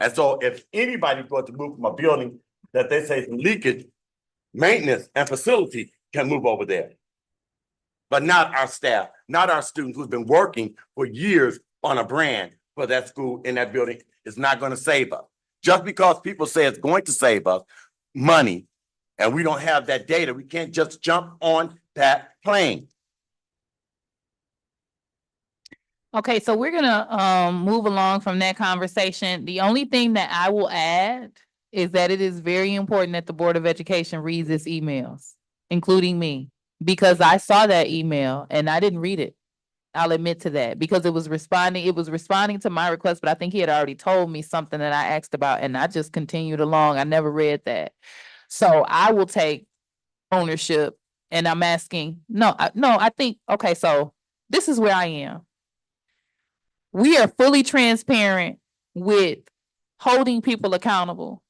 And so if anybody's going to move from a building that they say is leakage, maintenance, and facility can move over there. But not our staff, not our students who've been working for years on a brand for that school in that building is not going to save us. Just because people say it's going to save us money and we don't have that data, we can't just jump on that plane. Okay, so we're gonna move along from that conversation. The only thing that I will add is that it is very important that the Board of Education reads its emails, including me, because I saw that email and I didn't read it. I'll admit to that, because it was responding to my request, but I think he had already told me something that I asked about and I just continued along. I never read that. So I will take ownership, and I'm asking, I think, okay, so this is where I am. We are fully transparent with holding people accountable.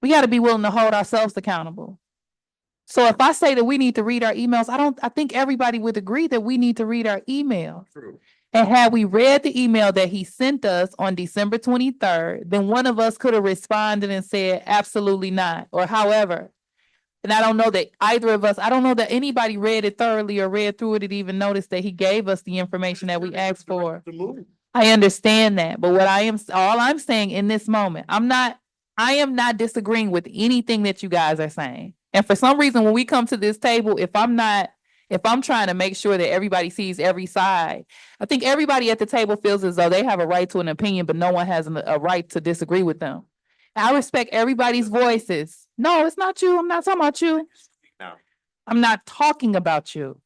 We got to be willing to hold ourselves accountable. So if I say that we need to read our emails, I think everybody would agree that we need to read our emails. True. And had we read the email that he sent us on December 23rd, then one of us could have responded and said, absolutely not, or however. And I don't know that either of us, I don't know that anybody read it thoroughly or read through it and even noticed that he gave us the information that we asked for. I understand that, but all I'm saying in this moment, I am not disagreeing with anything that you guys are saying. And for some reason, when we come to this table, if I'm trying to make sure that everybody sees every side, I think everybody at the table feels as though they have a right to an opinion, but no one has a right to disagree with them. I respect everybody's voices. No, it's not you. I'm not talking about you. No. I'm not talking about you.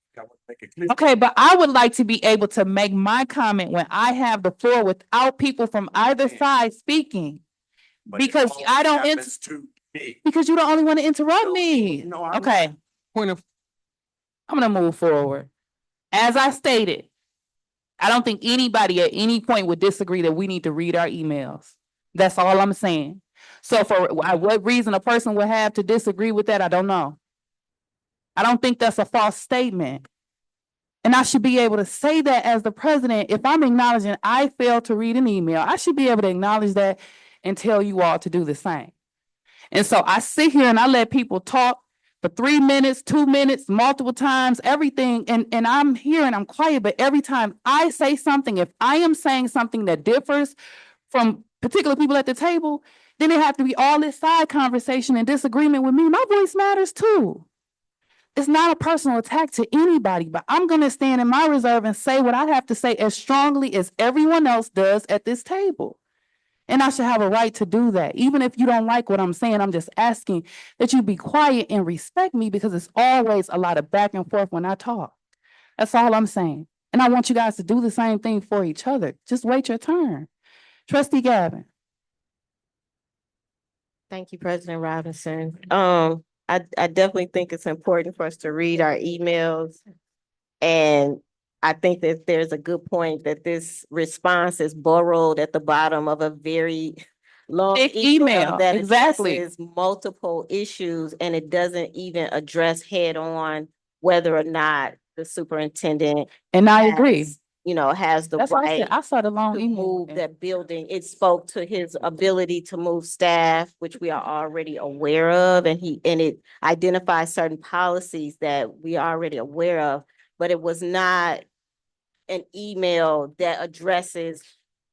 Okay, but I would like to be able to make my comment when I have the floor without people from either side speaking. Because I don't, because you don't only want to interrupt me. No, I'm Okay, I'm gonna move forward. As I stated, I don't think anybody at any point would disagree that we need to read our emails. That's all I'm saying. So for what reason a person would have to disagree with that, I don't know. I don't think that's a false statement. And I should be able to say that as the president. If I'm acknowledging I failed to read an email, I should be able to acknowledge that and tell you all to do the same. And so I sit here and I let people talk for 3 minutes, 2 minutes, multiple times, everything. And I'm here and I'm quiet, but every time I say something, if I am saying something that differs from particular people at the table, then it have to be all this side conversation and disagreement with me. My voice matters too. It's not a personal attack to anybody, but I'm going to stand in my reserve and say what I have to say as strongly as everyone else does at this table. And I should have a right to do that. Even if you don't like what I'm saying, I'm just asking that you be quiet and respect me, because it's always a lot of back and forth when I talk. That's all I'm saying. And I want you guys to do the same thing for each other. Just wait your turn. Trustee Gavin. Thank you, President Robinson. I definitely think it's important for us to read our emails. And I think that there's a good point that this response is borrowed at the bottom of a very long Thick email that exactly. addresses multiple issues, and it doesn't even address head on whether or not the superintendent And I agree. has the That's what I right said. I saw the long to email. move that building. It spoke to his ability to move staff, which we are already aware of, and it identifies certain policies that we are already aware of, but it was not an email that addresses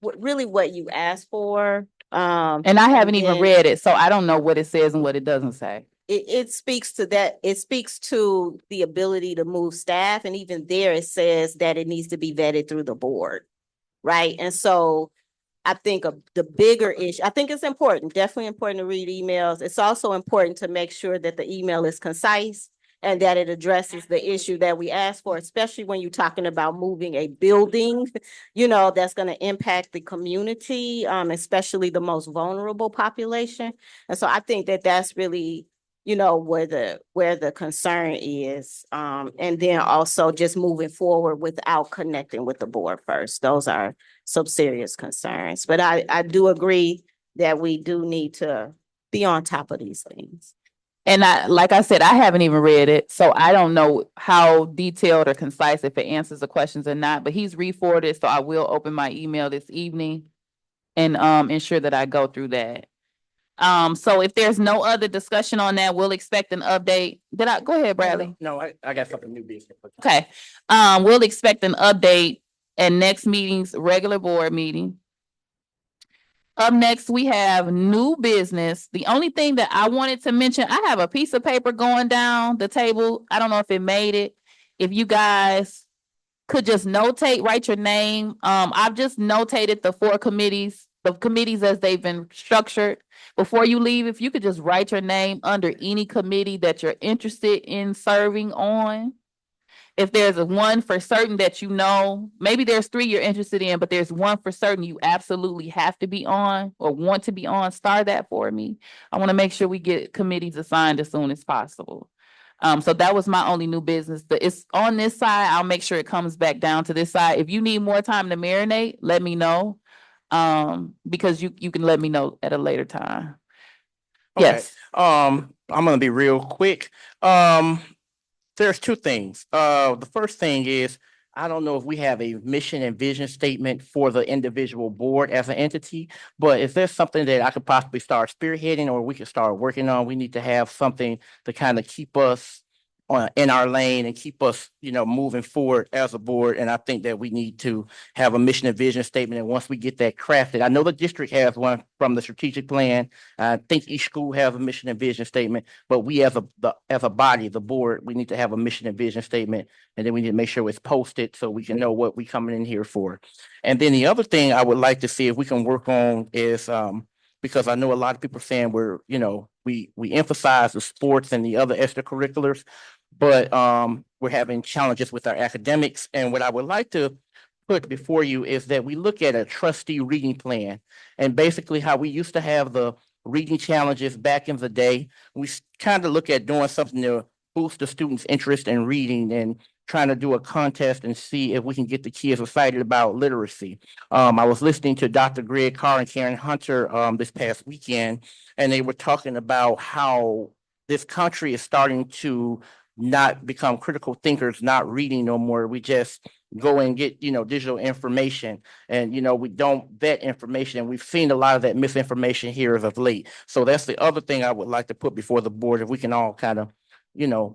really what you asked for. And I haven't even then read it, so I don't know what it says and what it doesn't say. it speaks to that, it speaks to the ability to move staff, and even there it says that it needs to be vetted through the board, right? And so I think the bigger issue, I think it's important, definitely important to read emails. It's also important to make sure that the email is concise and that it addresses the issue that we asked for, especially when you're talking about moving a building, that's going to impact the community, especially the most vulnerable population. And so I think that that's really, where the concern is. And then also just moving forward without connecting with the board first. Those are some serious concerns. But I do agree that we do need to be on top of these things. And like I said, I haven't even read it, so I don't know how detailed or concise if it answers the questions or not, but he's re-forwarded, so I will open my email this evening and ensure that I go through that. So if there's no other discussion on that, we'll expect an update. Go ahead, Bradley? No, I got something new business. Okay, we'll expect an update at next meeting's regular board meeting. Up next, we have new business. The only thing that I wanted to mention, I have a piece of paper going down the table. I don't know if it made it. If you guys could just write your name. I've just notated the committees as they've been structured. Before you leave, if you could just write your name under any committee that you're interested in serving on. If there's one for certain that maybe there's 3 you're interested in, but there's one for certain you absolutely have to be on or want to be on, star that for me. I want to make sure we get committees assigned as soon as possible. So that was my only new business. It's on this side. I'll make sure it comes back down to this side. If you need more time to marinate, let me know. Because you can let me know at a later time. Okay. Yes. I'm gonna be real quick. There's 2 things. The first thing is, I don't know if we have a mission and vision statement for the individual board as an entity, but if there's something that I could possibly start spearheading or we could start working on, we need to have something to kind of keep us in our lane and keep us, moving forward as a board. And I think that we need to have a mission and vision statement. And once we get that crafted, I know the district has one from the strategic plan. I think each school has a mission and vision statement, but we as a body, the board, we need to have a mission and vision statement. And then we need to make sure it's posted so we can know what we're coming in here for. And then the other thing I would like to see if we can work on is, because I know a lot of people are saying we emphasize the sports and the other extracurriculars, but we're having challenges with our academics. And what I would like to put before you is that we look at a trustee reading plan, and basically how we used to have the reading challenges back in the day. We kind of look at doing something to boost the students' interest in reading and trying to do a contest and see if we can get the kids excited about literacy. I was listening to Dr. Greg Carr and Karen Hunter this past weekend, and they were talking about how this country is starting to not become critical thinkers, not reading no more. We just go and get, digital information, and, we don't vet information. And we've seen a lot of that misinformation here as of late. So that's the other thing I would like to put before the board, if we can all kind of,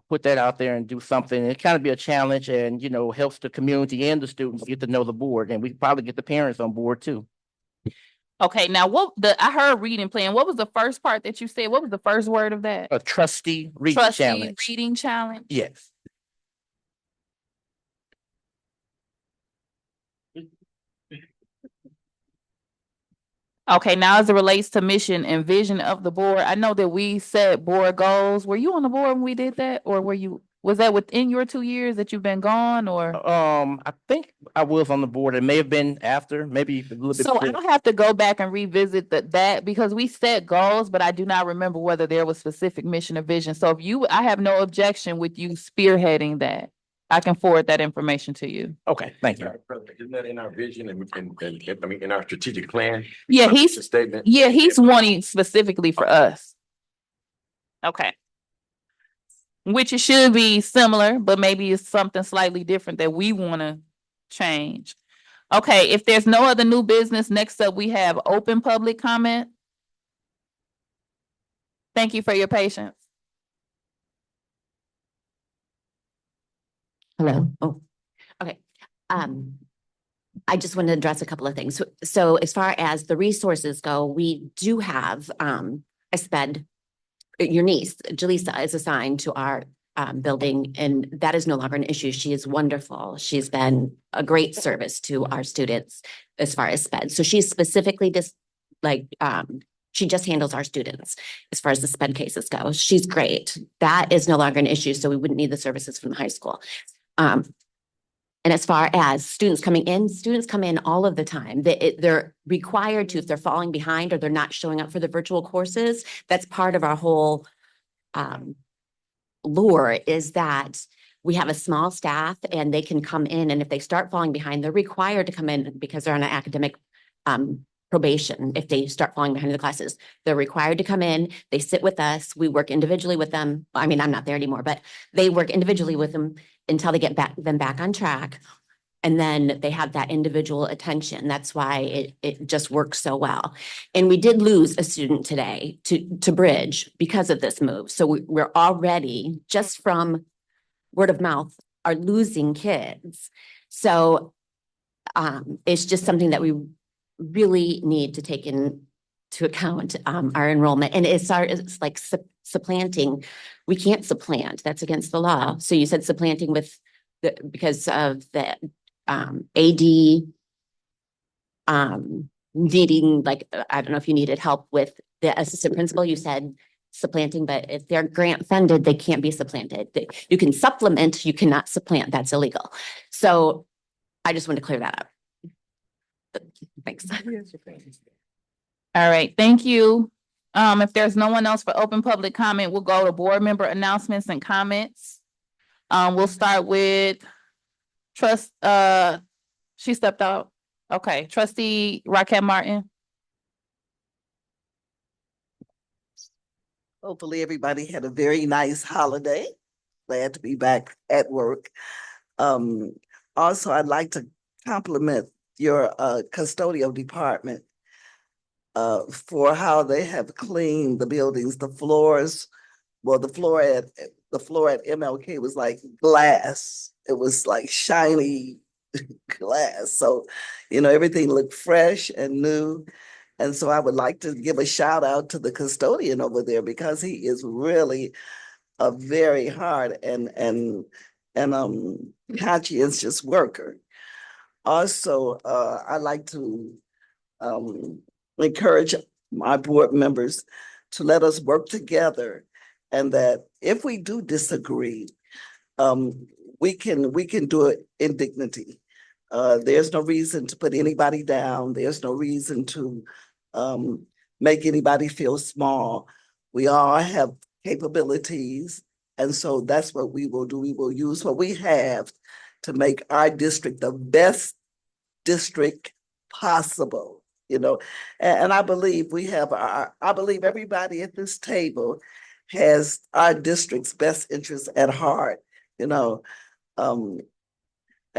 put that out there and do something. It kind of be a challenge and, helps the community and the students get to know the board, and we can probably get the parents on board too. Okay, now I heard reading plan. What was the first part that you said? What was the first word of that? A trustee reading challenge. Trustee reading challenge? Yes. Okay, now as it relates to mission and vision of the board, I know that we set board goals. Were you on the board when we did that? Or was that within your 2 years that you've been gone, or? I think I was on the board. It may have been after, maybe a little bit. So I don't have to go back and revisit that because we set goals, but I do not remember whether there was specific mission or vision. So I have no objection with you spearheading that. I can forward that information to you. Okay, thank you. Isn't that in our vision and in our strategic plan? Yeah, Statement. Yeah, he's wanting specifically for us. Okay. Which it should be similar, but maybe it's something slightly different that we want to change. Okay, if there's no other new business, next up we have open public comment. Thank you for your patience. Hello. Oh, okay. I just wanted to address a couple of things. So as far as the resources go, we do have a SPED your niece, Jaleesa, is assigned to our building, and that is no longer an issue. She is wonderful. She's been a great service to our students as far as SPED. So she's specifically just like, she just handles our students as far as the SPED cases go. She's great. That is no longer an issue, so we wouldn't need the services from the high school. And as far as students come in all of the time. They're required to, if they're falling behind or they're not showing up for the virtual courses, that's part of our whole lure, is that we have a small staff and they can come in, and if they start falling behind, they're required to come in because they're on an academic probation. If they start falling behind in the classes, they're required to come in, they sit with us, we work individually with them. I mean, I'm not there anymore, but they work individually with them until they get back on track. And then they have that individual attention. That's why it just works so well. And we did lose a student today to Bridge because of this move. So we're already, just from word of mouth, are losing kids. So it's just something that we really need to take into account, our enrollment. And it's like supplanting. We can't supplant. That's against the law. So you said supplanting with because of the AD needing, like, I don't know if you needed help with the assistant principal, you said supplanting, but if they're grant funded, they can't be supplanted. You can supplement, you cannot supplant. That's illegal. So I just want to clear that up. Thanks. All right, thank you. If there's no one else for open public comment, we'll go to board member announcements and comments. We'll start with she stepped out. Okay, trustee Raquel Martin. Hopefully, everybody had a very nice holiday. Glad to be back at work. Also, I'd like to compliment your custodial department for how they have cleaned the buildings, the floors. Well, the floor at MLK was like glass. It was like shiny glass. So, everything looked fresh and new. And so I would like to give a shout out to the custodian over there, because he is really a very hard and conscientious worker. Also, I like to encourage my board members to let us work together, and that if we do disagree, we can do it in dignity. There's no reason to put anybody down. There's no reason to make anybody feel small. We all have capabilities, and so that's what we will do. We will use what we have to make our district the best district possible. And I believe I believe everybody at this table has our district's best interests at heart. And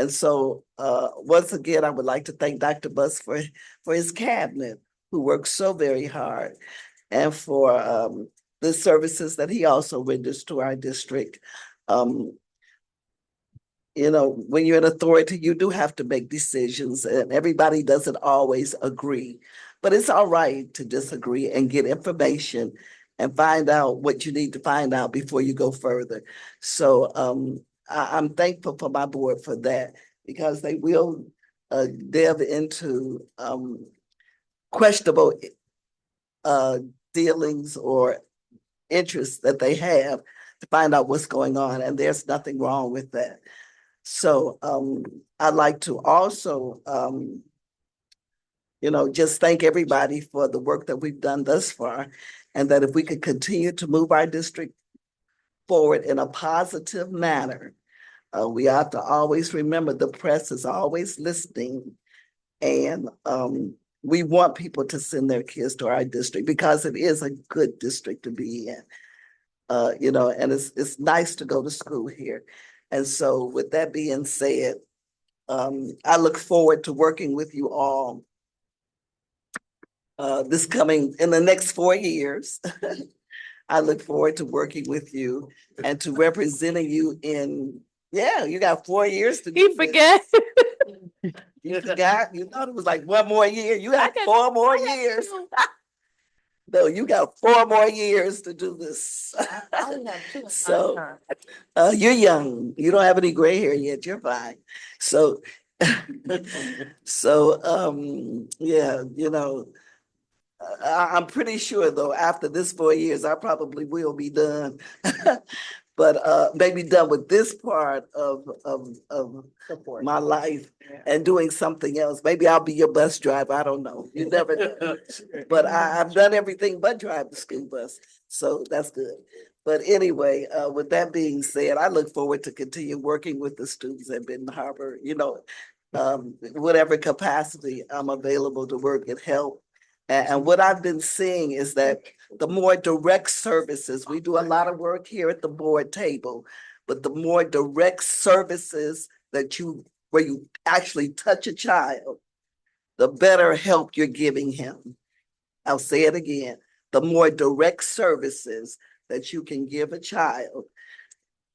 so once again, I would like to thank Dr. Buss for his cabinet, who works so very hard, and for the services that he also renders to our district. When you're an authority, you do have to make decisions, and everybody doesn't always agree. But it's all right to disagree and get information and find out what you need to find out before you go further. So I'm thankful for my board for that, because they will delve into questionable dealings or interests that they have to find out what's going on, and there's nothing wrong with that. So I'd like to also just thank everybody for the work that we've done thus far, and that if we could continue to move our district forward in a positive manner, we have to always remember the press is always listening, and we want people to send their kids to our district because it is a good district to be in. And it's nice to go to school here. And so with that being said, I look forward to working with you all in the next 4 years. I look forward to working with you and to representing you you got 4 years to do He forget. You forgot? You thought it was like 1 more year. You got 4 more years. No, you got 4 more years to do this. So, you're young. You don't have any gray hair yet. You're fine. So, yeah, I'm pretty sure though, after this 4 years, I probably will be done. But maybe done with this part of my life and doing something else. Maybe I'll be your bus driver. I don't know. You never know. But I've done everything but drive the school bus. So that's good. But anyway, with that being said, I look forward to continue working with the students at Benton Harbor, whatever capacity I'm available to work and help. And what I've been seeing is that the more direct services, we do a lot of work here at the board table, but the more direct services where you actually touch a child, the better help you're giving him. I'll say it again, the more direct services that you can give a child,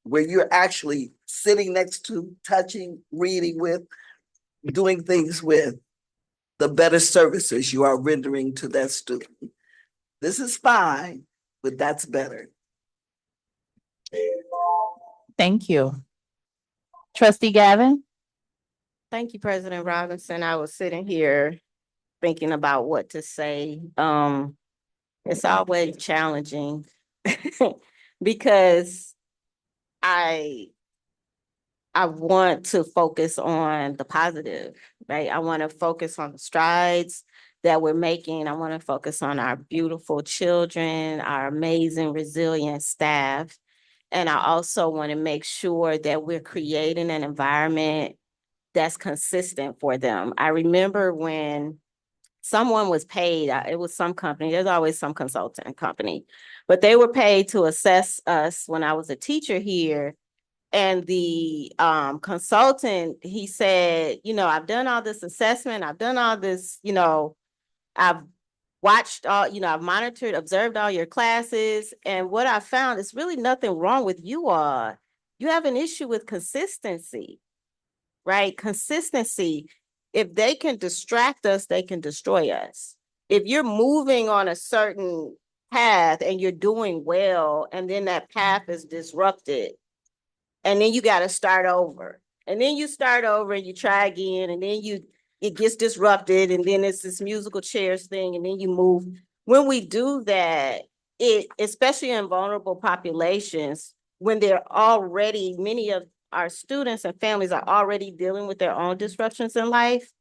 where you're actually sitting next to, touching, reading with, doing things with, the better services you are rendering to that student. This is fine, but that's better. Thank you. Trustee Gavin? Thank you, President Robinson. I was sitting here thinking about what to say. It's always challenging because I want to focus on the positive, right? I want to focus on the strides that we're making. I want to focus on our beautiful children, our amazing, resilient staff. And I also want to make sure that we're creating an environment that's consistent for them. I remember when someone was paid, it was some company, there's always some consultant company, but they were paid to assess us when I was a teacher here. And the consultant, he said, I've done all this assessment, I've done all this, I've watched all, I've monitored, observed all your classes. And what I found is really nothing wrong with you all. You have an issue with consistency, right? Consistency. If they can distract us, they can destroy us. If you're moving on a certain path and you're doing well, and then that path is disrupted, and then you got to start over. And then you start over and you try again, and then it gets disrupted, and then it's this musical chairs thing, and then you move. When we do that, especially in vulnerable populations, when many of our students and families are already dealing with their own disruptions in life,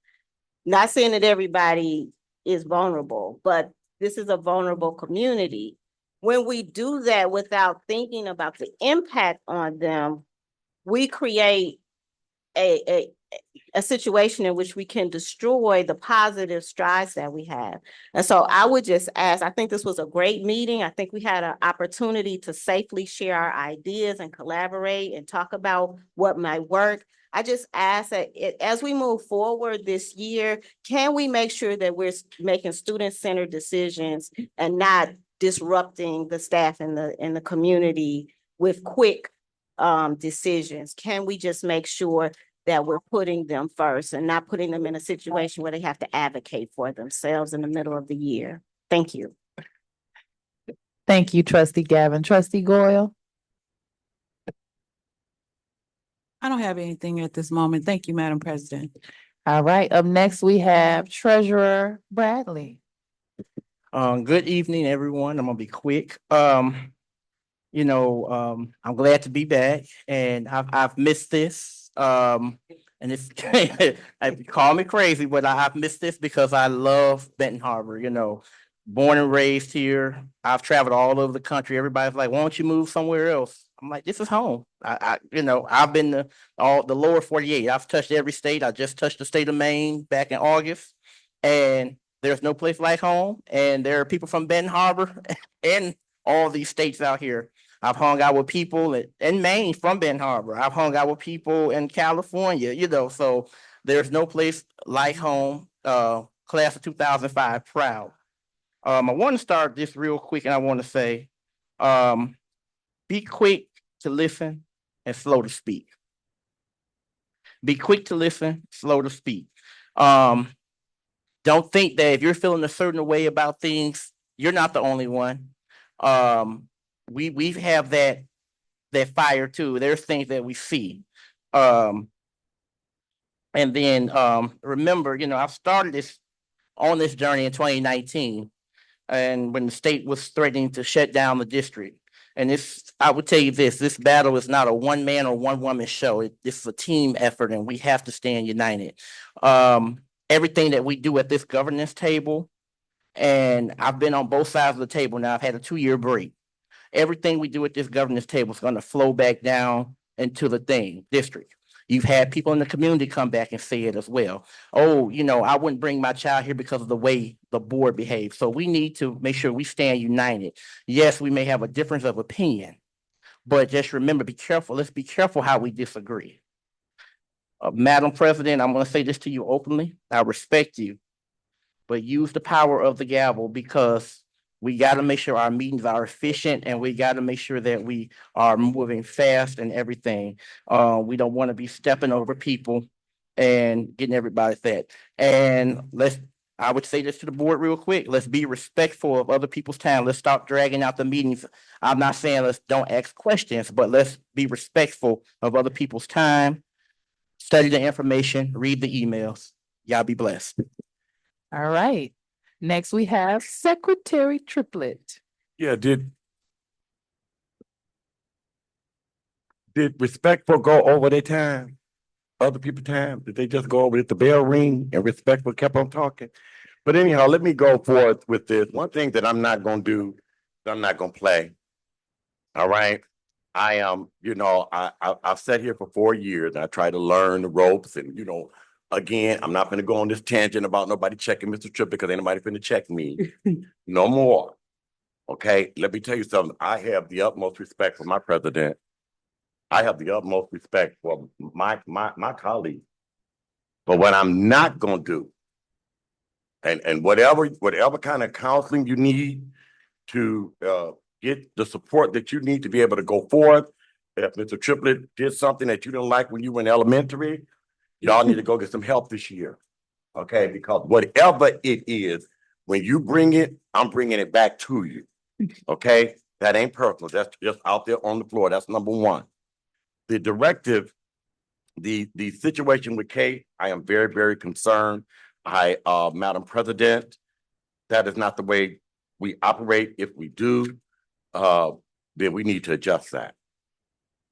not saying that everybody is vulnerable, but this is a vulnerable community. When we do that without thinking about the impact on them, we create a situation in which we can destroy the positive strides that we have. And so I would just ask, I think this was a great meeting. I think we had an opportunity to safely share our ideas and collaborate and talk about what might work. I just ask that as we move forward this year, can we make sure that we're making student-centered decisions and not disrupting the staff in the community with quick decisions? Can we just make sure that we're putting them first and not putting them in a situation where they have to advocate for themselves in the middle of the year? Thank you. Thank you, Trustee Gavin. Trustee Goyle? I don't have anything at this moment. Thank you, Madam President. All right, up next, we have Treasurer Bradley. Good evening, everyone. I'm gonna be quick. I'm glad to be back, and I've missed this. And it's call me crazy, but I've missed this because I love Benton Harbor. Born and raised here. I've traveled all over the country. Everybody's like, "Why don't you move somewhere else?" I'm like, "This is home." I've been to all the lower 48. I've touched every state. I just touched the state of Maine back in August, and there's no place like home. And there are people from Benton Harbor and all these states out here. I've hung out with people in Maine from Benton Harbor. I've hung out with people in California, so there's no place like home. Class of 2005, proud. I want to start this real quick, and I want to say, be quick to listen and slow to speak. Be quick to listen, slow to speak. Don't think that if you're feeling a certain way about things, you're not the only one. We have that fire too. There's things that we see. And then remember, I started on this journey in 2019, and when the state was threatening to shut down the district. And I would tell you this battle is not a one man or one woman show. It's a team effort, and we have to stand united. Everything that we do at this governance table, and I've been on both sides of the table now. I've had a 2-year break. Everything we do at this governance table is going to flow back down into the district. You've had people in the community come back and say it as well. Oh, I wouldn't bring my child here because of the way the board behaves. So we need to make sure we stand united. Yes, we may have a difference of opinion, but just remember, be careful. Let's be careful how we disagree. Madam President, I'm going to say this to you openly. I respect you, but use the power of the gavel, because we got to make sure our meetings are efficient, and we got to make sure that we are moving fast and everything. We don't want to be stepping over people and getting everybody fed. And I would say this to the board real quick. Let's be respectful of other people's time. Let's stop dragging out the meetings. I'm not saying let's don't ask questions, but let's be respectful of other people's time. Study the information, read the emails. Y'all be blessed. All right. Next, we have Secretary Triplett. Yeah, did respectful go over their time? Other people's time? Did they just go over it? The bell ring and respectful kept on talking? But anyhow, let me go forth with this. One thing that I'm not gonna do, I'm not gonna play. All right. I am, I've sat here for 4 years and I try to learn the ropes, and again, I'm not gonna go on this tangent about nobody checking Mr. Tripp, because ain't nobody finna check me. No more. Okay, let me tell you something. I have the utmost respect for my president. I have the utmost respect for my colleagues. But what I'm not gonna do, and whatever kind of counseling you need to get the support that you need to be able to go forth. If Mr. Triplett did something that you didn't like when you were in elementary, y'all need to go get some help this year. Okay, because whatever it is, when you bring it, I'm bringing it back to you. Okay, that ain't personal. That's just out there on the floor. That's number one. The directive, the situation with Kate, I am very, very concerned. Madam President, that is not the way we operate. If we do, then we need to adjust that.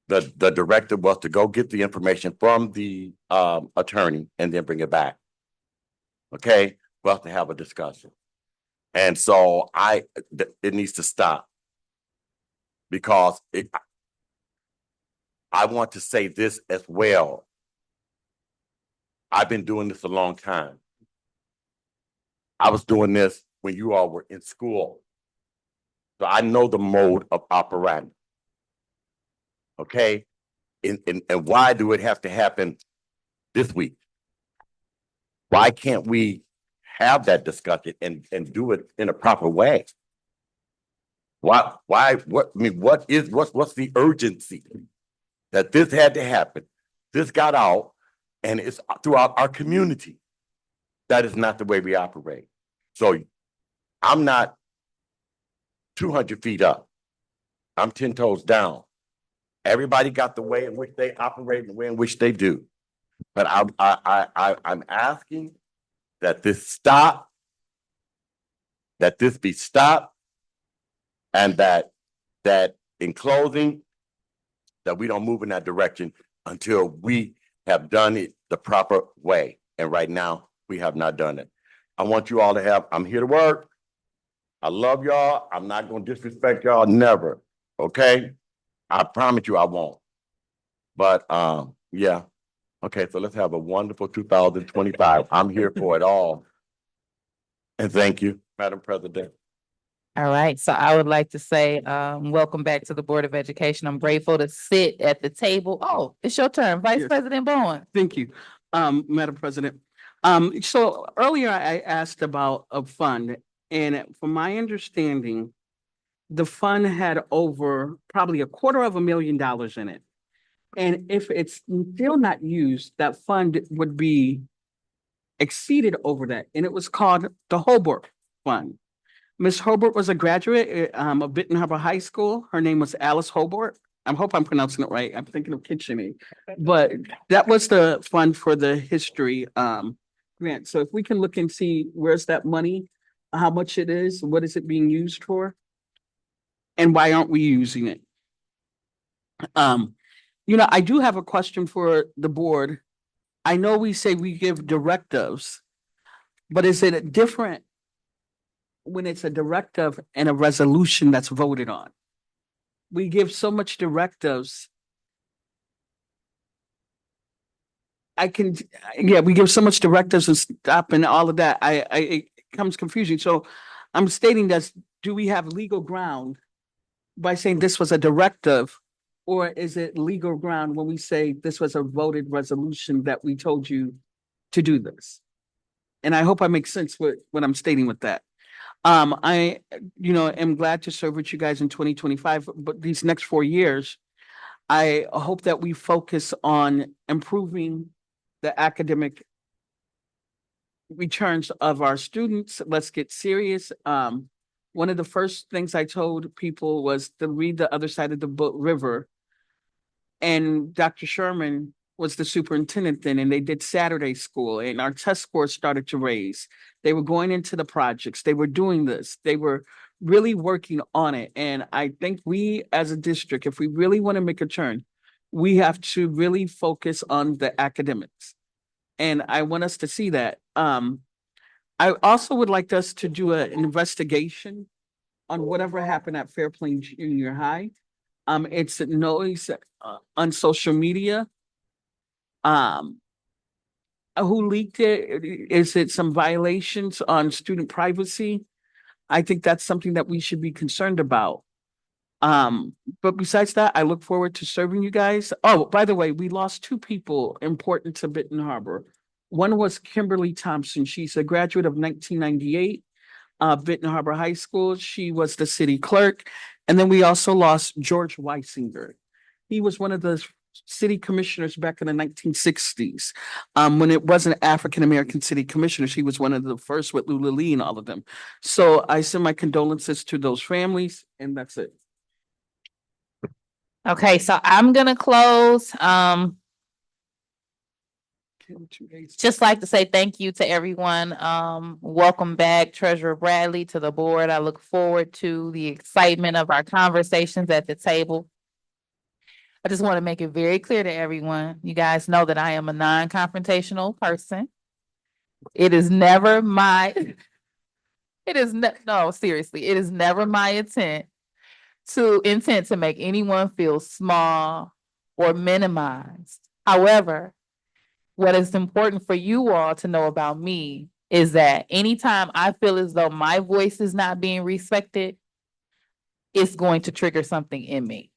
The directive was to go get the information from the attorney and then bring it back. Okay, for us to have a discussion. And so it needs to stop, because I want to say this as well. I've been doing this a long time. I was doing this when you all were in school. So I know the mode of operating. Okay, and why do it have to happen this week? Why can't we have that discussion and do it in a proper way? What's the urgency that this had to happen? This got out, and it's throughout our community. That is not the way we operate. So I'm not 200 feet up. I'm 10 toes down. Everybody got the way in which they operate and the way in which they do. But I'm asking that this stop, that this be stopped, and that in closing, that we don't move in that direction until we have done it the proper way. And right now, we have not done it. I want you all to have, I'm here to work. I love y'all. I'm not going to disrespect y'all, never. Okay? I promise you I won't. But yeah. Okay, so let's have a wonderful 2025. I'm here for it all. And thank you, Madam President. All right, so I would like to say, welcome back to the Board of Education. I'm grateful to sit at the table. Oh, it's your turn, Vice Yes. President Bowen. Thank you, Madam President. So earlier I asked about a fund, and from my understanding, the fund had over probably $250,000 in it. And if it's still not used, that fund would be exceeded over that, and it was called the Holbrook Fund. Ms. Hobart was a graduate of Benton Harbor High School. Her name was Alice Hobart. I hope I'm pronouncing it right. I'm thinking of Kitchener. But that was the fund for the history grant. So if we can look and see where's that money, how much it is, what is it being used for? And why aren't we using it? I do have a question for the board. I know we say we give directives, but is it different when it's a directive and a resolution that's voted on? We give so much directives. We give so much directives and stop and all of that. It becomes confusing. So I'm stating that, do we have legal ground by saying this was a directive? Or is it legal ground when we say this was a voted resolution that we told you to do this? And I hope I make sense with what I'm stating with that. I am glad to serve with you guys in 2025, but these next 4 years, I hope that we focus on improving the academic returns of our students. Let's get serious. One of the first things I told people was to read The Other Side of the River. And Dr. Sherman was the superintendent then, and they did Saturday school, and our test scores started to raise. They were going into the projects. They were doing this. They were really working on it. And I think we as a district, if we really want to make a turn, we have to really focus on the academics. And I want us to see that. I also would like us to do an investigation on whatever happened at Fairplain Junior High. It's a noise on social media. Who leaked it? Is it some violations on student privacy? I think that's something that we should be concerned about. But besides that, I look forward to serving you guys. Oh, by the way, we lost 2 people important to Benton Harbor. One was Kimberly Thompson. She's a graduate of 1998. Benton Harbor High School. She was the city clerk. And then we also lost George Weisinger. He was one of the city commissioners back in the 1960s. When it wasn't African-American city commissioners, he was one of the first with Lula Lee and all of them. So I send my condolences to those families, and that's it. Okay, so I'm gonna close. Just like to say thank you to everyone. Welcome back, Treasurer Bradley, to the board. I look forward to the excitement of our conversations at the table. I just want to make it very clear to everyone. You guys know that I am a non-confrontational person. It is never my, no, seriously, it is never my intent to make anyone feel small or minimized. However, what is important for you all to know about me is that anytime I feel as though my voice is not being respected, it's going to trigger something in me.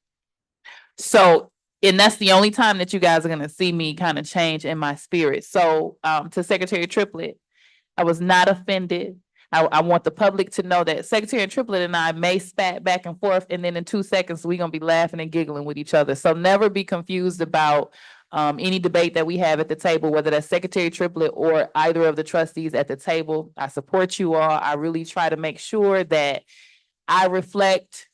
So, and that's the only time that you guys are going to see me kind of change in my spirit. So, to Secretary Triplett, I was not offended. I want the public to know that Secretary Triplett and I may spat back and forth, and then in 2 seconds, we're going to be laughing and giggling with each other. So never be confused about any debate that we have at the table, whether that's Secretary Triplett or either of the trustees at the table. I support you all. I really try to make sure that I reflect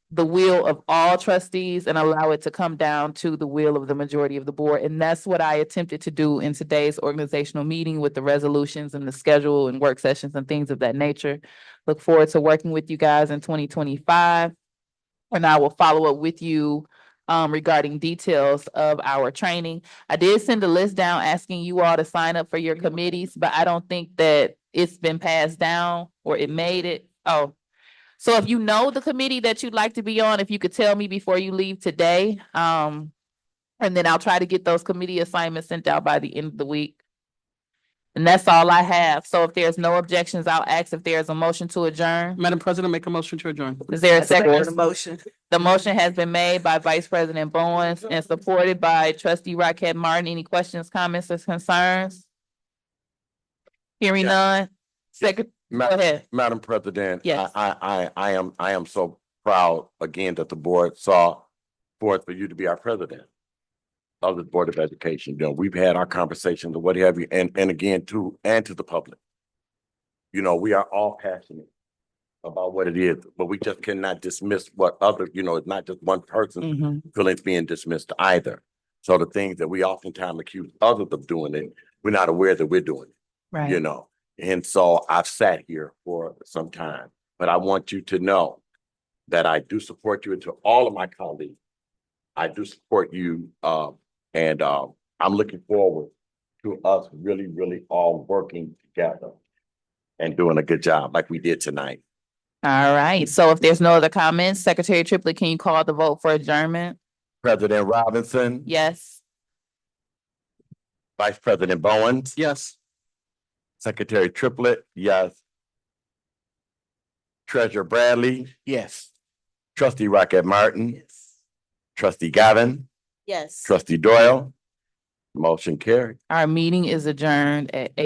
the will of all trustees and allow it to come down to the will of the majority of the board. And that's what I attempted to do in today's organizational meeting with the resolutions and the schedule and work sessions and things of that nature. Look forward to working with you guys in 2025. And I will follow up with you regarding details of our training. I did send a list down asking you all to sign up for your committees, but I don't think that it's been passed down or it made it. Oh, so if you know the committee that you'd like to be on, if you could tell me before you leave today, and then I'll try to get those committee assignments sent out by the end of the week. And that's all I have. So if there's no objections, I'll ask if there's a motion to adjourn. Madam President, make a motion to adjourn. Is there a Second second? the motion. The motion has been made by Vice President Bowens and supported by Trustee Rockett Martin. Any questions, comments, or concerns? Hearing none. Second, go ahead. Madam President. Yes. I am so proud again that the board saw forth for you to be our president of the Board of Education. You know, we've had our conversations and what have you, and again to the public. You know, we are all passionate about what it is, but we just cannot dismiss what other, it's not just one person Mhm. feelings being dismissed either. So the things that we oftentimes accuse others of doing it, we're not aware that we're doing it, Right. And so I've sat here for some time, but I want you to know that I do support you, and to all of my colleagues, I do support you. And I'm looking forward to us really, really all working together and doing a good job like we did tonight. All right. So if there's no other comments, Secretary Triplett, can you call the vote for adjournment? President Robinson, Yes. Vice President Bowens, Yes. Secretary Triplett, yes. Treasurer Bradley, Yes. Trustee Rocket Martin, Trustee Gavin, Yes. Trustee Doyle, motion carried. Our meeting is adjourned at